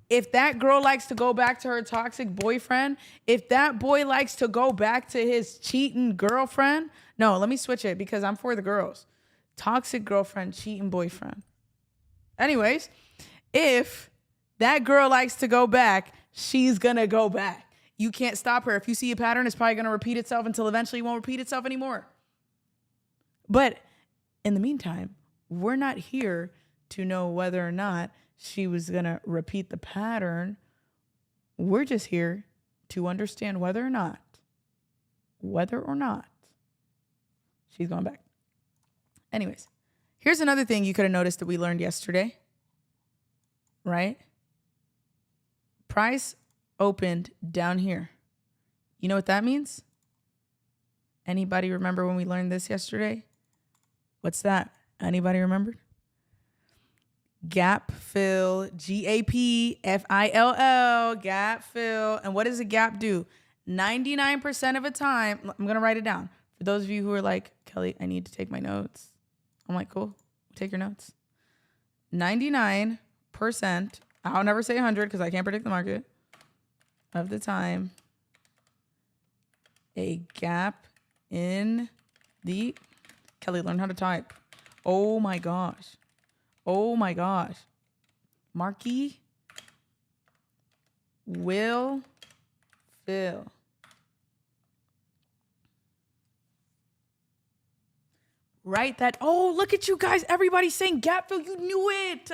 if that girl likes to go back to her toxic boyfriend, if that boy likes to go back to his cheating girlfriend, no, let me switch it because I'm for the girls. Toxic girlfriend, cheating boyfriend. Anyways, if that girl likes to go back, she's going to go back. You can't stop her. If you see a pattern, it's probably going to repeat itself until eventually it won't repeat itself anymore. But in the meantime, we're not here to know whether or not she was going to repeat the pattern. We're just here to understand whether or not she's going back. Anyways, here's another thing you could have noticed that we learned yesterday, right? Price opened down here. You know what that means? Anybody remember when we learned this yesterday? What's that? Anybody remember? Gap fill, GAPFILL, gap fill. And what does a gap do? 99% of the time, I'm going to write it down. For those of you who are like, Kelly, I need to take my notes. I'm like, cool, take your notes. 99%, I'll never say 100 because I can't predict the market, of the time, a gap in the, Kelly, learn how to type. Oh my gosh. Marquee will fill. Right? That, oh, look at you guys. Everybody's saying gap fill. You knew it.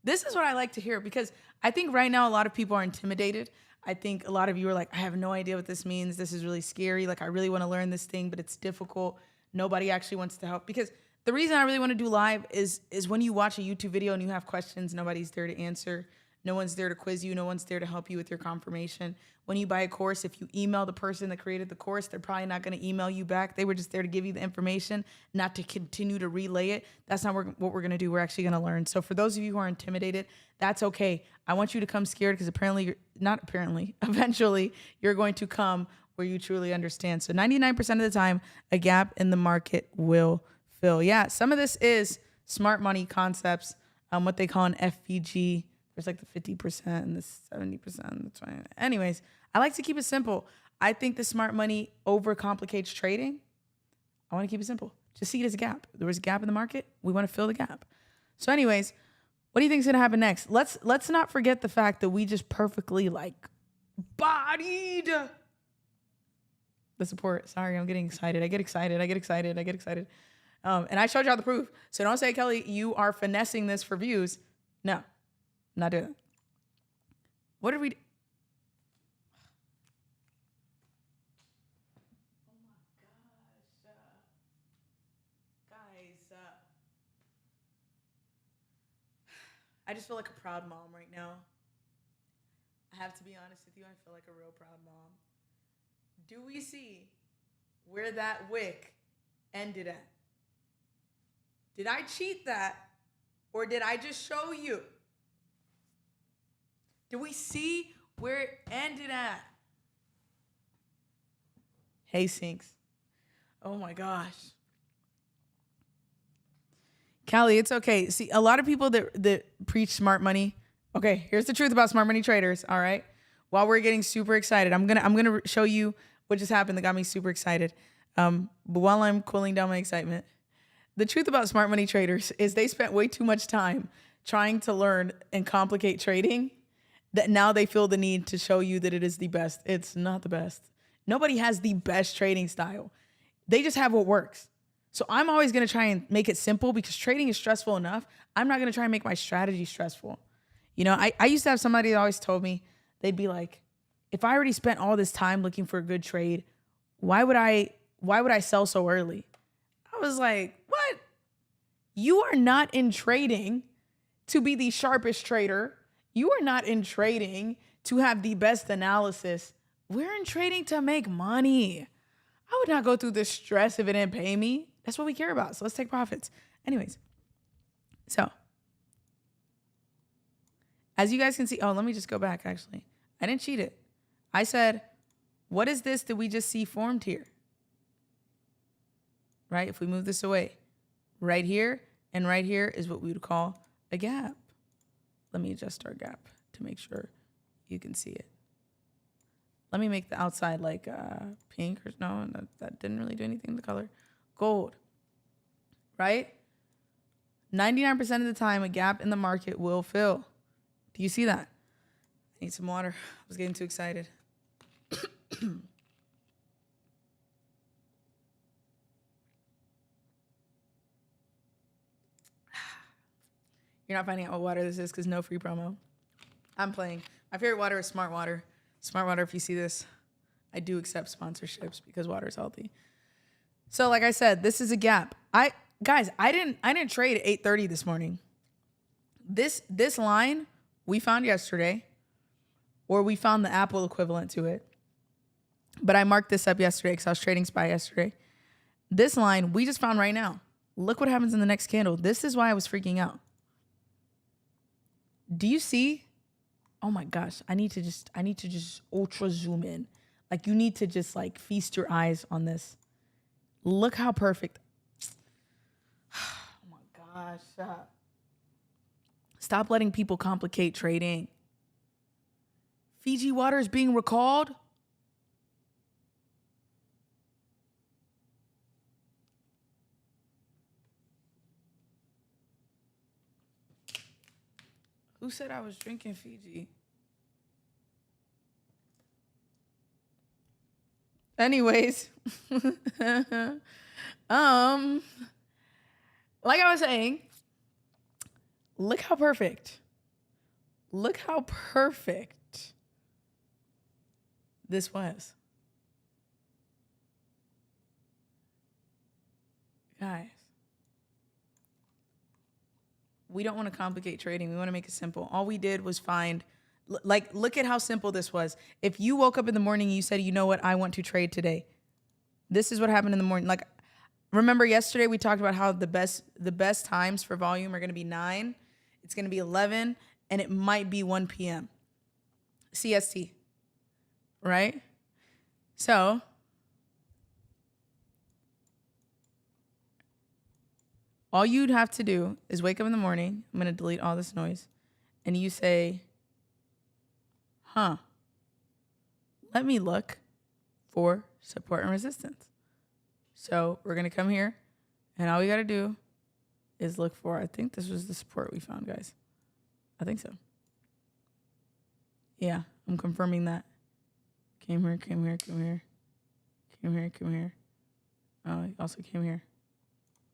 This is what I like to hear because I think right now a lot of people are intimidated. I think a lot of you are like, I have no idea what this means. This is really scary. Like, I really want to learn this thing, but it's difficult. Nobody actually wants to help. Because the reason I really want to do live is when you watch a YouTube video and you have questions, nobody's there to answer. No one's there to quiz you. No one's there to help you with your confirmation. When you buy a course, if you email the person that created the course, they're probably not going to email you back. They were just there to give you the information, not to continue to relay it. That's not what we're going to do. We're actually going to learn. So for those of you who are intimidated, that's okay. I want you to come scared because eventually you're going to come where you truly understand. So 99% of the time, a gap in the market will fill. Yeah, some of this is smart money concepts, what they call an FPG. There's like the 50% and the 70% and the 20%. Anyways, I like to keep it simple. I think the smart money overcomplicates trading. I want to keep it simple. Just see it as a gap. There was a gap in the market. We want to fill the gap. So anyways, what do you think is going to happen next? Let's not forget the fact that we just perfectly like bodied the support. Sorry, I'm getting excited. I get excited. And I showed y'all the proof. So don't say, Kelly, you are finessing this for views. No, I'm not doing it. What did we do? Oh my gosh. Guys, I just feel like a proud mom right now. I have to be honest with you. I feel like a real proud mom. Do we see where that wick ended at? Did I cheat that or did I just show you? Do we see where it ended at? Hey, Sinks. Oh my gosh. Callie, it's okay. See, a lot of people that preach smart money. Okay, here's the truth about smart money traders, all right? While we're getting super excited, I'm gonna show you what just happened that got me super excited. But while I'm cooling down my excitement, the truth about smart money traders is they spent way too much time trying to learn and complicate trading that now they feel the need to show you that it is the best. It's not the best. Nobody has the best trading style. They just have what works. So I'm always going to try and make it simple because trading is stressful enough. I'm not going to try and make my strategy stressful. You know, I used to have somebody that always told me, they'd be like, if I already spent all this time looking for a good trade, why would I sell so early? I was like, what? You are not in trading to be the sharpest trader. You are not in trading to have the best analysis. We're in trading to make money. I would not go through this stress if it didn't pay me. That's what we care about. So let's take profits. Anyways, so as you guys can see, oh, let me just go back actually. I didn't cheat it. I said, what is this that we just see formed here? Right? If we move this away, right here and right here is what we would call a gap. Let me adjust our gap to make sure you can see it. Let me make the outside like pink or no, that didn't really do anything to the color. Gold, right? 99% of the time, a gap in the market will fill. Do you see that? I need some water. I was getting too excited. You're not finding out what water this is because no free promo. I'm playing. My favorite water is Smart Water. Smart Water, if you see this, I do accept sponsorships because water is healthy. So like I said, this is a gap. I didn't trade at 8:30 this morning. This line we found yesterday, or we found the Apple equivalent to it. But I marked this up yesterday because I was trading SPY yesterday. This line we just found right now. Look what happens in the next candle. This is why I was freaking out. Do you see? Oh my gosh, I need to just ultra zoom in. Like you need to just like feast your eyes on this. Look how perfect. Oh my gosh. Stop letting people complicate trading. Fiji water is being recalled. Who said I was drinking Fiji? Anyways, like I was saying, look how perfect. Look how perfect this was. Guys, we don't want to complicate trading. We want to make it simple. All we did was find, like, look at how simple this was. If you woke up in the morning and you said, you know what, I want to trade today. This is what happened in the morning. Like, remember yesterday we talked about how the best times for volume are going to be 9, it's going to be 11, and it might be 1 p.m. CST, right? So all you'd have to do is wake up in the morning. I'm going to delete all this noise. And you say, let me look for support and resistance. So we're going to come here, and all we got to do is look for, I think this was the support we found, guys. I think so. Yeah, I'm confirming that. Came here. Oh, it also came here.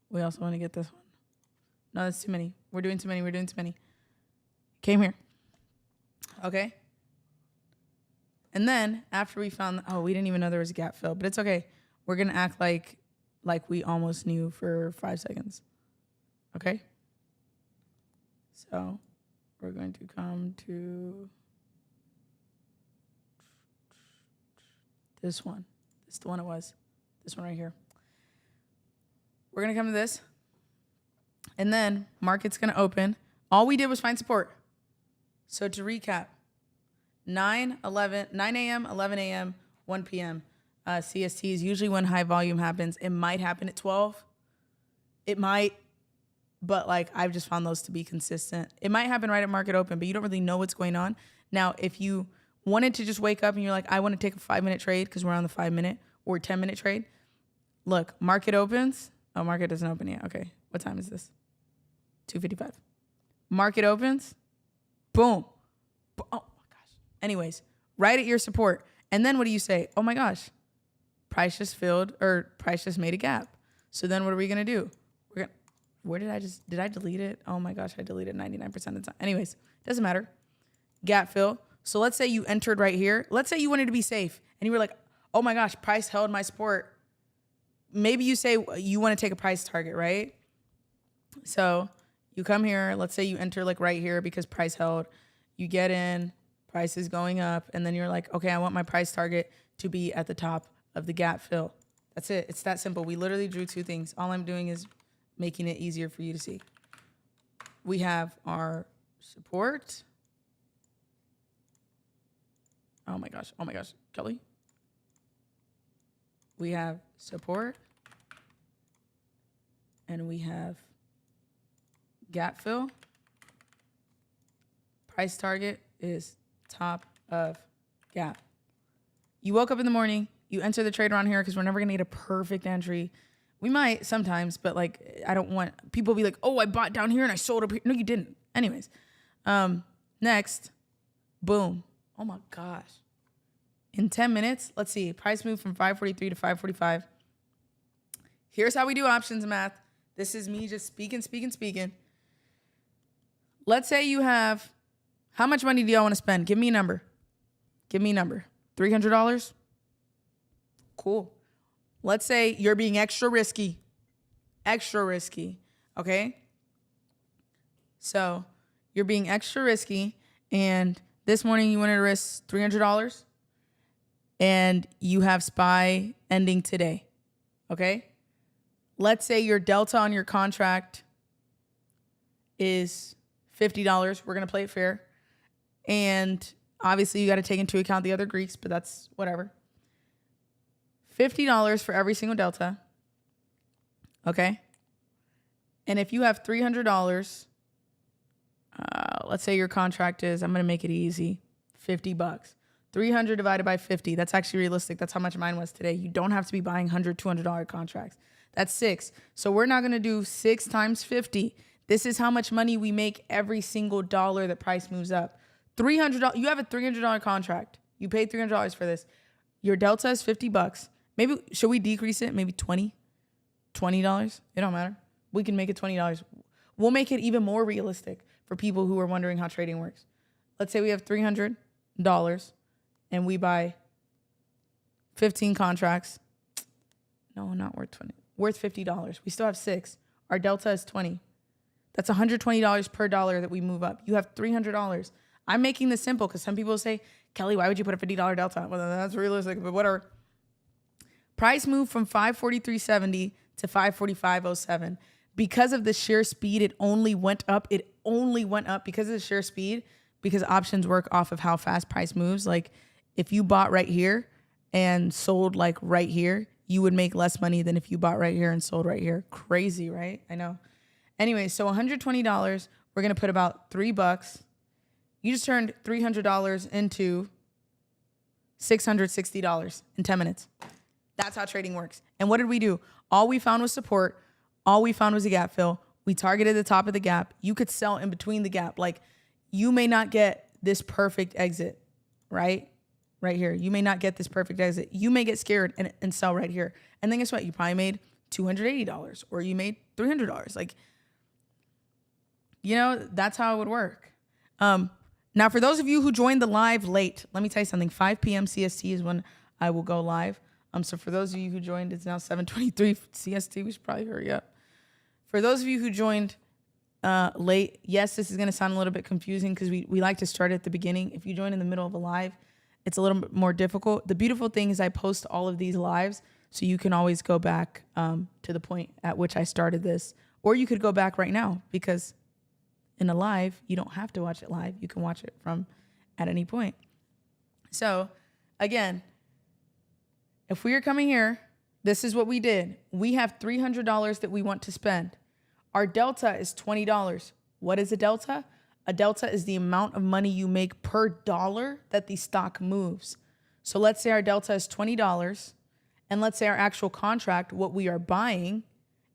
We also want to get this one. No, that's too many. We're doing too many. Came here. Okay. And then after we found, we didn't even know there was a gap fill, but it's okay. We're going to act like we almost knew for 5 seconds. Okay. So we're going to come to this one. This is the one it was. This one right here. We're going to come to this. And then market's going to open. All we did was find support. So to recap, 9 a.m., 11 a.m., 1 p.m. CST is usually when high volume happens. It might happen at 12. It might, but like I've just found those to be consistent. It might happen right at market open, but you don't really know what's going on. Now, if you wanted to just wake up and you're like, I want to take a 5-minute trade because we're on the 5-minute or 10-minute trade. Look, market opens. Oh, market doesn't open yet. Okay. What time is this? 2:55. Market opens. Boom. Oh my gosh. Anyways, right at your support. And then what do you say? Oh my gosh. Price just filled, or price just made a gap. So then what are we going to do? Did I delete it? Oh my gosh, I deleted 99% of the time. Anyways, doesn't matter. Gap fill. So let's say you entered right here. Let's say you wanted to be safe and you were like, oh my gosh, price held my support. Maybe you say you want to take a price target, right? So you come here. Let's say you enter like right here because price held. You get in, price is going up. And then you're like, okay, I want my price target to be at the top of the gap fill. That's it. It's that simple. We literally drew 2 things. All I'm doing is making it easier for you to see. We have our support. Oh my gosh, Kelly. We have support. And we have gap fill. Price target is top of gap. You woke up in the morning, you enter the trade around here because we're never going to get a perfect entry. We might sometimes, but like, I don't want people to be like, oh, I bought down here and I sold up here. No, you didn't. Anyways, next, boom. Oh my gosh. In 10 minutes, let's see, price moved from 543 to 545. Here's how we do options math. This is me just speaking. Let's say you have, how much money do y'all want to spend? Give me a number. $300? Cool. Let's say you're being extra risky. Okay? So you're being extra risky, and this morning you wanted to risk $300, and you have SPY ending today. Okay? Let's say your delta on your contract is $50. We're going to play it fair. And obviously you got to take into account the other Greeks, but that's whatever. $50 for every single delta. Okay. And if you have $300, let's say your contract is, I'm going to make it easy, $50. 300 divided by 50. That's actually realistic. That's how much mine was today. You don't have to be buying $100, $200 contracts. That's 6. So we're not going to do 6 times 50. This is how much money we make every single dollar that price moves up. $300. You have a $300 contract. You paid $300 for this. Your delta is $50. Maybe, should we decrease it? Maybe $20? $20? It don't matter. We can make it $20. We'll make it even more realistic for people who are wondering how trading works. Let's say we have $300 and we buy 15 contracts. No, not worth 20. Worth $50. We still have 6. Our delta is 20. That's $120 per dollar that we move up. You have $300. I'm making this simple because some people say, Kelly, why would you put a $50 delta? Well, that's realistic, but whatever. Price moved from 543.70 to 545.07. Because of the sheer speed, it only went up. It only went up because of the sheer speed, because options work off of how fast price moves. Like if you bought right here and sold like right here, you would make less money than if you bought right here and sold right here. Crazy, right? I know. Anyway, so $120, we're going to put about $3. You just turned $300 into $660 in 10 minutes. That's how trading works. And what did we do? All we found was support. All we found was a gap fill. We targeted the top of the gap. You could sell in between the gap. Like you may not get this perfect exit, right? Right here. You may not get this perfect exit. You may get scared and sell right here. And then guess what? You probably made $280 or you made $300. Like, you know, that's how it would work. Now, for those of you who joined the live late, let me tell you something. 5 p.m. CST is when I will go live. So for those of you who joined, it's now 7:23 CST. We should probably hurry up. For those of you who joined late, yes, this is going to sound a little bit confusing because we like to start at the beginning. If you join in the middle of a live, it's a little bit more difficult. The beautiful thing is I post all of these lives, so you can always go back to the point at which I started this. Or you could go back right now because in a live, you don't have to watch it live. You can watch it from at any point. So again, if we are coming here, this is what we did. We have $300 that we want to spend. Our delta is $20. What is a delta? A delta is the amount of money you make per dollar that the stock moves. So let's say our delta is $20, and let's say our actual contract, what we are buying,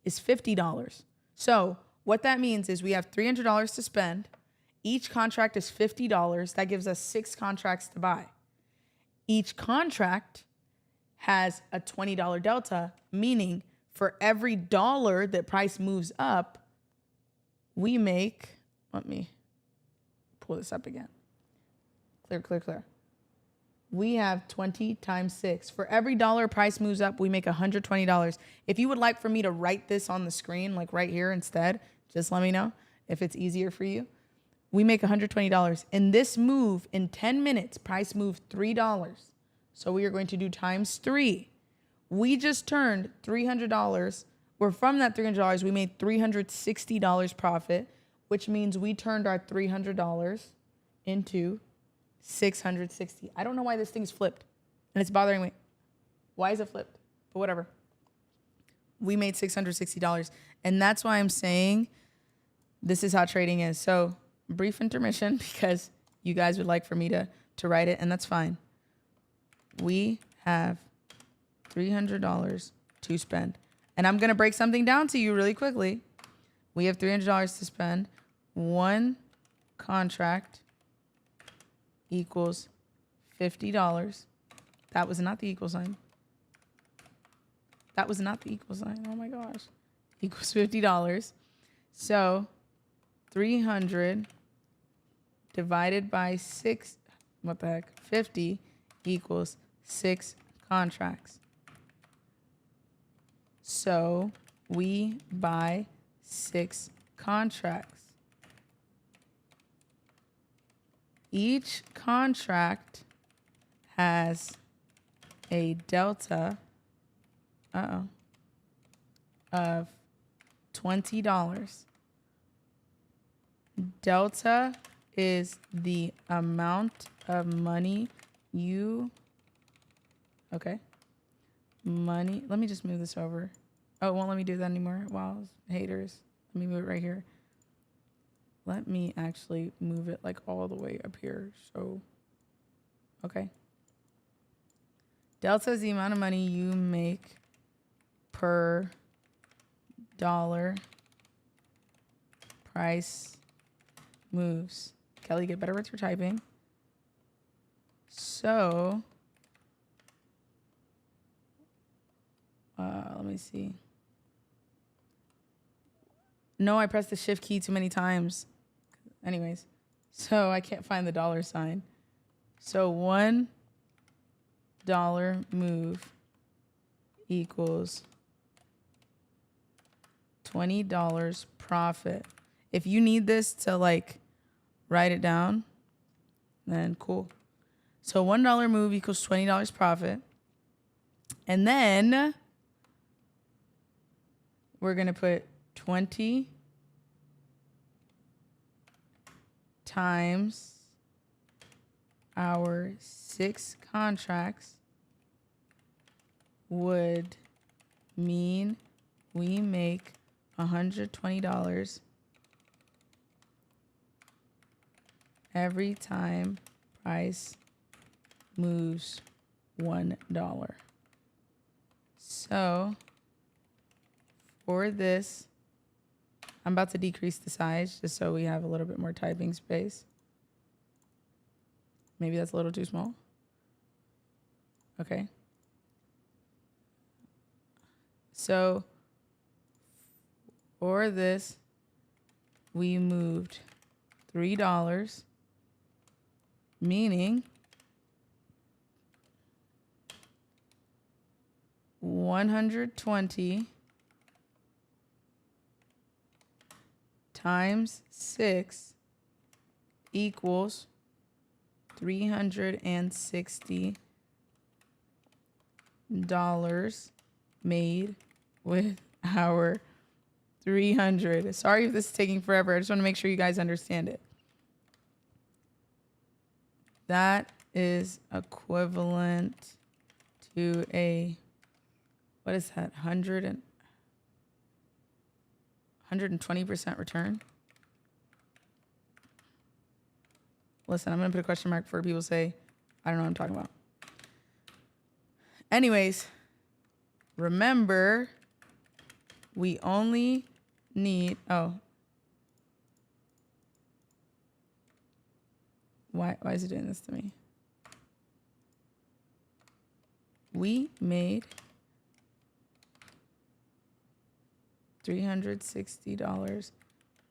is $50. So what that means is we have $300 to spend. Each contract is $50. That gives us 6 contracts to buy. Each contract has a $20 delta, meaning for every dollar that price moves up, we make, let me pull this up again. Clear. We have 20 times 6. For every dollar price moves up, we make $120. If you would like for me to write this on the screen, like right here instead, just let me know if it's easier for you. We make $120. In this move, in 10 minutes, price moved $3. So we are going to do times 3. We just turned $300. Where from that $300, we made $360 profit, which means we turned our $300 into $660. I don't know why this thing's flipped, and it's bothering me. Why is it flipped? But whatever. We made $660, and that's why I'm saying this is how trading is. So brief intermission because you guys would like for me to write it, and that's fine. We have $300 to spend. And I'm going to break something down to you really quickly. We have $300 to spend. One contract equals $50. That was not the equal sign. That was not the equal sign. Oh my gosh. Equals $50. So 300 divided by 6, what the heck? 50 equals 6 contracts. So we buy 6 contracts. Each contract has a delta of $20. delta is the amount of money you, okay, money, let me just move this over. Oh, it won't let me do that anymore. Wow, haters. Let me move it right here. Let me actually move it like all the way up here. So, okay. Delta is the amount of money you make per dollar price moves. Kelly, get better with your typing. So, let me see. No, I pressed the shift key too many times. Anyways, so I can't find the dollar sign. So $1 move equals $20 profit. If you need this to like write it down, then cool. So $1 move equals $20 profit. And then we're going to put 20 times our 6 contracts would mean we make $120 every time price moves $1. So for this, I'm about to decrease the size just so we have a little bit more typing space. Maybe that's a little too small. Okay. So for this, we moved $3, meaning 120 times 6 equals $360 made with our 300. Sorry if this is taking forever. I just want to make sure you guys understand it. That is equivalent to a, what is that, 120% return? Listen, I'm going to put a question mark before people say, I don't know what I'm talking about. Anyways, remember, we only need, oh. Why is it doing this to me? We made $360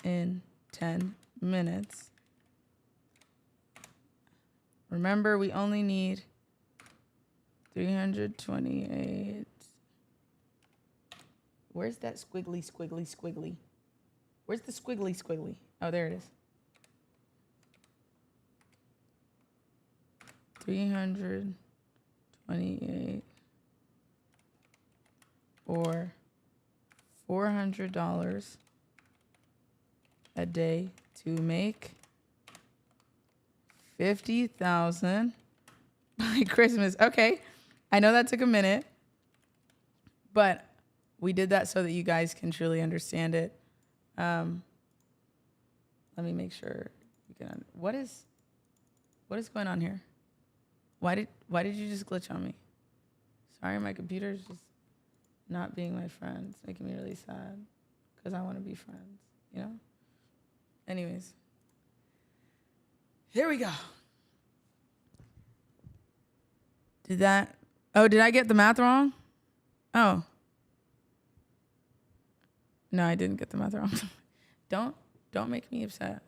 in 10 minutes. Remember, we only need 328. Where's that squiggly, squiggly, squiggly? Where's the squiggly, squiggly? Oh, there it is. 328 or $400 a day to make 50,000 by Christmas. Okay, I know that took a minute, but we did that so that you guys can truly understand it. Let me make sure you can. What is going on here? Why did you just glitch on me? Sorry, my computer's just not being my friend. It's making me really sad because I want to be friends, you know? Anyways, here we go. Did I get the math wrong? Oh. No, I didn't get the math wrong. Don't make me upset.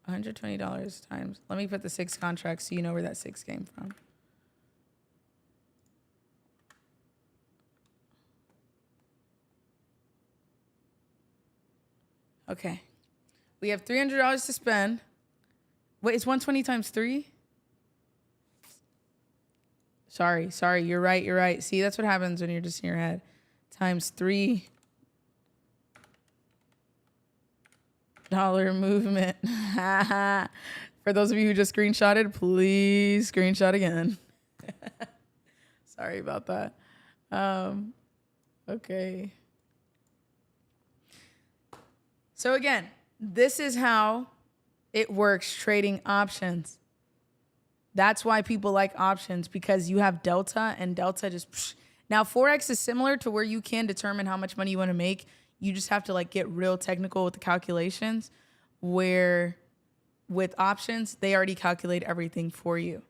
$120 times. Let me put the 6 contracts so you know where that 6 came from. Okay. We have $300 to spend. Wait, it's 120 times 3? Sorry. You're right. See, that's what happens when you're just in your head. Times 3. movement. For those of you who just screenshotted, please screenshot again. Sorry about that. Okay. So again, this is how it works trading options. That's why people like options, because you have delta, and delta just psh. Now Forex is similar to where you can determine how much money you want to make. You just have to like get real technical with the calculations, where with options, they already calculate everything for you.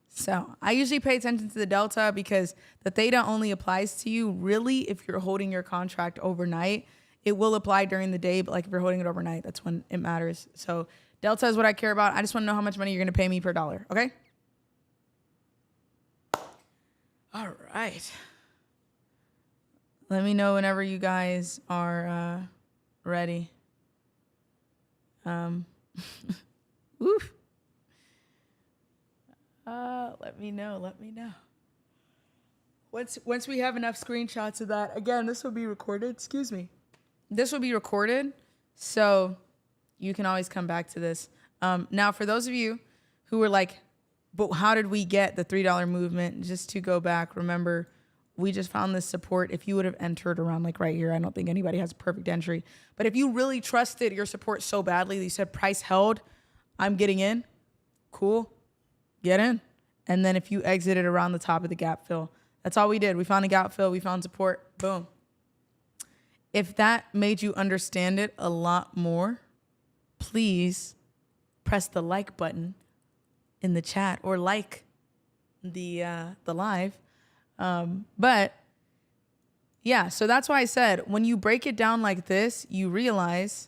So I usually pay attention to the delta because the theta only applies to you really if you're holding your contract overnight. It will apply during the day, but like if you're holding it overnight, that's when it matters. So delta is what I care about. I just want to know how much money you're going to pay me per dollar. Okay. All right. Let me know whenever you guys are ready. Oof. Let me know. Once we have enough screenshots of that, again, this will be recorded. Excuse me. This will be recorded, so you can always come back to this. Now, for those of you who were like, but how did we get the $3 movement? Just to go back, remember, we just found this support. If you would have entered around like right here, I don't think anybody has a perfect entry. But if you really trusted your support so badly that you said price held, I'm getting in, cool, get in. And then if you exited around the top of the gap fill, that's all we did. We found a gap fill, we found support, boom. If that made you understand it a lot more, please press the like button in the chat or like the live. But yeah, so that's why I said when you break it down like this, you realize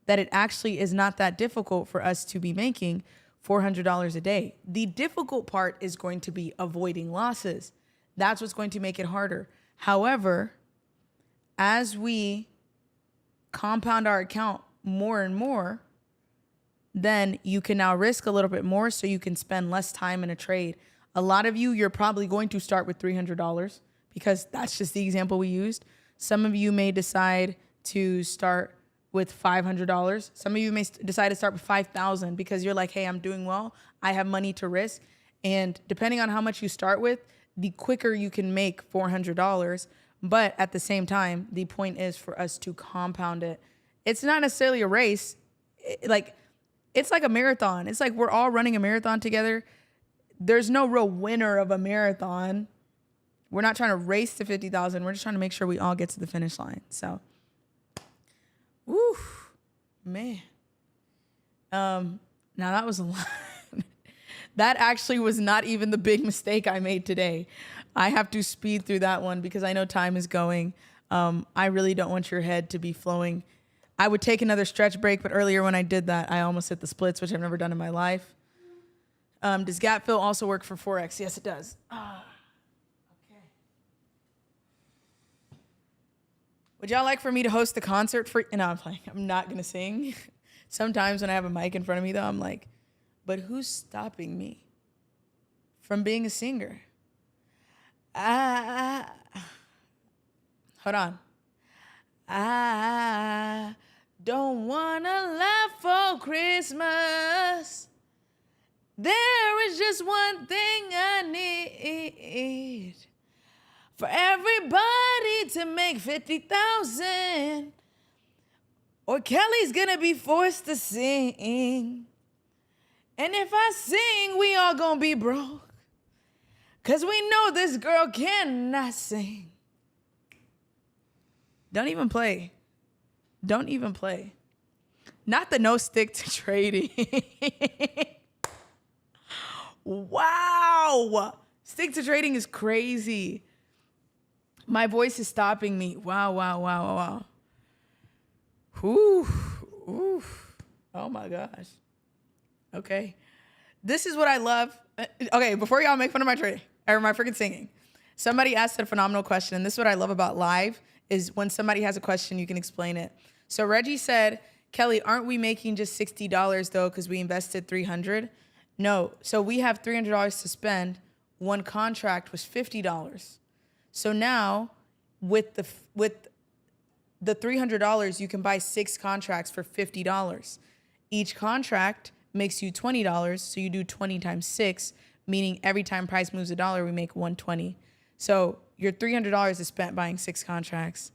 that it actually is not that difficult for us to be making $400 a day. The difficult part is going to be avoiding losses. That's what's going to make it harder. However, as we compound our account more and more, then you can now risk a little bit more so you can spend less time in a trade. A lot of you, you're probably going to start with $300 because that's just the example we used. Some of you may decide to start with $500. Some of you may decide to start with $5,000 because you're like, hey, I'm doing well. I have money to risk. And depending on how much you start with, the quicker you can make $400. But at the same time, the point is for us to compound it. It's not necessarily a race. It's like a marathon. It's like we're all running a marathon together. There's no real winner of a marathon. We're not trying to race to 50,000. We're just trying to make sure we all get to the finish line. So, woo, man. Now that was a lot. That actually was not even the big mistake I made today. I have to speed through that one because I know time is going. I really don't want your head to be flowing. I would take another stretch break, but earlier when I did that, I almost hit the splits, which I've never done in my life. Does gap fill also work for Forex? Yes, it does. Okay. Would y'all like for me to host a concert for? No, I'm playing. I'm not gonna sing. Sometimes when I have a mic in front of me, though, I'm like, but who's stopping me from being a singer? Hold on. I don't wanna laugh for Christmas. There is just one thing I need for everybody to make 50,000, or Kelly's gonna be forced to sing. And if I sing, we all gonna be broke, 'cause we know this girl cannot sing. Don't even play. Don't even play. Not the no stick to trading. Wow. Stick to trading is crazy. My voice is stopping me. Wow. Whew. Oh my gosh. Okay. This is what I love. Okay, before y'all make fun of my trading or my freaking singing, somebody asked a phenomenal question. And this is what I love about live is when somebody has a question, you can explain it. So Reggie said, Kelly, aren't we making just $60 though because we invested $300? No. So we have $300 to spend. One contract was $50. So now with the $300, you can buy 6 contracts for $50. Each contract makes you $20, so you do 20 times 6, meaning every time price moves $1, we make $120. So your $300 is spent buying 6 contracts.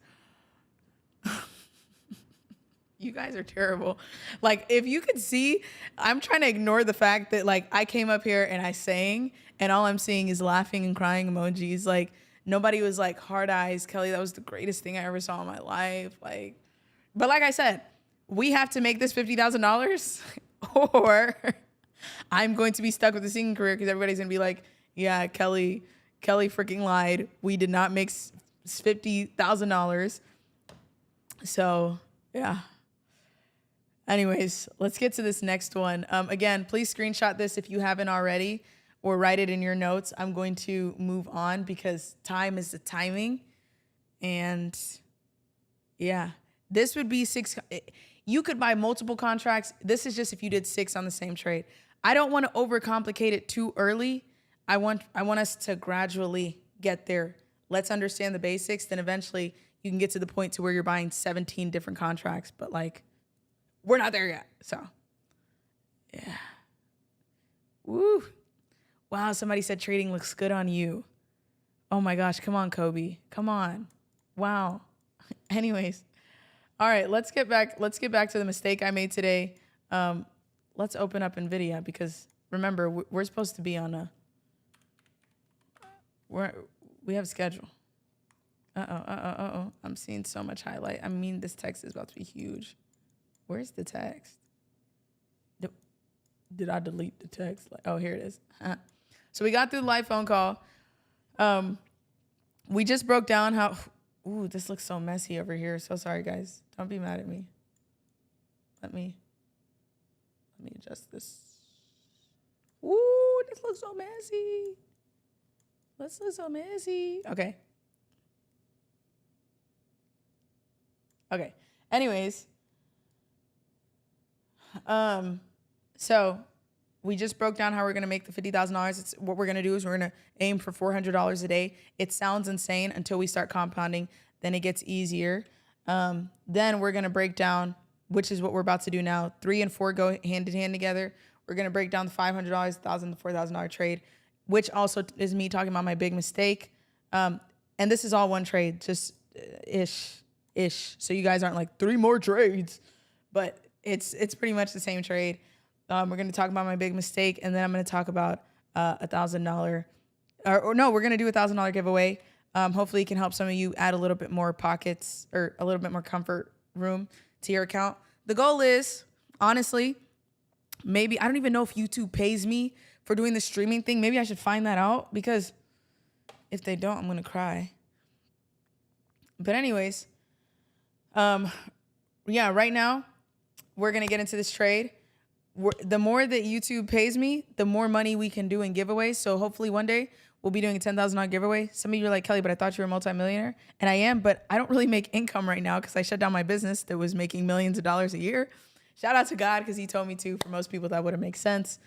You guys are terrible. Like, if you could see, I'm trying to ignore the fact that, like, I came up here and I sang, and all I'm seeing is laughing and crying emojis. Like, nobody was like, hard eyes, Kelly, that was the greatest thing I ever saw in my life. Like, but like I said, we have to make this $50,000 or I'm going to be stuck with the singing career because everybody's going to be like, yeah, Kelly freaking lied. We did not make $50,000. So, yeah. Anyways, let's get to this next one. Again, please screenshot this if you haven't already or write it in your notes. I'm going to move on because time is the timing. And yeah, this would be 6. You could buy multiple contracts. This is just if you did 6 on the same trade. I don't want to overcomplicate it too early. I want us to gradually get there. Let's understand the basics. Then eventually you can get to the point to where you're buying 17 different contracts. But like, we're not there yet. So, yeah. Woo. Wow, somebody said trading looks good on you. Oh my gosh, come on, Kobe. Come on. Wow. Anyways. All right, let's get back to the mistake I made today. Let's open up NVIDIA because remember, we're supposed to be on we have a schedule. Uh-oh. I'm seeing so much highlight. I mean, this text is about to be huge. Where's the text? Did I delete the text? Like, oh, here it is. So we got through the live phone call. We just broke down how, ooh, this looks so messy over here. So sorry, guys. Don't be mad at me. Let me adjust this. Ooh, this looks so messy. This looks so messy. Okay. Anyways. So we just broke down how we're going to make the $50,000. It's what we're going to do is we're going to aim for $400 a day. It sounds insane until we start compounding. Then it gets easier. Then we're going to break down, which is what we're about to do now. 3 and 4 go hand in hand together. We're going to break down the $500, $1,000 to $4,000 trade, which also is me talking about my big mistake. And this is all one trade, just ish. So you guys aren't like 3 more trades, but it's pretty much the same trade. We're going to talk about my big mistake, and then I'm going to talk about $1,000, or no, we're going to do $1,000 giveaway. Hopefully it can help some of you add a little bit more pockets or a little bit more comfort room to your account. The goal is, honestly, maybe, I don't even know if YouTube pays me for doing the streaming thing. Maybe I should find that out because if they don't, I'm going to cry. But anyways, yeah, right now we're going to get into this trade. The more that YouTube pays me, the more money we can do in giveaways. So hopefully one day we'll be doing a $10,000 giveaway. Some of you are like, Kelly, but I thought you were a multimillionaire. And I am, but I don't really make income right now because I shut down my business that was making millions of dollars a year. Shout out to God because he told me to. For most people, that wouldn't make sense.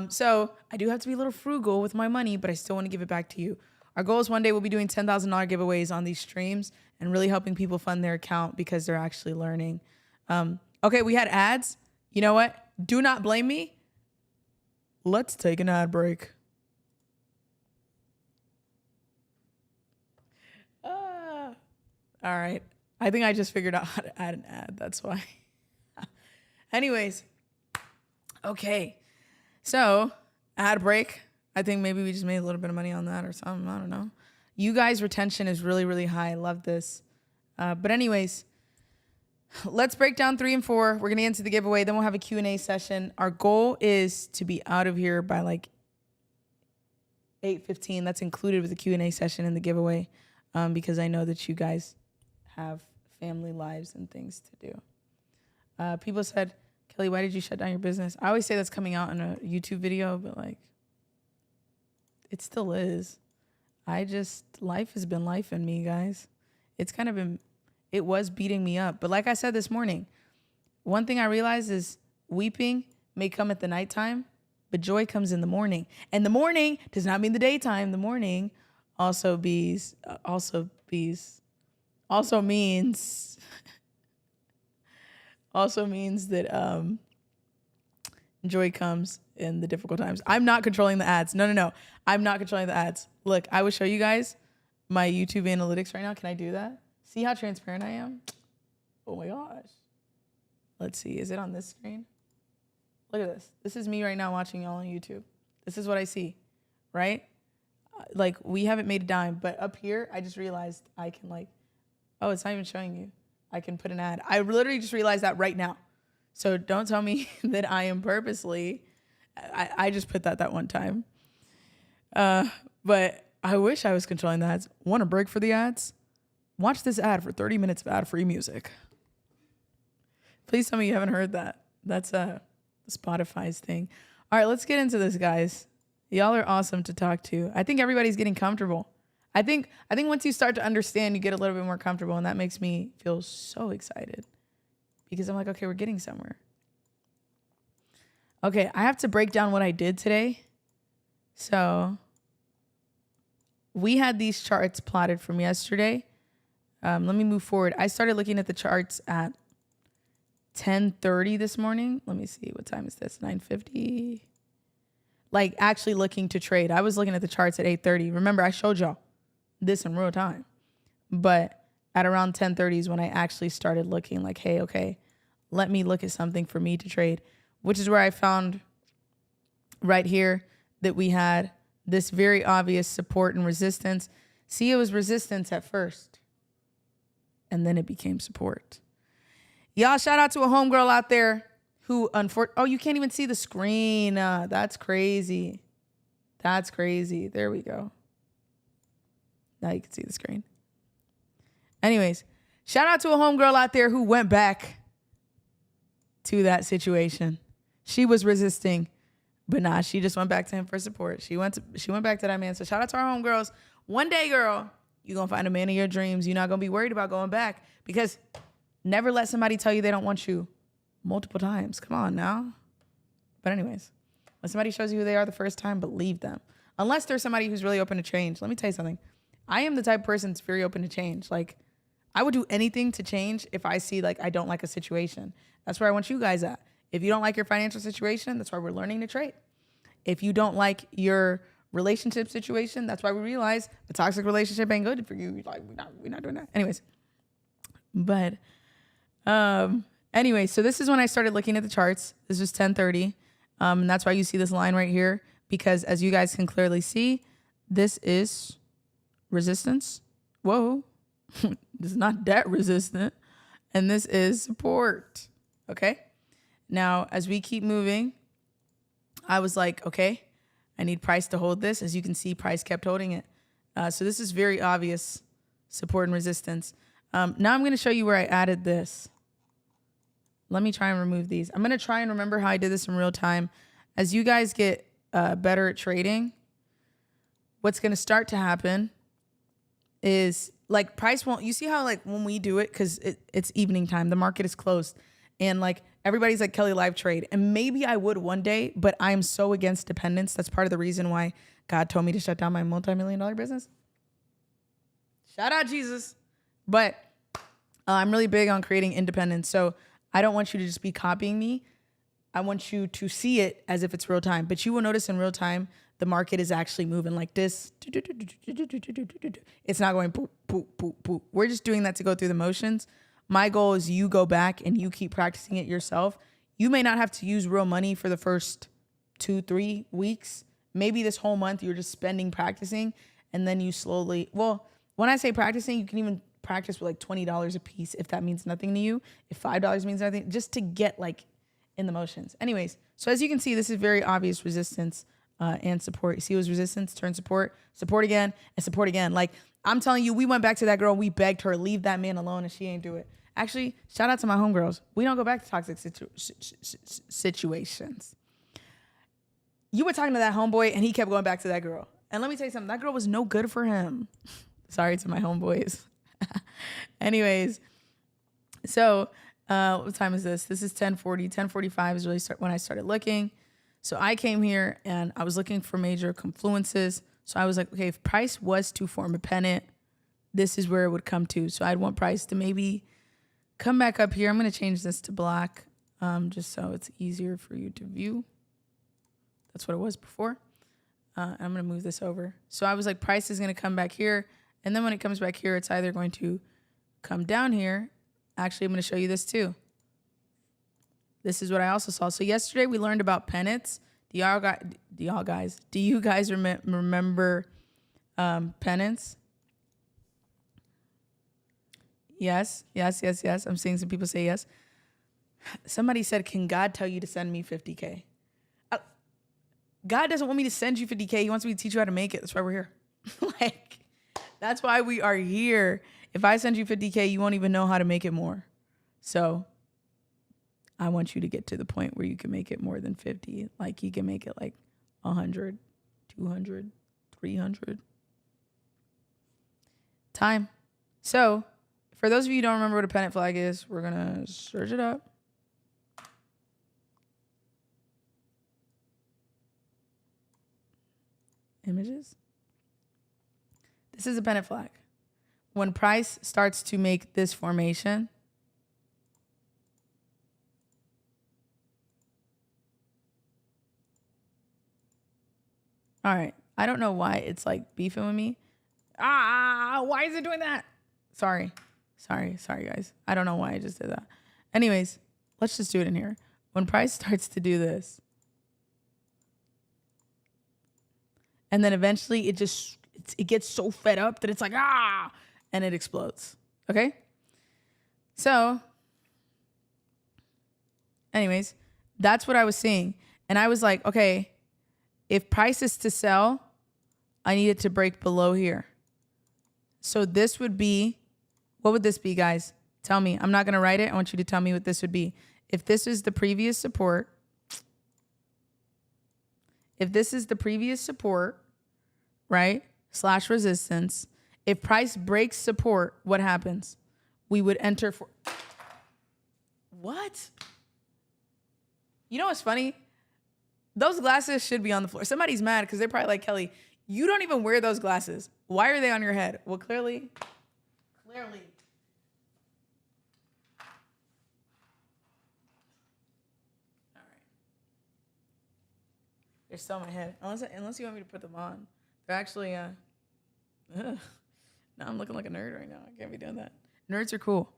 So I do have to be a little frugal with my money, but I still want to give it back to you. Our goal is one day we'll be doing $10,000 giveaways on these streams and really helping people fund their account because they're actually learning. Okay, we had ads. You know what? Do not blame me. Let's take an ad break. All right. I think I just figured out how to add an ad. That's why. Anyways. Okay. So, ad break. I think maybe we just made a little bit of money on that or something. I don't know. You guys' retention is really, really high. I love this. But anyways, let's break down 3 and 4. We're going to get into the giveaway. Then we'll have a Q&A session. Our goal is to be out of here by like 8:15. That's included with the Q&A session and the giveaway because I know that you guys have family lives and things to do. People said, Kelly, why did you shut down your business? I always say that's coming out in a YouTube video, but like, it still is. Life has been life in me, guys. It's kind of been, it was beating me up. But like I said this morning, one thing I realized is weeping may come at the nighttime, but joy comes in the morning. And the morning does not mean the daytime. The morning also bees also means that joy comes in the difficult times. I'm not controlling the ads. No. I'm not controlling the ads. Look, I will show you guys my YouTube analytics right now. Can I do that? See how transparent I am? Oh my gosh. Let's see. Is it on this screen? Look at this. This is me right now watching y'all on YouTube. This is what I see, right? Like, we haven't made a dime, but up here, I just realized I can oh, it's not even showing you. I can put an ad. I literally just realized that right now. So don't tell me that I am purposely, I just put that one time. But I wish I was controlling the ads. Want a break for the ads? Watch this ad for 30 minutes of ad-free music. Please tell me you haven't heard that. That's Spotify's thing. All right, let's get into this, guys. Y'all are awesome to talk to. I think everybody's getting comfortable. I think once you start to understand, you get a little bit more comfortable, and that makes me feel so excited because I'm like, okay, we're getting somewhere. Okay, I have to break down what I did today. So we had these charts plotted from yesterday. Let me move forward. I started looking at the charts at 10:30 this morning. Let me see. What time is this? 9:50. Like, actually looking to trade. I was looking at the charts at 8:30. Remember, I showed y'all this in real time. But at around 10:30 is when I actually started looking like, hey, okay, let me look at something for me to trade, which is where I found right here that we had this very obvious support and resistance. See, it was resistance at first, and then it became support. Y'all, shout out to a homegirl out there who, oh, you can't even see the screen. That's crazy. That's crazy. There we go. Now you can see the screen. Anyways, shout out to a homegirl out there who went back to that situation. She was resisting, but nah, she just went back to him for support. She went back to that man. So shout out to our homegirls. One day, girl, you're going to find a man of your dreams. You're not going to be worried about going back, because never let somebody tell you they don't want you multiple times. Come on now. But anyways, when somebody shows you who they are the first time, believe them. Unless there's somebody who's really open to change. Let me tell you something. I am the type of person that's very open to change. Like, I would do anything to change if I see like I don't like a situation. That's where I want you guys at. If you don't like your financial situation, that's why we're learning to trade. If you don't like your relationship situation, that's why we realize a toxic relationship ain't good for you. Like, we're not doing that. Anyways. But anyway, so this is when I started looking at the charts. This was 10:30. And that's why you see this line right here, because as you guys can clearly see, this is resistance. Whoa. This is not debt resistant. And this is support. Okay. Now, as we keep moving, I was like, okay, I need price to hold this. As you can see, price kept holding it. So this is very obvious support and resistance. Now I'm going to show you where I added this. Let me try and remove these. I'm going to try and remember how I did this in real time. As you guys get better at trading, what's going to start to happen is like price won't, you see how like when we do it, because it's evening time, the market is closed, and like everybody's like, Kelly, live trade. And maybe I would one day, but I'm so against dependence. That's part of the reason why God told me to shut down my multi-million-dollar business. Shout out Jesus. But I'm really big on creating independence. So I don't want you to just be copying me. I want you to see it as if it's real time. But you will notice in real time, the market is actually moving like this. It's not going poop, poop, poop, poop. We're just doing that to go through the motions. My goal is you go back and you keep practicing it yourself. You may not have to use real money for the first 2-3 weeks. Maybe this whole month you're just spending practicing, and then you slowly, well, when I say practicing, you can even practice with like $20 a piece if that means nothing to you. If $5 means nothing, just to get like in the motions. Anyways, so as you can see, this is very obvious resistance and support. You see it was resistance, turn support, support again, and support again. Like, I'm telling you, we went back to that girl. We begged her, leave that man alone, and she ain't do it. Actually, shout out to my homegirls. We don't go back to toxic situations. You were talking to that homeboy, and he kept going back to that girl. And let me tell you something. That girl was no good for him. Sorry to my homeboys. Anyways, so what time is this? This is 10:40. 10:45 is really when I started looking. So I came here, and I was looking for major confluences. So I was like, okay, if price was to form a pennant, this is where it would come to. So I'd want price to maybe come back up here. I'm going to change this to black just so it's easier for you to view. That's what it was before. I'm going to move this over. So I was like, price is going to come back here. And then when it comes back here, it's either going to come down here. Actually, I'm going to show you this too. This is what I also saw. So yesterday we learned about pennants. Do you guys remember pennants? Yes. I'm seeing some people say yes. Somebody said, can God tell you to send me 50K? God doesn't want me to send you 50K. He wants me to teach you how to make it. That's why we're here. Like, that's why we are here. If I send you 50K, you won't even know how to make it more. So I want you to get to the point where you can make it more than 50. Like you can make it like 100, 200, 300. Time. So for those of you who don't remember what a pennant flag is, we're going to search it up. Images. This is a pennant flag. When price starts to make this formation, all right, I don't know why it's like beefing with me. Why is it doing that? Sorry, guys. I don't know why I just did that. Anyways, let's just do it in here. When price starts to do this, and then eventually it gets so fed up that it's like, and it explodes. Okay? So, anyways, that's what I was seeing. And I was like, okay, if price is to sell, I need it to break below here. So this would be, what would this be, guys? Tell me. I'm not going to write it. I want you to tell me what this would be. If this is the previous support, right, / resistance, if price breaks support, what happens? We would enter for... What? You know what's funny? Those glasses should be on the floor. Somebody's mad because they're probably like, Kelly, you don't even wear those glasses. Why are they on your head? Well, clearly. All right. They're still on my head. Unless you want me to put them on. They're actually, now I'm looking like a nerd right now. I can't be doing that. Nerds are cool.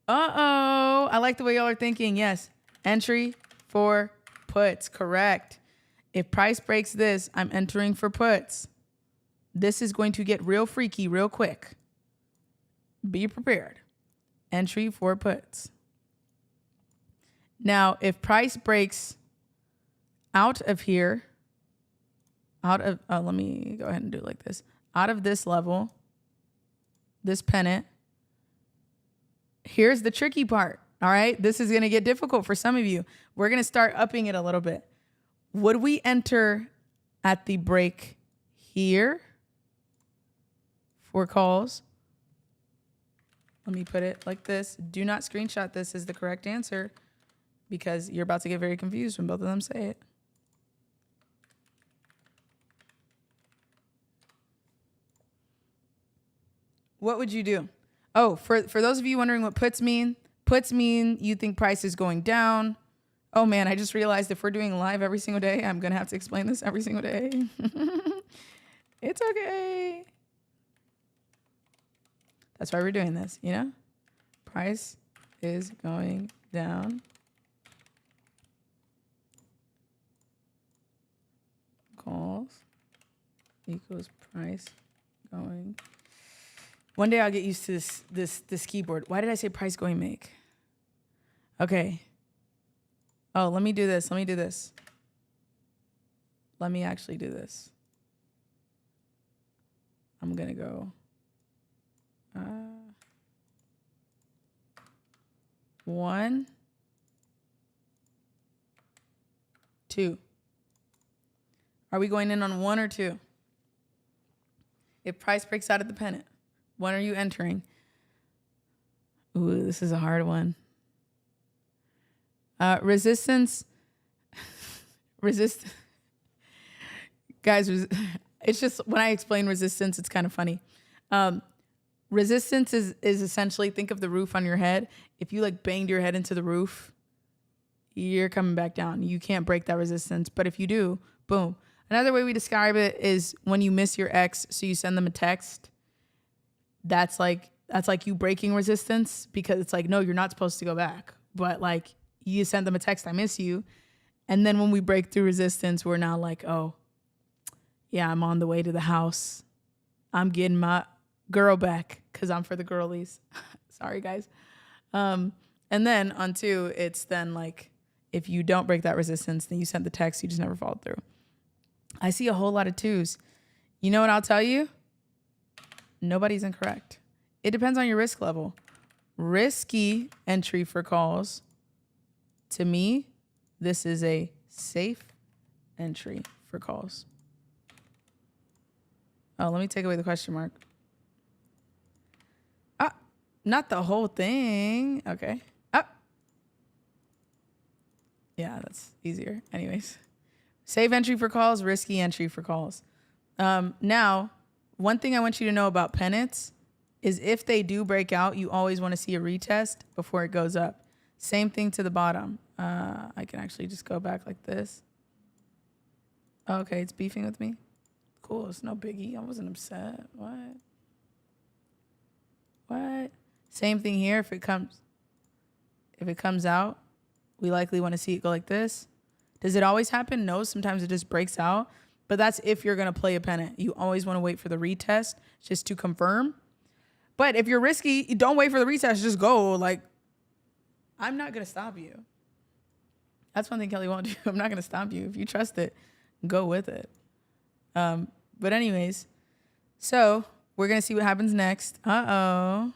Uh-oh. I like the way y'all are thinking. Yes. Entry for puts. Correct. If price breaks this, I'm entering for puts. This is going to get real freaky real quick. Be prepared. Entry for puts. Now, if price breaks out of here, let me go ahead and do it like this. Out of this level, this pennant, here's the tricky part. All right. This is going to get difficult for some of you. We're going to start upping it a little bit. Would we enter at the break here for calls? Let me put it like this. Do not screenshot this as the correct answer because you're about to get very confused when both of them say it. What would you do? Oh, for those of you wondering what puts mean you think price is going down. Oh man, I just realized if we're doing live every single day, I'm going to have to explain this every single day. It's okay. That's why we're doing this, you know? Price is going down. Calls equals price going. One day I'll get used to this keyboard. Why did I say price going make? Okay. Oh, let me do this. Let me actually do this. I'm going to go 1, 2. Are we going in on 1 or 2? If price breaks out of the pennant, when are you entering? Ooh, this is a hard one. Resistance. Guys, it's just when I explain resistance, it's kind of funny. resistance is essentially, think of the roof on your head. If you like banged your head into the roof, you're coming back down. You can't break that resistance. But if you do, boom. Another way we describe it is when you miss your ex, so you send them a text. That's like you breaking resistance, because it's like, no, you're not supposed to go back. But like you send them a text, I miss you. And then when we break through resistance, we're now like, oh, yeah, I'm on the way to the house. I'm getting my girl back because I'm for the girlies. Sorry, guys. And then on 2, it's then like, if you don't break that resistance, then you sent the text, you just never followed through. I see a whole lot of 2s. You know what I'll tell you? Nobody's incorrect. It depends on your risk level. Risky entry for calls. To me, this is a safe entry for calls. Oh, let me take away the question mark. Ah, not the whole thing. Okay. Ah. Yeah, that's easier. Anyways. Safe entry for calls, risky entry for calls. Now, one thing I want you to know about pennants is if they do break out, you always want to see a retest before it goes up. Same thing to the bottom. I can actually just go back like this. Okay, it's beefing with me. Cool, it's no biggie. I wasn't upset. What? Same thing here. If it comes out, we likely want to see it go like this. Does it always happen? No, sometimes it just breaks out. But that's if you're going to play a pennant. You always want to wait for the retest just to confirm. But if you're risky, don't wait for the retest. Just go. Like, I'm not going to stop you. That's one thing Kelly won't do. I'm not going to stop you. If you trust it, go with it. But anyways, so we're going to see what happens next. Uh-oh.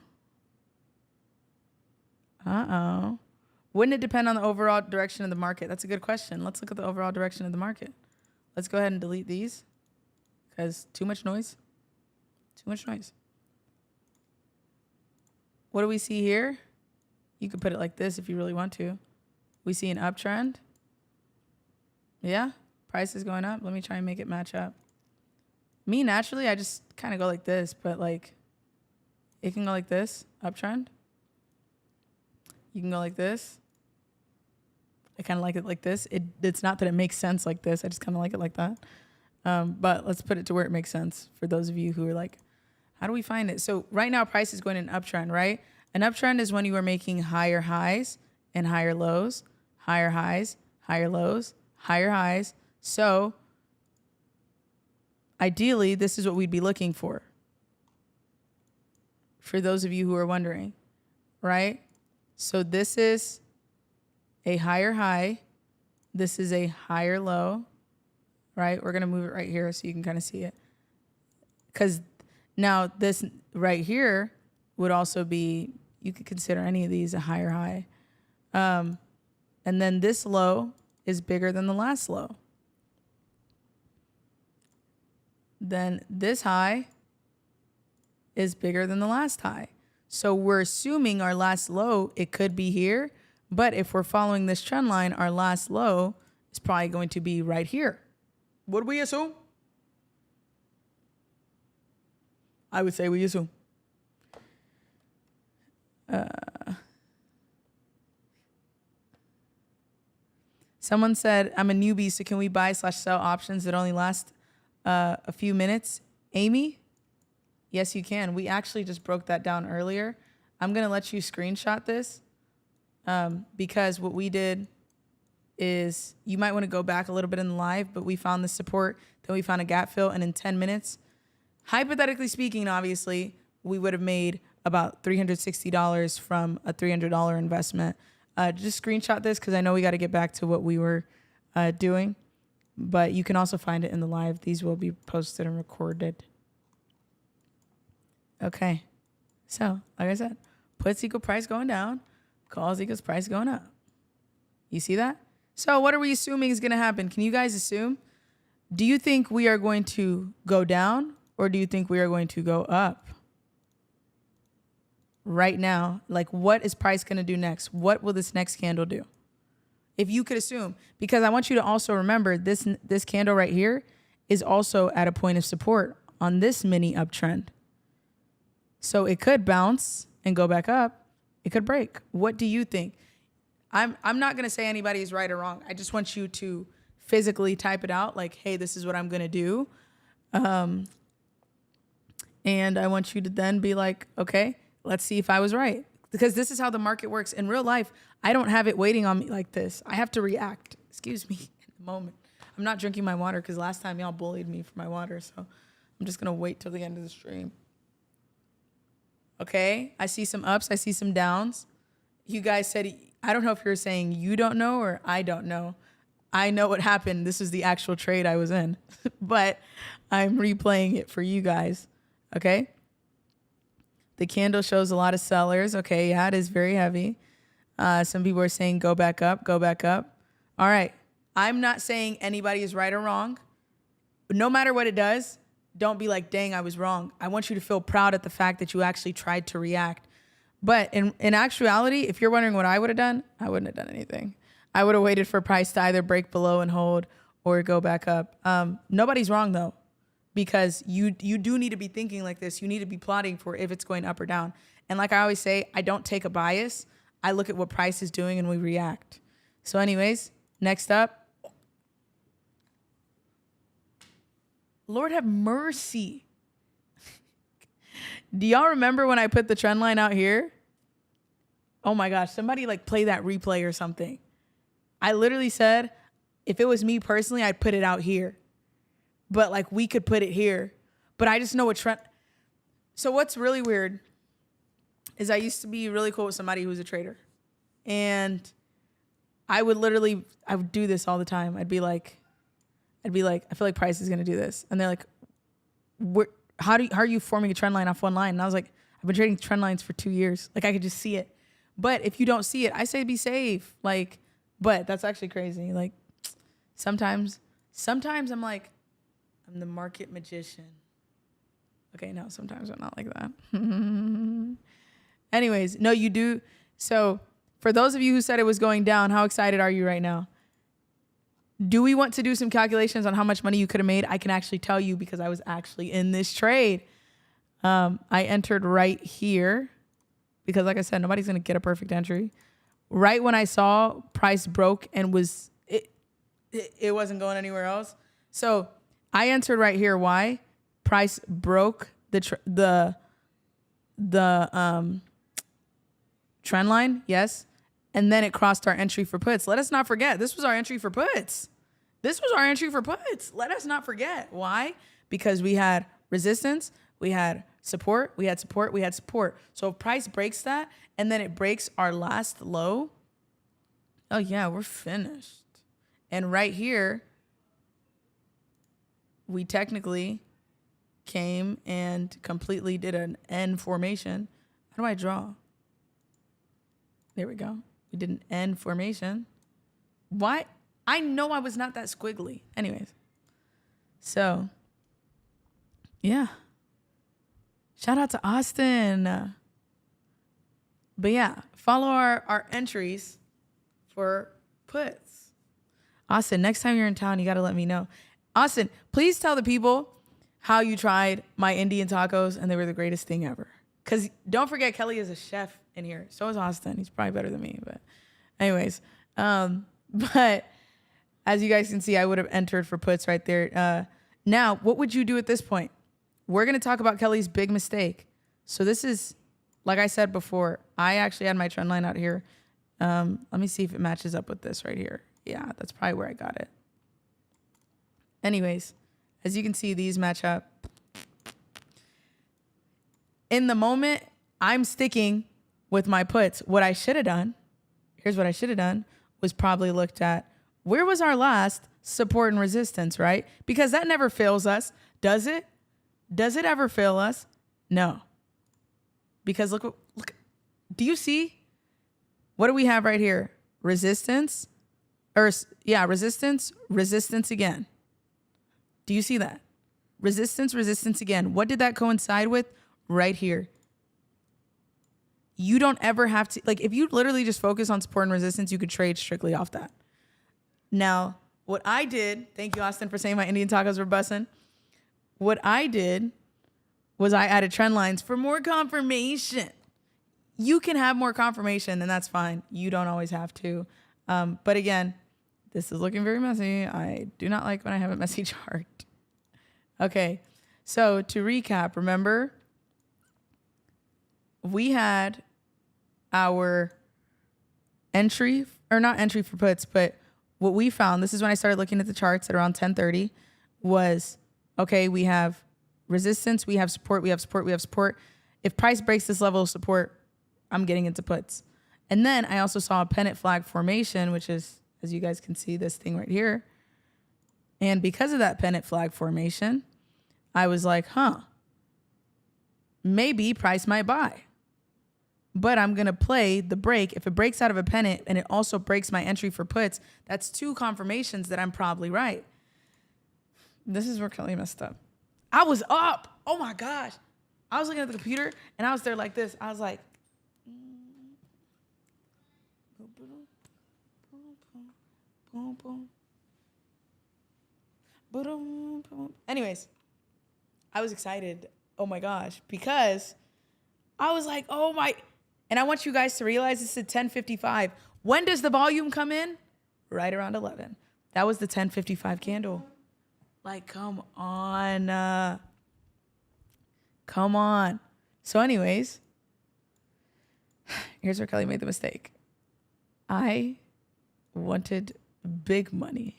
Wouldn't it depend on the overall direction of the market? That's a good question. Let's look at the overall direction of the market. Let's go ahead and delete these because too much noise. What do we see here? You could put it like this if you really want to. We see an uptrend. Yeah, price is going up. Let me try and make it match up. Me, naturally, I just kind of go like this, but like it can go like this, uptrend. You can go like this. I kind of like it like this. It's not that it makes sense like this. I just kind of like it like that. But let's put it to where it makes sense for those of you who are like, how do we find it? So right now, price is going in an uptrend, right? An uptrend is when you are making higher highs and higher lows, higher highs, higher lows, higher highs. So ideally, this is what we'd be looking for those of you who are wondering, right? So this is a higher high. This is a higher low, right? We're going to move it right here so you can kind of see it. Because now this right here would also be, you could consider any of these a higher high. And then this low is bigger than the last low. Then this high is bigger than the last high. So we're assuming our last low, it could be here. But if we're following this trend line, our last low is probably going to be right here. Would we assume? I would say we assume. Someone said, I'm a newbie, so can we buy/sell options that only last a few minutes? Amy? Yes, you can. We actually just broke that down earlier. I'm going to let you screenshot this because what we did is you might want to go back a little bit in the live, but we found the support, then we found a gap fill, and in 10 minutes, hypothetically speaking, obviously, we would have made about $360 from a $300 investment. Just screenshot this because I know we got to get back to what we were doing, but you can also find it in the live. These will be posted and recorded. Okay. So, like I said, puts equal price going down, calls equals price going up. You see that? So what are we assuming is going to happen? Can you guys assume? Do you think we are going to go down or do you think we are going to go up? Right now, like what is price going to do next? What will this next candle do? If you could assume, because I want you to also remember this candle right here is also at a point of support on this mini uptrend. So it could bounce and go back up. It could break. What do you think? I'm not going to say anybody is right or wrong. I just want you to physically type it out like, hey, this is what I'm going to do. And I want you to then be like, okay, let's see if I was right. Because this is how the market works. In real life, I don't have it waiting on me like this. I have to react. Excuse me, in the moment. I'm not drinking my water because last time y'all bullied me for my water. So I'm just going to wait till the end of the stream. Okay, I see some ups. I see some downs. You guys said, I don't know if you're saying you don't know or I don't know. I know what happened. This is the actual trade I was in. But I'm replaying it for you guys. Okay. The candle shows a lot of sellers. Okay, yeah, it is very heavy. Some people are saying go back up, go back up. All right. I'm not saying anybody is right or wrong. No matter what it does, don't be like, dang, I was wrong. I want you to feel proud at the fact that you actually tried to react. But in actuality, if you're wondering what I would have done, I wouldn't have done anything. I would have waited for price to either break below and hold or go back up. Nobody's wrong, though, because you do need to be thinking like this. You need to be plotting for if it's going up or down. And like I always say, I don't take a bias. I look at what price is doing and we react. So anyways, next up. Lord have mercy. Do y'all remember when I put the trend line out here? Oh my gosh, somebody like play that replay or something. I literally said, if it was me personally, I'd put it out here. But like we could put it here. But I just know what trend. So what's really weird is I used to be really cool with somebody who was a trader. And I would do this all the time. I'd be like, I feel like price is going to do this. And they're like, how are you forming a trend line off one line? And I was like, I've been trading trend lines for 2 years. Like I could just see it. But if you don't see it, I say be safe. Like, but that's actually crazy. Like sometimes I'm like, I'm the market magician. Okay, no, sometimes I'm not like that. Anyways, no, you do. So for those of you who said it was going down, how excited are you right now? Do we want to do some calculations on how much money you could have made? I can actually tell you because I was actually in this trade. I entered right here because like I said, nobody's going to get a perfect entry. Right when I saw price broke and it wasn't going anywhere else. So I entered right here. Why? Price broke the trend line. Yes. And then it crossed our entry for puts. Let us not forget, this was our entry for puts. Let us not forget. Why? Because we had resistance, we had support, we had support, we had support. So if price breaks that and then it breaks our last low, oh yeah, we're finished. And right here, we technically came and completely did an N formation. How do I draw? There we go. We did an N formation. Why? I know I was not that squiggly. Anyways. So, yeah. Shout out to Austin. But yeah, follow our entries for puts. Austin, next time you're in town, you got to let me know. Austin, please tell the people how you tried my Indian tacos and they were the greatest thing ever. Because don't forget, Kelly is a chef in here. So is Austin. He's probably better than me. But anyways, but as you guys can see, I would have entered for puts right there. Now, what would you do at this point? We're going to talk about Kelly's big mistake. So this is, like I said before, I actually had my trend line out here. Let me see if it matches up with this right here. Yeah, that's probably where I got it. Anyways, as you can see, these match up. In the moment, I'm sticking with my puts. What I should have done, here's what I should have done, was probably looked at where was our last support and resistance, right? Because that never fails us. Does it? Does it ever fail us? No. Because look, do you see? What do we have right here? Resistance, resistance again. Do you see that? Resistance again. What did that coincide with? Right here. You don't ever have to, like, if you literally just focus on support and resistance, you could trade strictly off that. Now, what I did, thank you, Austin, for saying my Indian tacos were bussin'. What I did was I added trend lines for more confirmation. You can have more confirmation, and that's fine. You don't always have to. But again, this is looking very messy. I do not like when I have a messy chart. Okay, so to recap, remember, we had our entry, or not entry for puts, but what we found, this is when I started looking at the charts at around 10:30, was, okay, we have resistance, we have support, we have support, we have support. If price breaks this level of support, I'm getting into puts. And then I also saw a pennant flag formation, which is, as you guys can see, this thing right here. And because of that pennant flag formation, I was like, maybe price might buy. But I'm going to play the break. If it breaks out of a pennant and it also breaks my entry for puts, that's 2 confirmations that I'm probably right. This is where Kelly messed up. I was up. Oh my gosh. I was looking at the computer and I was there like this. I was like, anyways, I was excited. Oh my gosh, because I was like, oh my, and I want you guys to realize this is 10:55. When does the volume come in? Right around 11. That was the 10:55 candle. Like, come on. Come on. So anyways, here's where Kelly made the mistake. I wanted big money.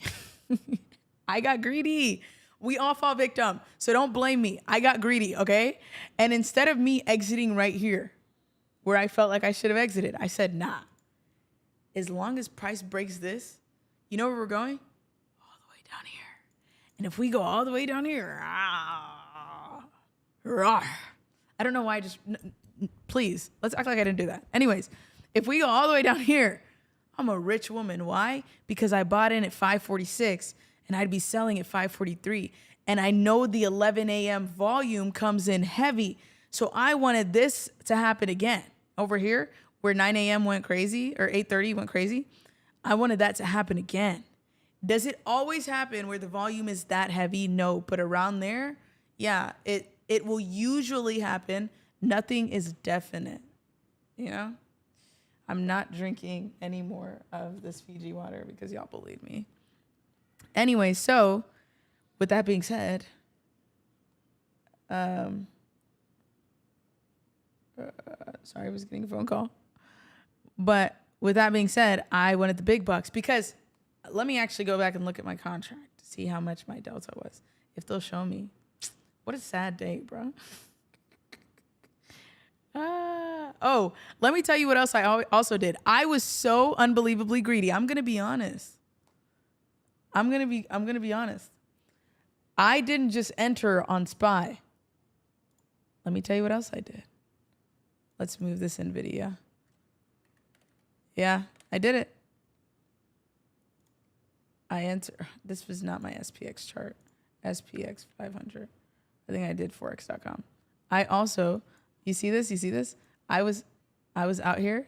I got greedy. We all fall victim. So don't blame me. I got greedy, okay? And instead of me exiting right here, where I felt like I should have exited, I said, nah. As long as price breaks this, you know where we're going? All the way down here. And if we go all the way down here, I don't know why I just, please, let's act like I didn't do that. Anyways, if we go all the way down here, I'm a rich woman. Why? Because I bought in at 546 and I'd be selling at 543. And I know the 11 a.m. volume comes in heavy. So I wanted this to happen again. Over here, where 9 a.m. went crazy, or 8:30 went crazy, I wanted that to happen again. Does it always happen where the volume is that heavy? No, but around there, yeah, it will usually happen. Nothing is definite, you know? I'm not drinking any more of this Fiji water because y'all believe me. Anyway, so with that being said, sorry, I was getting a phone call. But with that being said, I wanted the big bucks because let me actually go back and look at my contract to see how much my delta was. If they'll show me. What a sad day, bro. Oh, let me tell you what else I also did. I was so unbelievably greedy. I'm going to be honest. I'm going to be honest. I didn't just enter on SPY. Let me tell you what else I did. Let's move this NVIDIA. Yeah, I did it. This was not my SPX chart. SPX 500. I think I did forex.com. I also, you see this? You see this? I was out here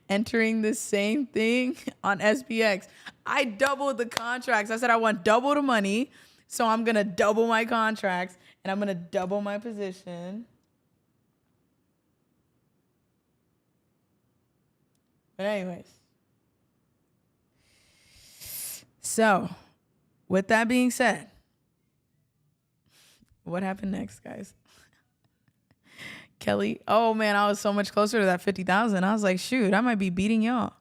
entering the same thing on SPX. I doubled the contracts. I said I want double the money, so I'm going to double my contracts, and I'm going to double my position. But anyways. So, with that being said, what happened next, guys? Kelly, oh man, I was so much closer to that 50,000. I was like, shoot, I might be beating y'all.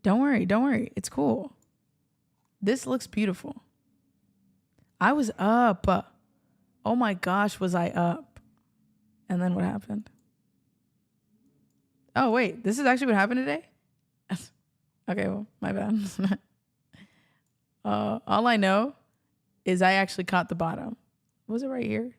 Don't worry. It's cool. This looks beautiful. I was up. Oh my gosh, was I up? And then what happened? Oh, wait, this is actually what happened today? Okay, well, my bad. All I know is I actually caught the bottom. Was it right here?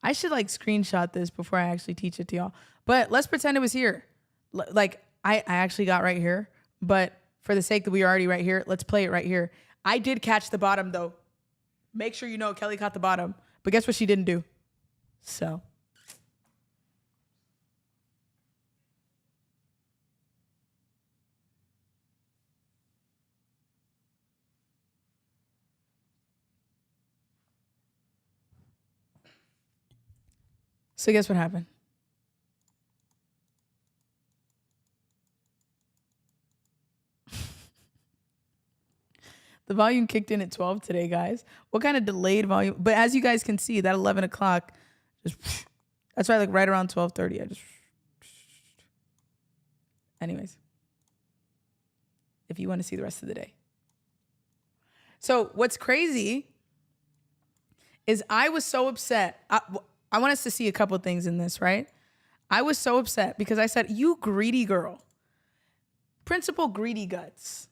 I should like screenshot this before I actually teach it to y'all. But let's pretend it was here. Like I actually got right here. But for the sake that we are already right here, let's play it right here. I did catch the bottom though. Make sure you know Kelly caught the bottom. But guess what she didn't do? So. So guess what happened? The volume kicked in at 12 today, guys. What kind of delayed volume? But as you guys can see, that 11 o'clock, just that's right, like right around 12:30. I just, anyways, if you want to see the rest of the day. So what's crazy is I was so upset. I want us to see a couple of things in this, right? I was so upset because I said, you greedy girl. Principal Greedy Guts.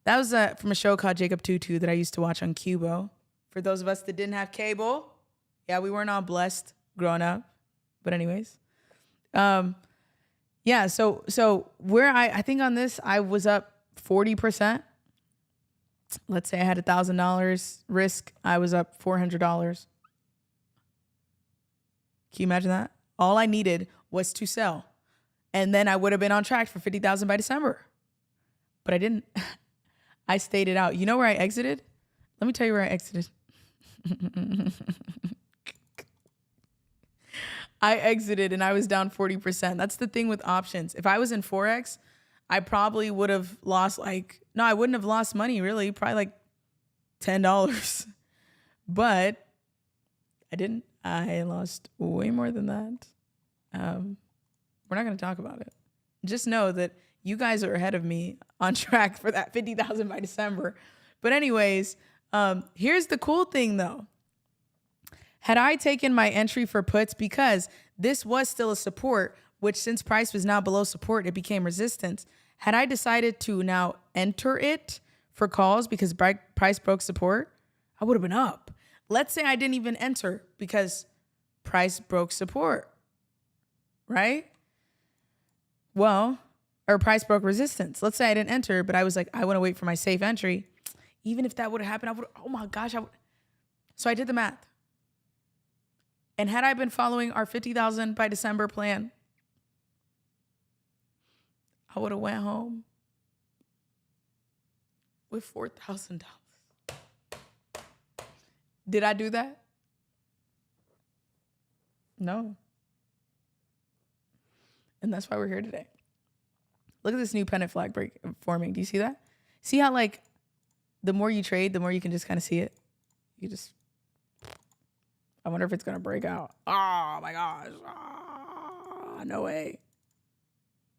That was from a show called Jacob Tutu that I used to watch on Cubo. For those of us that didn't have cable, yeah, we weren't all blessed growing up. But anyways, yeah. So where I think on this I was up 40%. Let's say I had $1,000 risk, I was up $400. Can you imagine that? All I needed was to sell, and then I would have been on track for 50,000 by December. But I didn't. I stayed it out. You know where I exited? Let me tell you where I exited. I exited and I was down 40%. That's the thing with options. If I was in Forex, I probably would have lost I wouldn't have lost money really, probably like $10. But I didn't. I lost way more than that. We're not going to talk about it. Just know that you guys are ahead of me on track for that 50,000 by December. But anyways, here's the cool thing though. Had I taken my entry for puts, because this was still a support, which since price was now below support, it became resistance. Had I decided to now enter it for calls because price broke support, I would have been up. Let's say I didn't even enter because price broke support, right? Well, or price broke resistance. Let's say I didn't enter, but I was like, I want to wait for my safe entry. Even if that would have happened, I would, oh my gosh. So I did the math. And had I been following our 50,000 by December plan, I would have went home with $4,000. Did I do that? No. And that's why we're here today. Look at this new pennant flag break forming. Do you see that? See how the more you trade, the more you can just kind of see it. I wonder if it's going to break out. Oh my gosh. Oh, no way.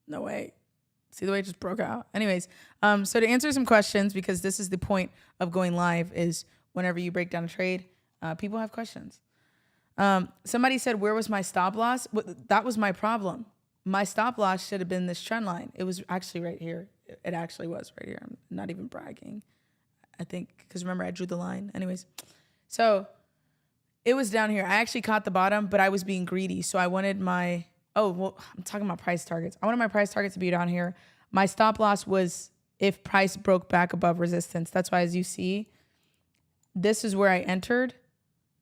No way. See the way it just broke out? Anyways, so to answer some questions, because this is the point of going live, is whenever you break down a trade, people have questions. Somebody said, where was my stop loss? That was my problem. My stop loss should have been this trend line. It was actually right here. It actually was right here. I'm not even bragging. I think, because remember I drew the line. Anyways, so it was down here. I actually caught the bottom, but I was being greedy. So I wanted I'm talking about price targets. I wanted my price targets to be down here. My stop loss was if price broke back above resistance. That's why, as you see, this is where I entered.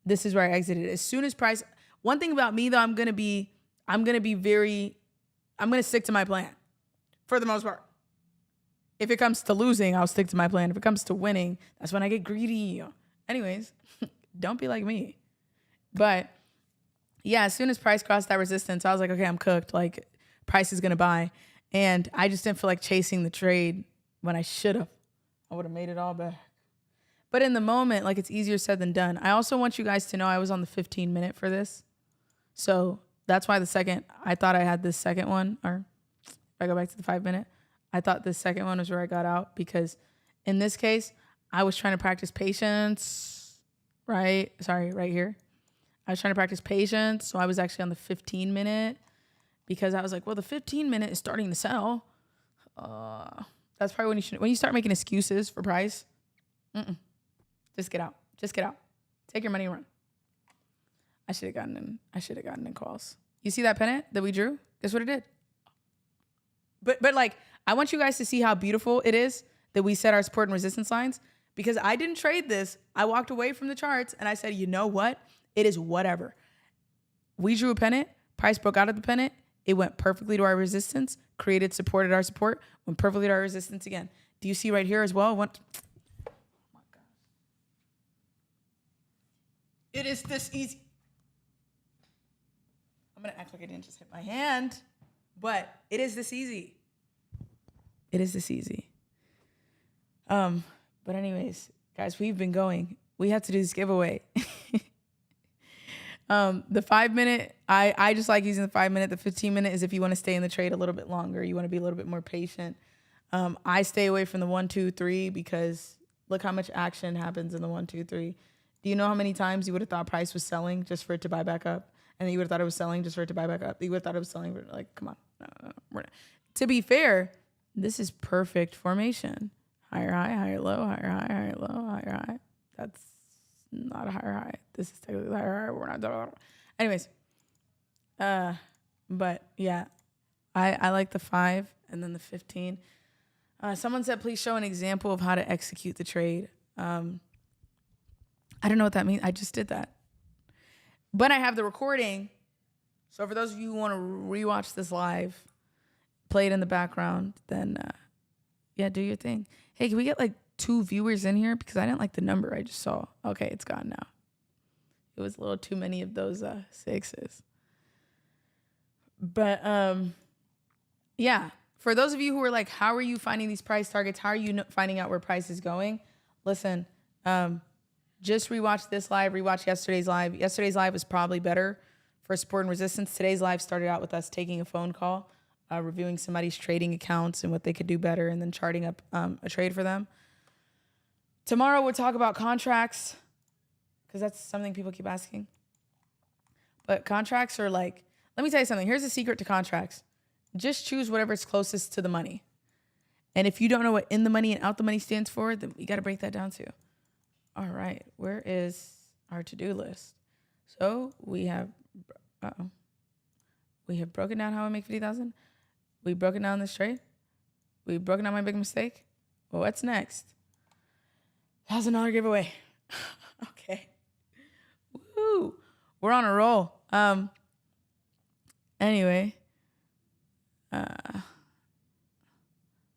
This is where I exited. As soon as price, one thing about me though, I'm going to stick to my plan for the most part. If it comes to losing, I'll stick to my plan. If it comes to winning, that's when I get greedy. Anyways, don't be like me. But yeah, as soon as price crossed that resistance, I was like, okay, I'm cooked. Like, price is going to buy. And I just didn't feel like chasing the trade when I should have. I would have made it all back. But in the moment, it's easier said than done. I also want you guys to know I was on the 15-minute for this. So that's why I thought I had this second one, or if I go back to the 5-minute, I thought this second one was where I got out, because in this case, I was trying to practice patience, right? Sorry, right here. I was trying to practice patience. So I was actually on the 15-minute because I was like, well, the 15-minute is starting to sell. That's probably when you start making excuses for price. Just get out. Just get out. Take your money and run. I should have gotten in calls. You see that pennant that we drew? Guess what it did? But I want you guys to see how beautiful it is that we set our support and resistance lines, because I didn't trade this. I walked away from the charts and I said, you know what? It is whatever. We drew a pennant. Price broke out of the pennant. It went perfectly to our resistance, created support at our support, went perfectly to our resistance again. Do you see right here as well? Oh my God. It is this easy. gonna act like I didn't just hit my hand, but it is this easy. It is this easy. But anyways, guys, we've been going. We have to do this giveaway. The 5 minute, I just like using the 5 minute. The 15 minute is if you want to stay in the trade a little bit longer. You want to be a little bit more patient. I stay away from the 1, 2, 3 because look how much action happens in the 1, 2, 3. Do you know how many times you would have thought price was selling just for it to buy back up? And then you would have thought it was selling just for it to buy back up. You would have thought it was selling, but like, come on. No. To be fair, this is perfect formation. Higher high, higher low, higher high, higher low, higher high. That's not a higher high. This is technically the higher high. We're not. Anyways, but yeah, I like the 5 and then the 15. Someone said, please show an example of how to execute the trade. I don't know what that means. I just did that. But I have the recording. So for those of you who want to rewatch this live, play it in the background, then yeah, do your thing. Hey, can we get like 2 viewers in here? Because I didn't like the number I just saw. Okay, it's gone now. It was a little too many of those 6s. But yeah, for those of you who are like, how are you finding these price targets? How are you finding out where price is going? Listen, just rewatch this live, rewatch yesterday's live. Yesterday's live was probably better for support and resistance. Today's live started out with us taking a phone call, reviewing somebody's trading accounts and what they could do better, and then charting up a trade for them. Tomorrow we'll talk about contracts, because that's something people keep asking. But contracts are like, let me tell you something. Here's the secret to contracts. Just choose whatever's closest to the money. And if you don't know what in the money and out the money stands for, then we got to break that down too. All right, where is our to-do list? So we have, we have broken down how I make 50,000. We've broken down this trade. We've broken down my big mistake. Well, what's next? $1,000 giveaway. Okay. Woo! We're on a roll. Anyway, I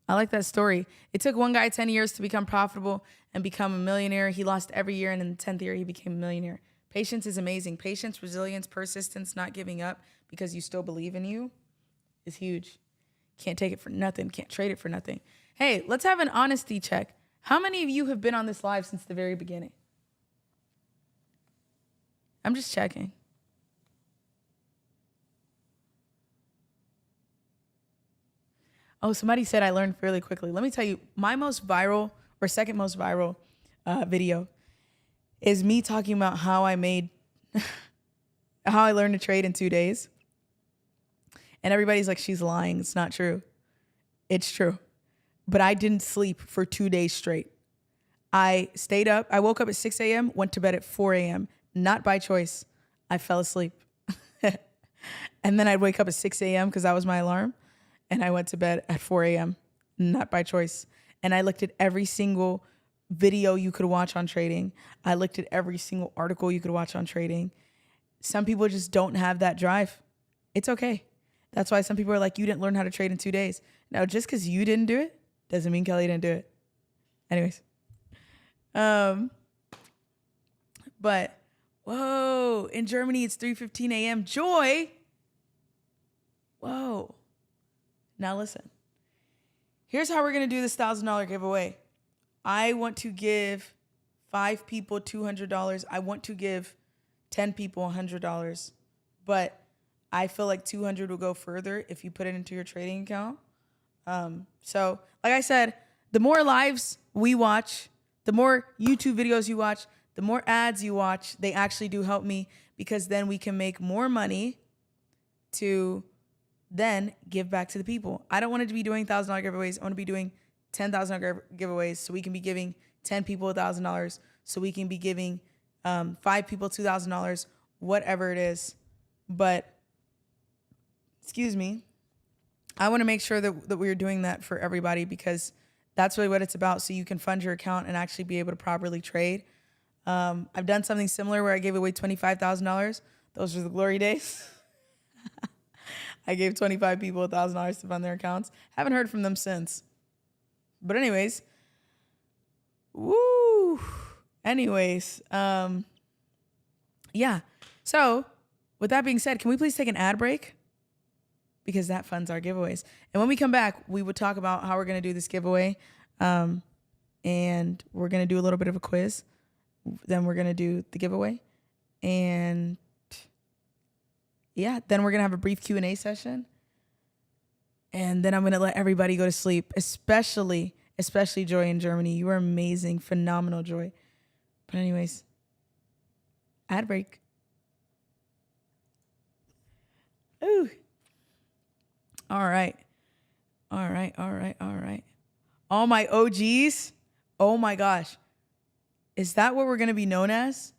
like that story. It took one guy 10 years to become profitable and become a millionaire. He lost every year, and in the 10th year, he became a millionaire. Patience is amazing. Patience, resilience, persistence, not giving up because you still believe in you is huge. Can't take it for nothing. Can't trade it for nothing. Hey, let's have an honesty check. How many of you have been on this live since the very beginning? I'm just checking. Oh, somebody said I learned fairly quickly. Let me tell you, my most viral or second most viral video is me talking about how I made, how I learned to trade in 2 days. And everybody's like, she's lying. It's not true. It's true. But I didn't sleep for 2 days straight. I stayed up. I woke up at 6 a.m., went to bed at 4 a.m., not by choice. I fell asleep. And then I'd wake up at 6 a.m. because that was my alarm. And I went to bed at 4 a.m., not by choice. And I looked at every single video you could watch on trading. I looked at every single article you could watch on trading. Some people just don't have that drive. It's okay. That's why some people are like, you didn't learn how to trade in 2 days. Now, just because you didn't do it doesn't mean Kelly didn't do it. Anyways. But, whoa, in Germany, it's 3:15 a.m. Joy. Whoa. Now listen. Here's how we're going to do this $1,000 giveaway. I want to give 5 people $200. I want to give 10 people $100. But I feel like 200 will go further if you put it into your trading account. So, like I said, the more lives we watch, the more YouTube videos you watch, the more ads you watch, they actually do help me because then we can make more money to then give back to the people. I don't want to be doing $1,000 giveaways. I want to be doing $10,000 giveaways so we can be giving 10 people $1,000, so we can be giving 5 people $2,000, whatever it is. But, excuse me, I want to make sure that we're doing that for everybody because that's really what it's about, so you can fund your account and actually be able to properly trade. I've done something similar where I gave away $25,000. Those were the glory days. I gave 25 people $1,000 to fund their accounts. Haven't heard from them since. But anyways, woo. Anyways, yeah. So with that being said, can we please take an ad break? Because that funds our giveaways. And when we come back, we would talk about how we're going to do this giveaway. And we're going to do a little bit of a quiz. Then we're going to do the giveaway. And yeah, then we're going to have a brief Q&A session. And then I'm going to let everybody go to sleep, especially Joy in Germany. You are amazing, phenomenal, Joy. But anyways, ad break. Ooh. All right. All my OGs. Oh my gosh. Is that what we're going to be known as?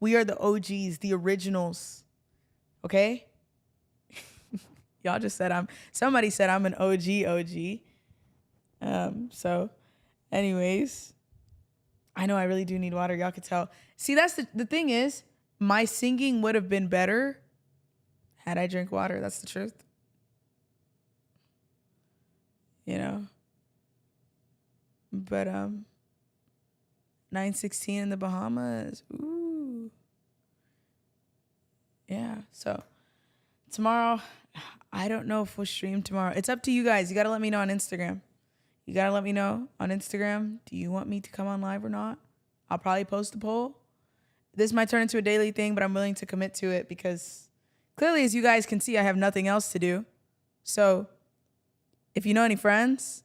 We are the OGs, the originals. Okay? Y'all just said somebody said I'm an OG. So anyways, I know I really do need water. Y'all could tell. See, that's the thing is, my singing would have been better had I drank water. That's the truth. You know? But 9:16 in the Bahamas. Ooh. Yeah. So tomorrow, I don't know if we'll stream tomorrow. It's up to you guys. You got to let me know on Instagram. Do you want me to come on live or not? I'll probably post a poll. This might turn into a daily thing, but I'm willing to commit to it because clearly, as you guys can see, I have nothing else to do. So if you know any friends,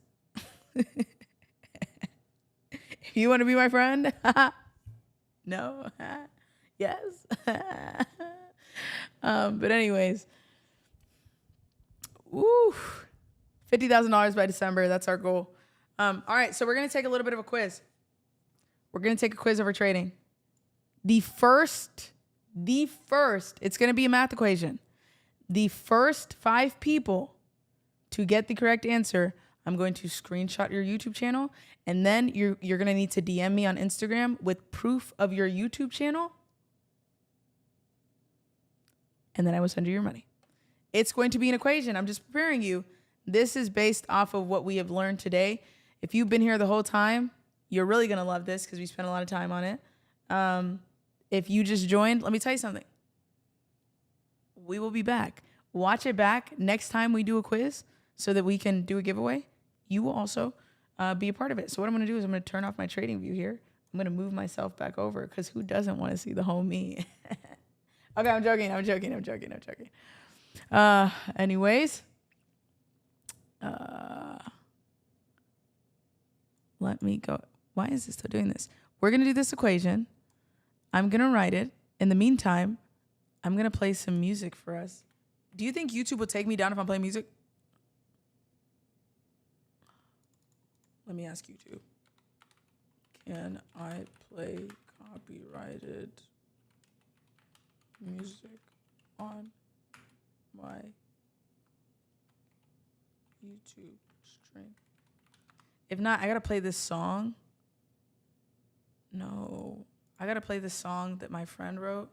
if you want to be my friend, no, yes. But anyways, woo, $50,000 by December. That's our goal. All right, so we're gonna take a little bit of a quiz. We're gonna take a quiz over trading. The first, it's gonna be a math equation. The first 5 people to get the correct answer, I'm going to screenshot your YouTube channel, and then you're going to need to DM me on Instagram with proof of your YouTube channel, and then I will send you your money. It's going to be an equation. I'm just preparing you. This is based off of what we have learned today. If you've been here the whole time, you're really going to love this because we spent a lot of time on it. If you just joined, let me tell you something. We will be back. Watch it back next time we do a quiz so that we can do a giveaway. You will also be a part of it. So what I'm going to do is I'm going to turn off my trading view here. I'm going to move myself back over because who doesn't want to see the whole me? Okay, I'm joking. Anyways, let me go. Why is it still doing this? We're going to do this equation. I'm going to write it. In the meantime, I'm going to play some music for us. Do you think YouTube will take me down if I'm playing music? Let me ask YouTube. Can I play copyrighted music on my YouTube stream? If not, I gotta play this song. No, I gotta play this song that my friend wrote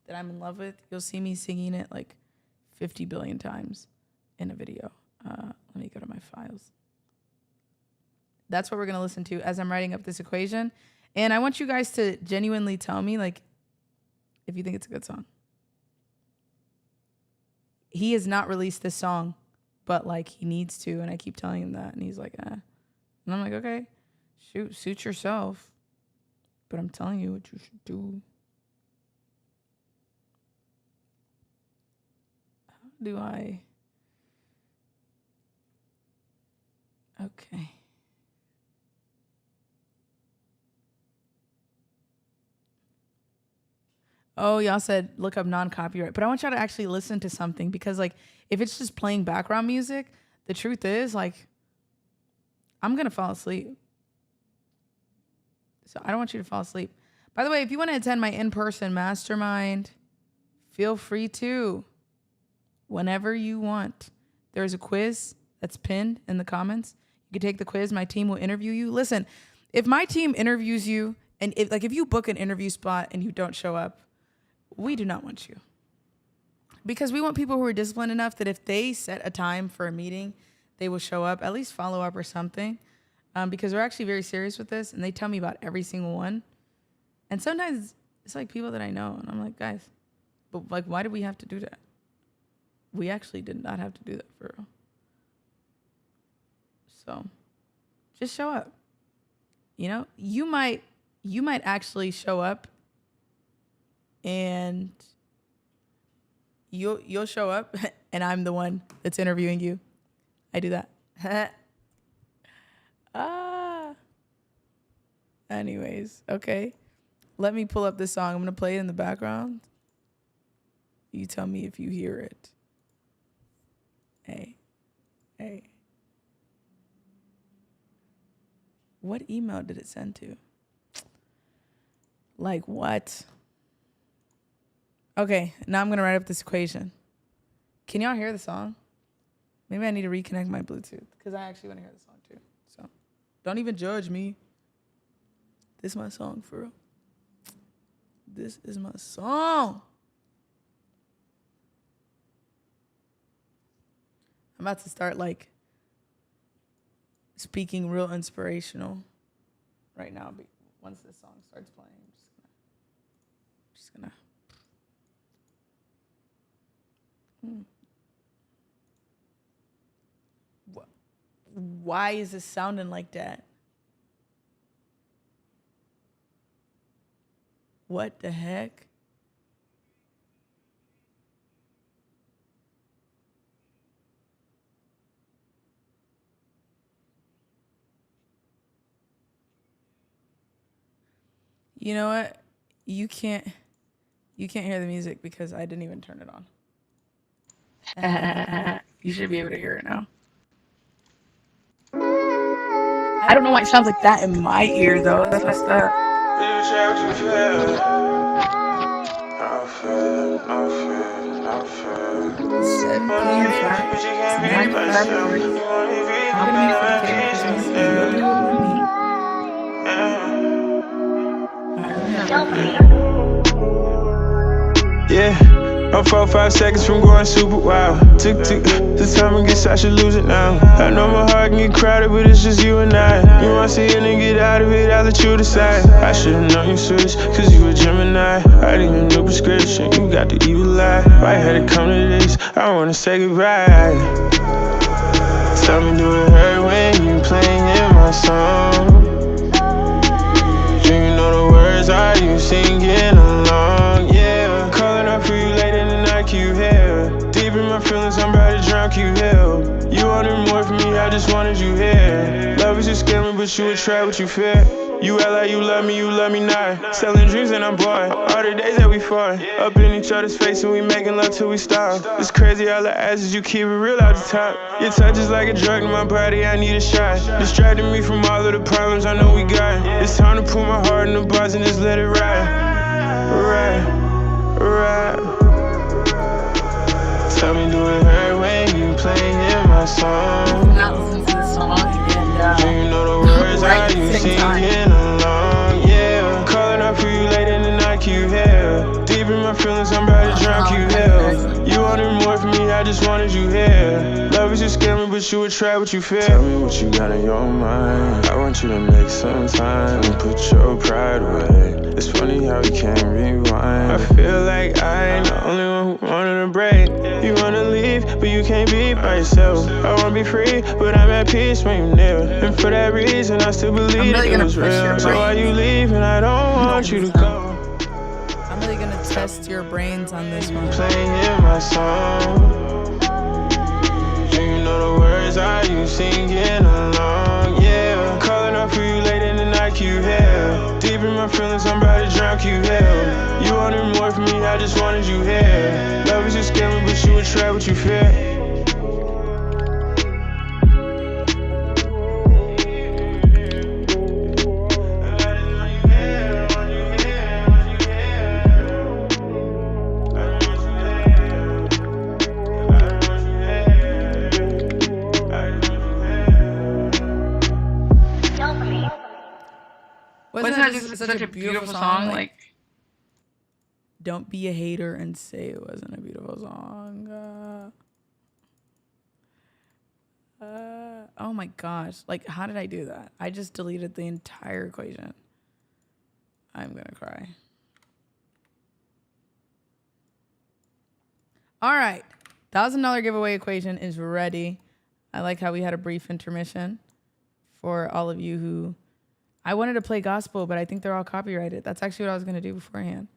that I'm in love with. You'll see me singing it like 50 billion times in a video. Let me go to my files. That's what we're going to listen to as I'm writing up this equation. And I want you guys to genuinely tell me, like, if you think it's a good song. He has not released this song, but, like, he needs to. And I keep telling him that. And he's like, And I'm like, okay, suit yourself. But I'm telling you what you should do. How do I? Okay. Oh, y'all said look up non-copyright. But I want y'all to actually listen to something because, like, if it's just playing background music, the truth is, like, I'm going to fall asleep. So I don't want you to fall asleep. By the way, if you want to attend my in-person mastermind, feel free to. Whenever you want. There's a quiz that's pinned in the comments. You can take the quiz. My team will interview you. Listen, if my team interviews you, and if you book an interview spot and you don't show up, we do not want you. Because we want people who are disciplined enough that if they set a time for a meeting, they will show up, at least follow up or something. Because we're actually very serious with this, and they tell me about every single one. And sometimes it's like people that I know, and I'm like, guys, But like, why did we have to do that? We actually did not have to do that for real. So just show up. You know, you might actually show up and you'll show up and I'm the one that's interviewing you. I do that. Anyways, okay. Let me pull up this song. I'm going to play it in the background. You tell me if you hear it. Hey. What email did it send to? Like what? Okay, now I'm going to write up this equation. Can y'all hear the song? Maybe I need to reconnect my Bluetooth because I actually want to hear the song too. So don't even judge me. This is my song for real. This is my song. I'm about to start like speaking real inspirational right now. Once this song starts playing, I'm just gonna. Why is this sounding like that? What the heck? You know what? You can't hear the music because I didn't even turn it on. You should be able to hear it now. I don't know why it sounds like that in my ear though. That's messed up. It's 7 p.m. flat. It's 95 degrees. I'm gonna be for Christmas and you'll do it with me. Yeah, I'm 4-5 seconds from going super wild. Tick, this time I guess I should lose it now. I know my heart can get crowded, but it's just you and I. You want to see it and get out of it, I'll let you decide. I should've known you switch, cause you a Gemini. I need a new prescription, you got the evil eye. Why had it come to this, I wanna say goodbye. Tell me, do it hurt when you playing in my song? Do you know the words, are you singing along? Yeah, calling up for you late in the night, can you hear? Deep in my feelings, I'm about to drown, can you hear? You wanted more from me, I just wanted you here. Love is just scamming, but you would try what you fear. You act like you love me not. Selling dreams and I'm bored. All the days that we fought, up in each other's face and we making love till we stop. It's crazy all I ask is you keep it real out the top. Your touch is like a drug to my body, I need a shot. Distracting me from all of the problems I know we got. It's time to put my heart in the bars and just let it ride. Tell me, do it hurt when you playing in my song? Not listen to the song and do you know the words, right are you singing time. along? Yeah, calling out for you late in the night, can you hear? Deep in my feelings, I'm about to drown, can you hear? You wanted more from me, I just wanted you here. Love is just scamming, but you would try what you fear. Tell me what you got in your mind. I want you to make some time and put your pride away. It's funny how we can't rewind. I feel like I ain't the only one who wanted a break. You wanna leave, but you can't be by yourself. I wanna be free, but I'm at peace when you're near. And for that reason, I still believe really it was real. So why you leaving? I don't want you to go. I'm really gonna test your brains on this one. Playing in my song. Do you know the words? Are you singing along? Yeah, calling up for you late in the night, can you hear? Deep in my feelings, I'm about to drown, can you hear? You wanted more from me, I just wanted you here. Love is just scamming, but you would try what you fear. Wasn't that just such a beautiful song? Like, don't be a hater and say it wasn't a beautiful song. Oh my gosh. Like, how did I do that? I just deleted the entire equation. I'm gonna cry. All right. $1,000 giveaway equation is ready. I like how we had a brief intermission for all of you who... I wanted to play gospel, but I think they're all copyrighted. That's actually what I was going to do beforehand.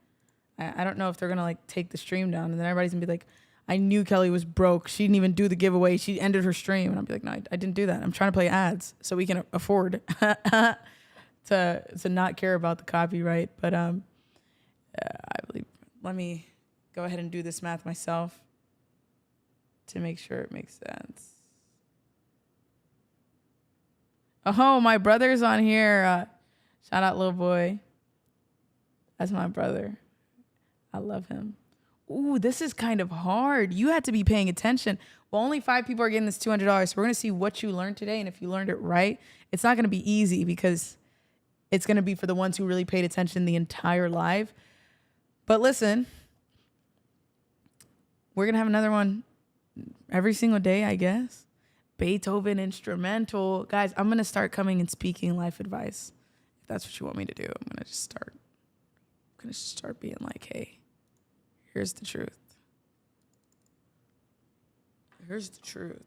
I don't know if they're going to like take the stream down and then everybody's going to be like, I knew Kelly was broke. She didn't even do the giveaway. She ended her stream. And I'll be like, no, I didn't do that. I'm trying to play ads so we can afford to not care about the copyright. But I believe, let me go ahead and do this math myself to make sure it makes sense. Oh, my brother's on here. Shout out, little boy. That's my brother. I love him. Ooh, this is kind of hard. You had to be paying attention. Well, only 5 people are getting this $200. So we're going to see what you learned today. And if you learned it right, it's not going to be easy because it's going to be for the ones who really paid attention the entire live. But listen, we're going to have another one every single day, I guess. Beethoven instrumental. Guys, I'm going to start coming and speaking life advice. If that's what you want me to do, I'm going to just start being like, hey, here's the truth. Here's the truth.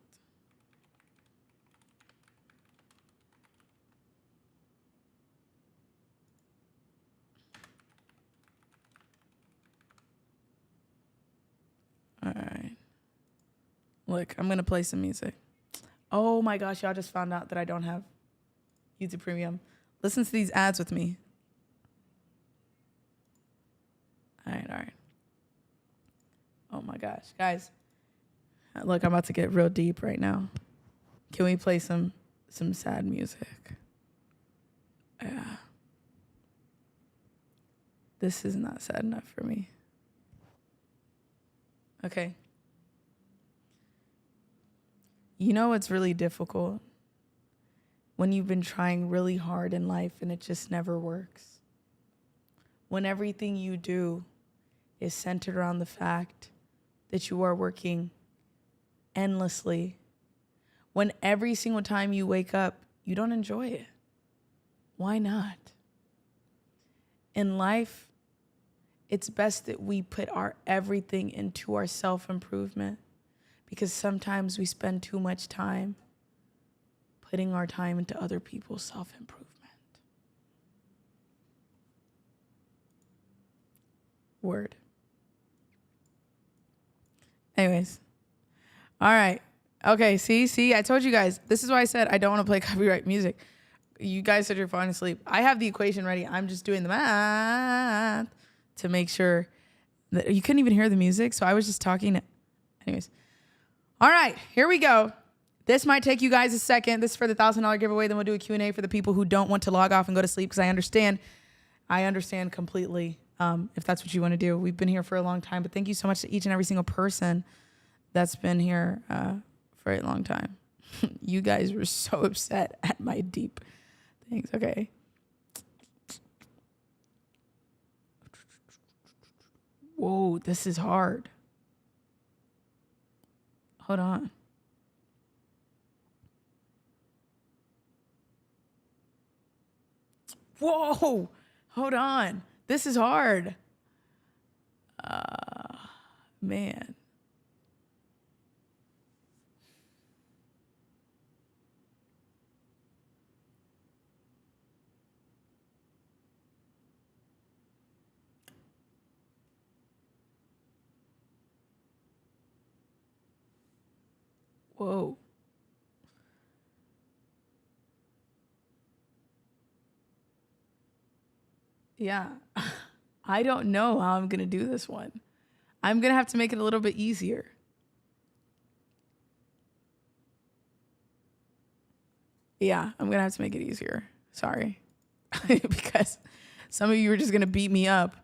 All right. Look, I'm going to play some music. Oh my gosh, y'all just found out that I don't have YouTube Premium. Listen to these ads with me. All right. Oh my gosh, guys. Look, I'm about to get real deep right now. Can we play some sad music? Yeah. This is not sad enough for me. Okay. You know what's really difficult? When you've been trying really hard in life and it just never works. When everything you do is centered around the fact that you are working endlessly. When every single time you wake up, you don't enjoy it. Why not? In life, it's best that we put our everything into our self-improvement. Because sometimes we spend too much time putting our time into other people's self-improvement. Word. Anyways. All right. Okay, see, I told you guys. This is why I said I don't want to play copyright music. You guys said you're falling asleep. I have the equation ready. I'm just doing the math to make sure that you couldn't even hear the music. So I was just talking. Anyways. All right, here we go. This might take you guys a second. This is for the $1,000 giveaway. Then we'll do a Q&A for the people who don't want to log off and go to sleep because I understand completely if that's what you want to do. We've been here for a long time, but thank you so much to each and every single person that's been here for a long time. You guys were so upset at my deep things. Okay. Whoa, this is hard. Hold on. Whoa, hold on. This is hard. Man. Whoa. Yeah. I don't know how I'm going to do this one. I'm going to have to make it a little bit easier. Yeah, I'm going to have to make it easier. Sorry. Because some of you are just going to beat me up.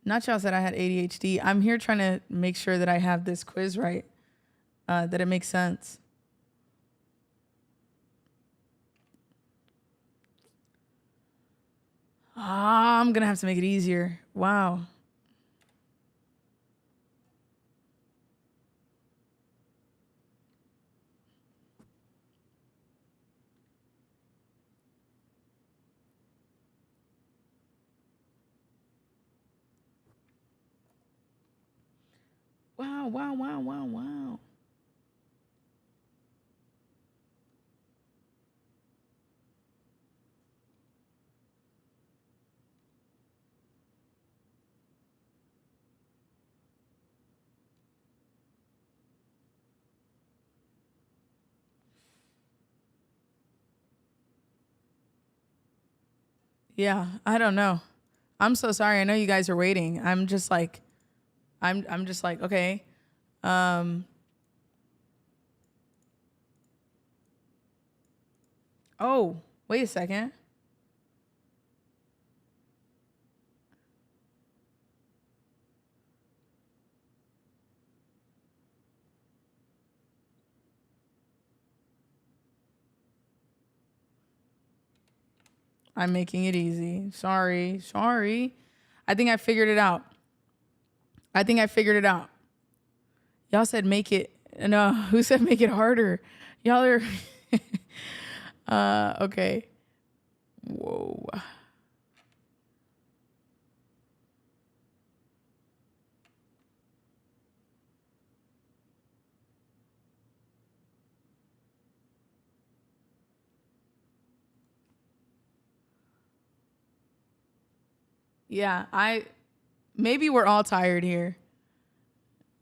Not y'all said I had ADHD. I'm here trying to make sure that I have this quiz right, that it makes sense. I'm going to have to make it easier. Wow. Wow, wow, wow, wow, wow. Yeah, I don't know. I'm so sorry. I know you guys are waiting. I'm just like, okay. Um, oh, wait a second. I'm making it easy. Sorry, sorry. I think I figured it out. Y'all said make it. No, who said make it harder? Y'all are. Okay. Whoa. Yeah, maybe we're all tired here.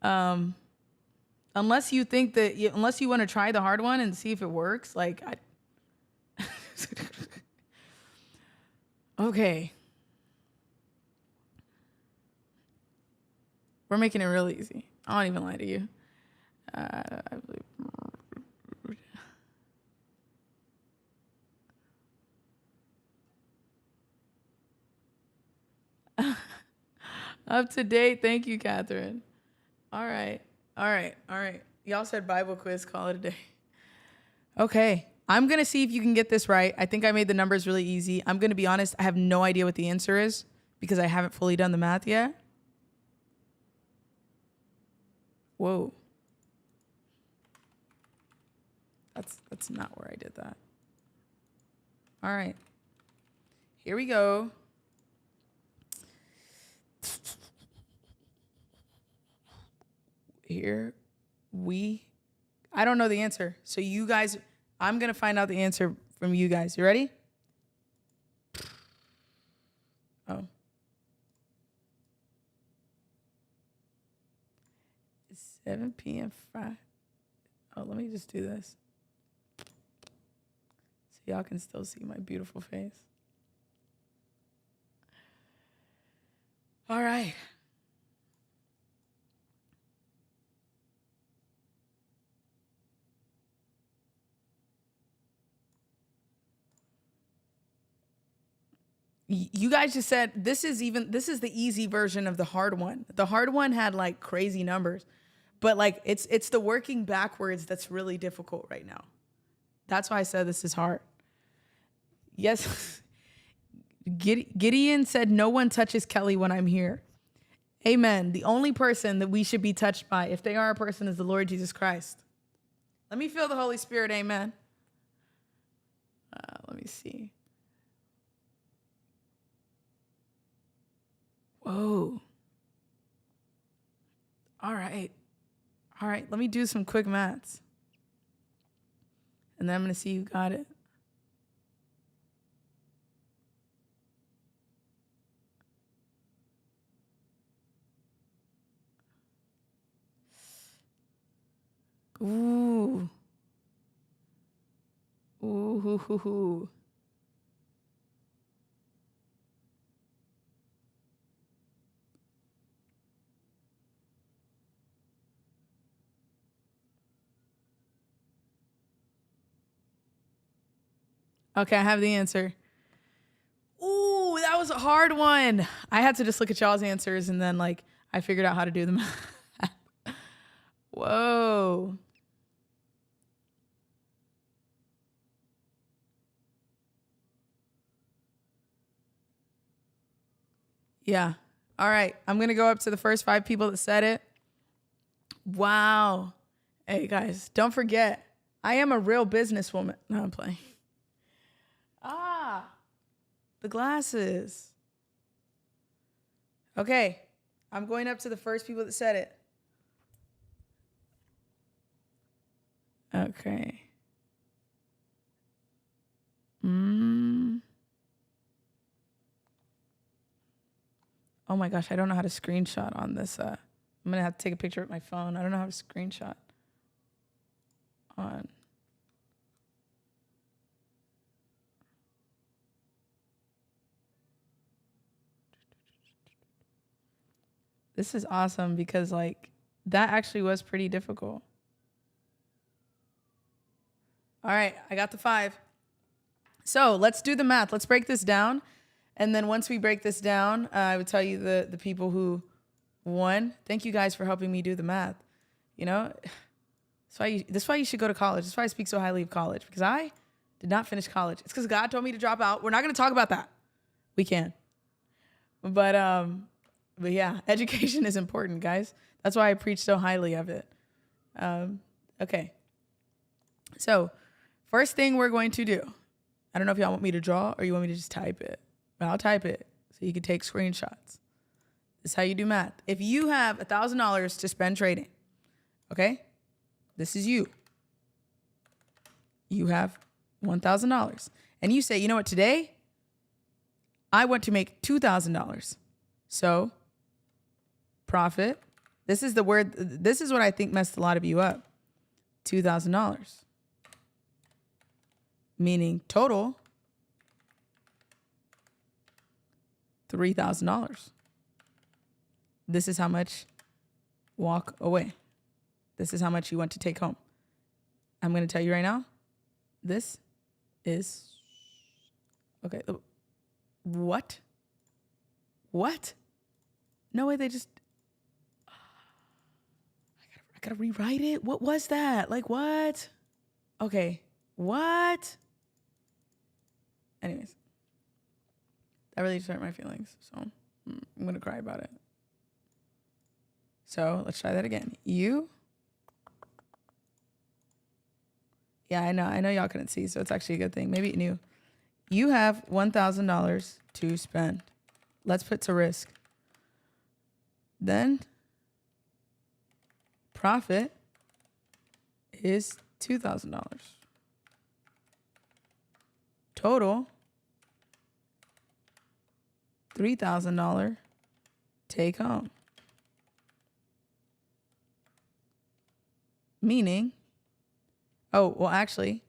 Unless you think that, unless you want to try the hard one and see if it works, like, okay. We're making it real easy. I won't even lie to you. I believe. Up to date. Thank you, Catherine. All right. All right. All right. Y'all said Bible quiz, call it a day. Okay. I'm going to see if you can get this right. I think I made the numbers really easy. I'm going to be honest. I have no idea what the answer is because I haven't fully done the math yet. Whoa. That's not where I did that. All right. Here we go. I don't know the answer. So you guys, I'm going to find out the answer from you guys. You ready? Oh. It's 7 p.m. Friday. Oh, let me just do this. So y'all can still see my beautiful face. All right. You guys just said this is the easy version of the hard one. The hard one had like crazy numbers, but like it's the working backwards that's really difficult right now. That's why I said this is hard. Yes. Gideon said no one touches Kelly when I'm here. Amen. The only person that we should be touched by, if they are a person, is the Lord Jesus Christ. Let me feel the Holy Spirit. Amen. Let me see. Whoa. All right. All right. Let me do some quick maths. And then I'm going to see who got it. Ooh. Ooh. Hoo, hoo, hoo. Okay, I have the answer. Ooh, that was a hard one. I had to just look at y'all's answers and then like I figured out how to do them. Whoa. Yeah. All right. I'm going to go up to the first 5 people that said it. Wow. Hey guys, don't forget, I am a real businesswoman. No, I'm playing. The glasses. Okay. I'm going up to the first people that said it. Okay. Oh my gosh, I don't know how to screenshot on this. I'm gonna have to take a picture with my phone. I don't know how to screenshot on. This is awesome because like that actually was pretty difficult. All right, I got the 5. So let's do the math. Let's break this down. And then once we break this down, I would tell you the people who won. Thank you guys for helping me do the math. You know, that's why you should go to college. That's why I speak so highly of college, because I did not finish college. It's because God told me to drop out. We're not going to talk about that. We can. But yeah, education is important, guys. That's why I preach so highly of it. Okay. So first thing we're going to do, I don't know if y'all want me to draw or you want me to just type it. But I'll type it so you can take screenshots. This is how you do math. If you have $1,000 to spend trading, okay? This is you. You have $1,000. And you say, you know what, today I want to make $2,000. So profit. This is the word. This is what I think messed a lot of you up. $2,000. Meaning total $3,000. This is how much walk away. This is how much you want to take home. I'm going to tell you right now. This is okay. What? What? No way. They just. I gotta rewrite it. What was that? Like what? Okay. What? Anyways, that really just hurt my feelings. So I'm gonna cry about it. So let's try that again. You. Yeah, I know y'all couldn't see, so it's actually a good thing. Maybe it knew. You have $1,000 to spend. Let's put to risk. Then profit is $2,000. Total $3,000 take home. Meaning, oh, well, actually,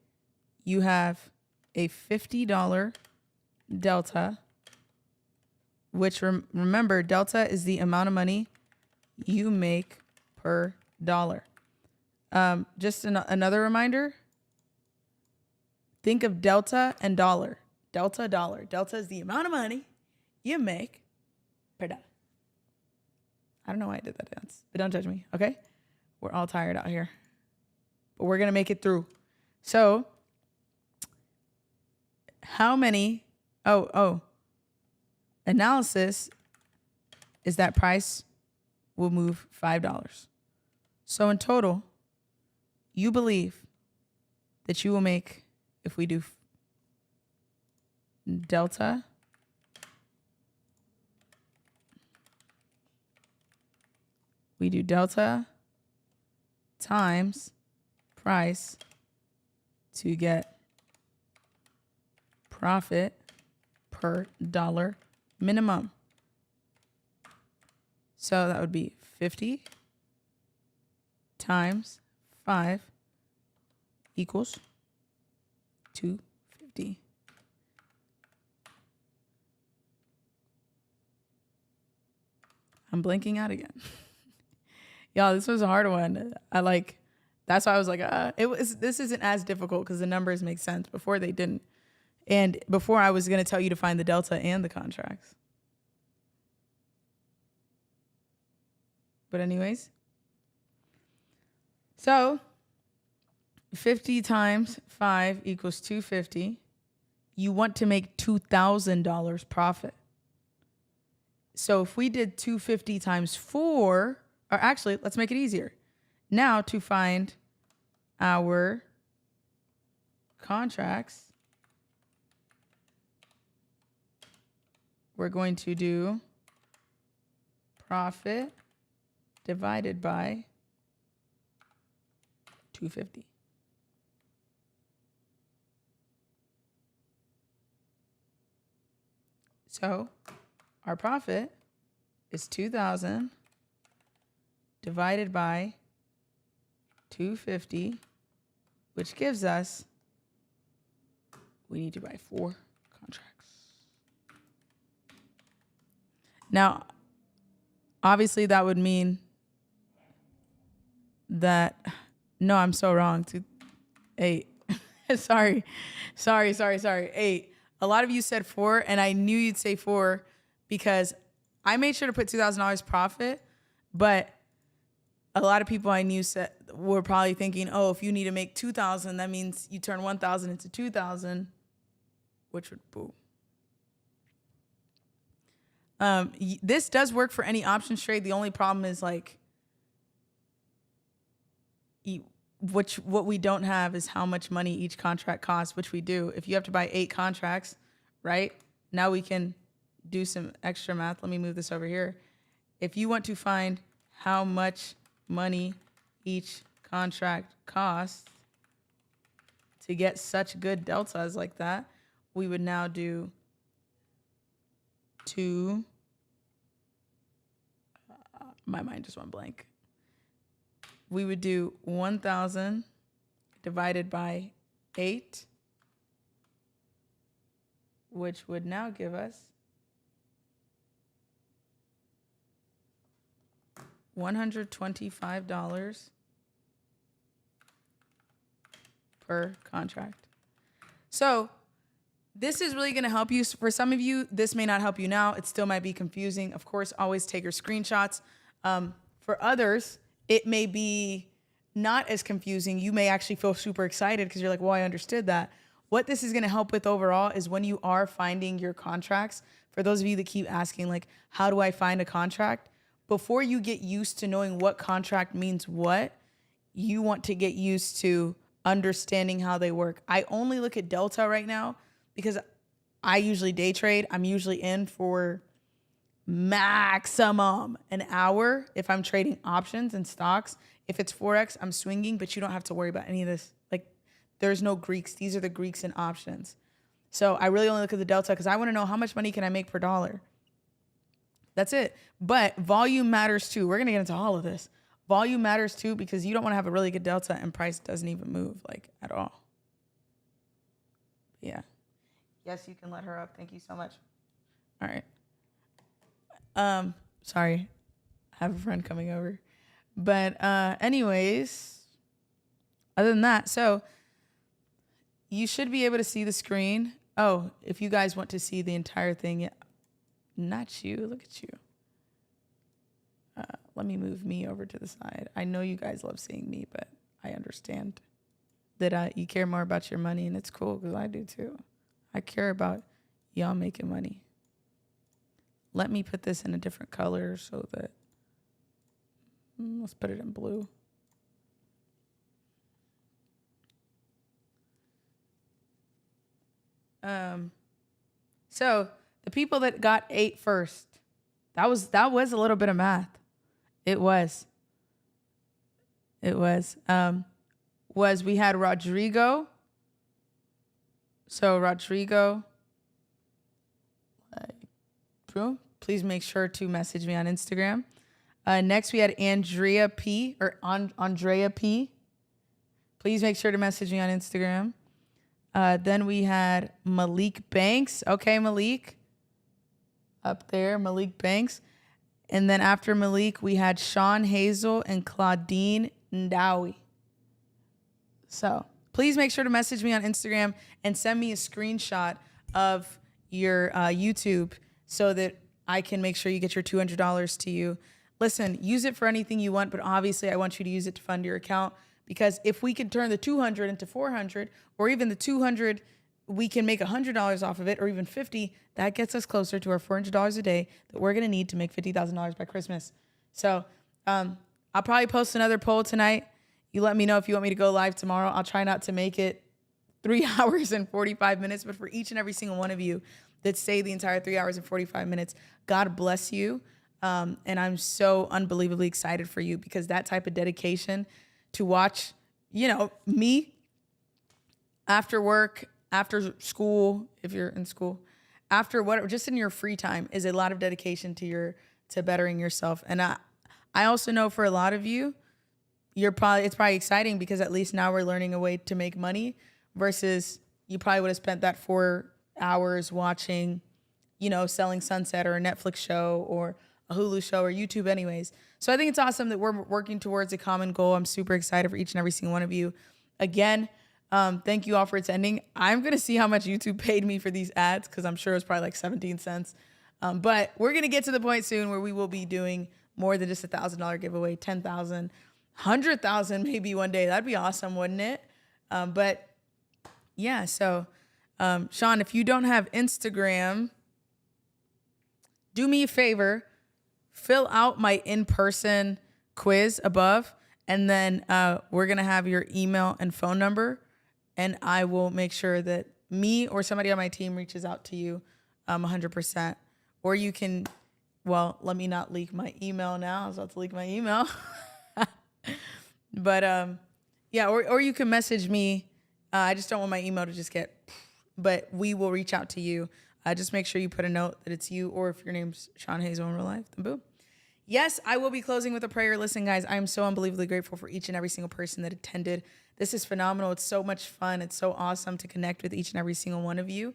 you have a $50 delta, which remember, delta is the amount of money you make per dollar. Just another reminder, think of delta and dollar. Delta, dollar. Delta is the amount of money you make per dollar. I don't know why I did that dance, but don't judge me, okay? We're all tired out here, but we're going to make it through. So how many, analysis is that price will move $5. So in total, you believe that you will make, if we do delta times price to get profit per dollar minimum. So that would be 50 times 5 equals 250. I'm blinking out again. Y'all, this was a hard one. That's why I was like, this isn't as difficult because the numbers make sense. Before they didn't. And before I was going to tell you to find the delta and the contracts. But anyways. So 50 times 5 equals 250. You want to make $2,000 profit. So if we did 250 times 4, or actually, let's make it easier. Now to find our contracts, we're going to do profit divided by 250. So our profit is 2,000 divided by 250, which gives us, we need to buy 4 contracts. Now, obviously that would mean that, no, I'm so wrong. 8. sorry. 8. A lot of you said 4, and I knew you'd say 4 because I made sure to put $2,000 profit, but a lot of people I knew were probably thinking, oh, if you need to make 2,000, that means you turn 1,000 into 2,000, which would boo. This does work for any options trade. The only problem is like, what we don't have is how much money each contract costs, which we do. If you have to buy 8 contracts, right? Now we can do some extra math. Let me move this over here. If you want to find how much money each contract costs to get such good deltas like that, we would now do 2. My mind just went blank. We would do 1,000 divided by 8, which would now give us $125 per contract. So this is really going to help you. For some of you, this may not help you now. It still might be confusing. Of course, always take your screenshots. For others, it may be not as confusing. You may actually feel super excited because you're like, well, I understood that. What this is going to help with overall is when you are finding your contracts, for those of you that keep asking, like, how do I find a contract? Before you get used to knowing what contract means what, you want to get used to understanding how they work. I only look at delta right now because I usually day trade. I'm usually in for maximum an hour if I'm trading options and stocks. If it's Forex, I'm swinging, but you don't have to worry about any of this. Like, there's no Greeks. These are the Greeks in options. So I really only look at the delta because I want to know how much money can I make per dollar. That's it. But volume matters too. We're going to get into all of this. Volume matters too because you don't want to have a really good delta and price doesn't even move like at all. Yeah. Yes, you can let her up. Thank you so much. All right. Sorry. I have a friend coming over. But anyways, other than that, so you should be able to see the screen. Oh, if you guys want to see the entire thing, yeah. Not you. Look at you. Let me move me over to the side. I know you guys love seeing me, but I understand that you care more about your money, and it's cool because I do too. I care about y'all making money. Let me put this in a different color so that, let's put it in blue. So the people that got 8 first, that was a little bit of math. It was we had Rodrigo. So Rodrigo, please make sure to message me on Instagram. Next we had Andrea P. Please make sure to message me on Instagram. Then we had Malik Banks. Okay, Malik. Up there, Malik Banks. And then after Malik, we had Sean Hazel and Claudine Ndawi. So please make sure to message me on Instagram and send me a screenshot of your YouTube so that I can make sure you get your $200 to you. Listen, use it for anything you want, but obviously I want you to use it to fund your account because if we can turn the 200 into 400 or even the 200, we can make $100 off of it or even 50, that gets us closer to our $400 a day that we're going to need to make $50,000 by Christmas. So I'll probably post another poll tonight. You let me know if you want me to go live tomorrow. I'll try not to make it 3 hours and 45 minutes, but for each and every single one of you that stay the entire 3 hours and 45 minutes, God bless you. And I'm so unbelievably excited for you because that type of dedication to watch, me after work, after school, if you're in school, after what, just in your free time, is a lot of dedication to bettering yourself. And I also know for a lot of you, it's probably exciting because at least now we're learning a way to make money versus you probably would have spent that 4 hours watching, Selling Sunset or a Netflix show or a Hulu show or YouTube anyways. So I think it's awesome that we're working towards a common goal. I'm super excited for each and every single one of you. Again, thank you all for attending. I'm going to see how much YouTube paid me for these ads because I'm sure it's probably like 17 cents. But we're going to get to the point soon where we will be doing more than just $1,000 giveaway, 10,000, 100,000 maybe one day. That'd be awesome, wouldn't it? But yeah, so Sean, if you don't have Instagram, do me a favor, fill out my in-person quiz above, and then we're going to have your email and phone number, and I will make sure that me or somebody on my team reaches out to you 100%. Or you can, let me not leak my email now. I was about to leak my email. But yeah, or you can message me. I just don't want my email to just but we will reach out to you. Just make sure you put a note that it's you, or if your name's Sean Hazel in real life, then boom. Yes, I will be closing with a prayer. Listen, guys, I am so unbelievably grateful for each and every single person that attended. This is phenomenal. It's so much fun. It's so awesome to connect with each and every single one of you.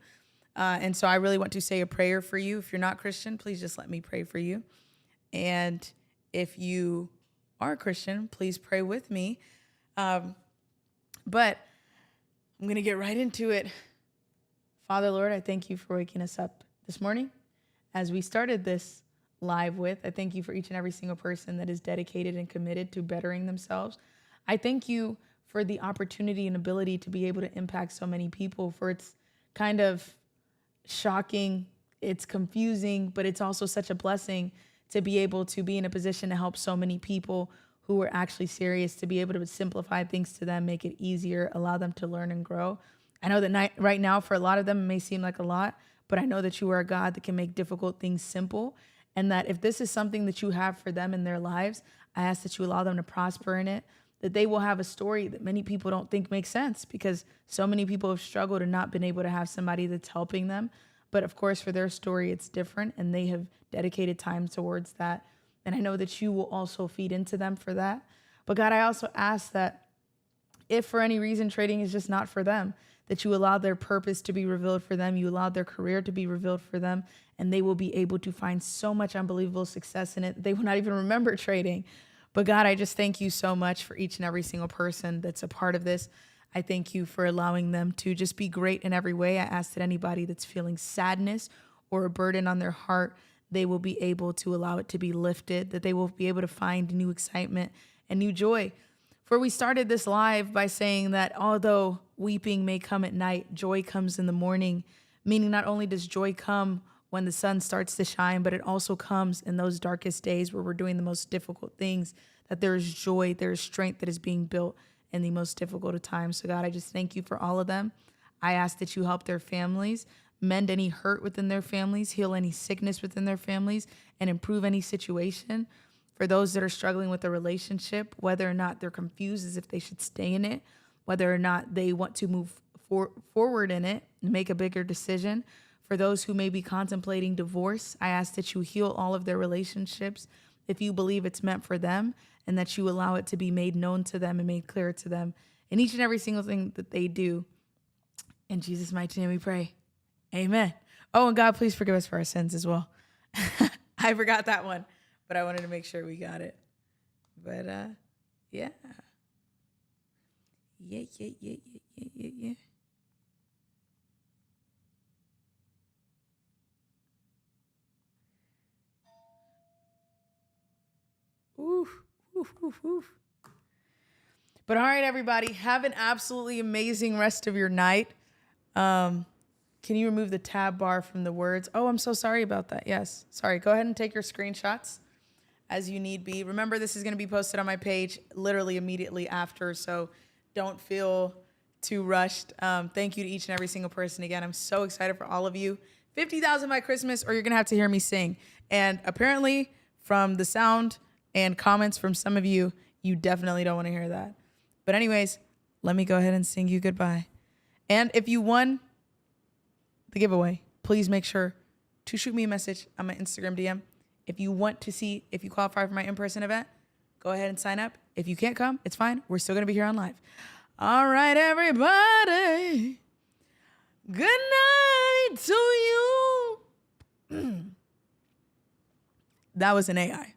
And so I really want to say a prayer for you. If you're not Christian, please just let me pray for you. And if you are a Christian, please pray with me. But I'm going to get right into it. Father, Lord, I thank you for waking us up this morning. As we started this live with, I thank you for each and every single person that is dedicated and committed to bettering themselves. I thank you for the opportunity and ability to be able to impact so many people, for it's kind of shocking, it's confusing, but it's also such a blessing to be able to be in a position to help so many people who are actually serious, to be able to simplify things to them, make it easier, allow them to learn and grow. I know that right now for a lot of them it may seem like a lot, but I know that you are a God that can make difficult things simple, and that if this is something that you have for them in their lives, I ask that you allow them to prosper in it, that they will have a story that many people don't think makes sense, because so many people have struggled and not been able to have somebody that's helping them. But of course, for their story, it's different, and they have dedicated time towards that. And I know that you will also feed into them for that. But God, I also ask that if for any reason trading is just not for them, that you allow their purpose to be revealed for them, you allow their career to be revealed for them, and they will be able to find so much unbelievable success in it that they will not even remember trading. But God, I just thank you so much for each and every single person that's a part of this. I thank you for allowing them to just be great in every way. I ask that anybody that's feeling sadness or a burden on their heart, they will be able to allow it to be lifted, that they will be able to find new excitement and new joy. For we started this live by saying that although weeping may come at night, joy comes in the morning, meaning not only does joy come when the sun starts to shine, but it also comes in those darkest days where we're doing the most difficult things, that there is joy, there is strength that is being built in the most difficult of times. So God, I just thank you for all of them. I ask that you help their families, mend any hurt within their families, heal any sickness within their families, and improve any situation. For those that are struggling with a relationship, whether or not they're confused as if they should stay in it, whether or not they want to move forward in it and make a bigger decision. For those who may be contemplating divorce, I ask that you heal all of their relationships if you believe it's meant for them, and that you allow it to be made known to them and made clear to them in each and every single thing that they do. In Jesus' mighty name we pray. Amen. Oh, and God, please forgive us for our sins as well. I forgot that one, but I wanted to make sure we got it. But yeah. Yeah. Oof. But all right, everybody, have an absolutely amazing rest of your night. Can you remove the tab bar from the words? Oh, I'm so sorry about that. Yes. Sorry. Go ahead and take your screenshots as you need be. Remember, this is going to be posted on my page literally immediately after, so don't feel too rushed. Thank you to each and every single person. Again, I'm so excited for all of you. 50,000 by Christmas, or you're going to have to hear me sing. And apparently, from the sound and comments from some of you, you definitely don't want to hear that. But anyways, let me go ahead and sing you goodbye. And if you won the giveaway, please make sure to shoot me a message on my Instagram DM. If you want to see if you qualify for my in-person event, go ahead and sign up. If you can't come, it's fine. We're still going to be here on live. All right, everybody. Good night to you. That was an AI.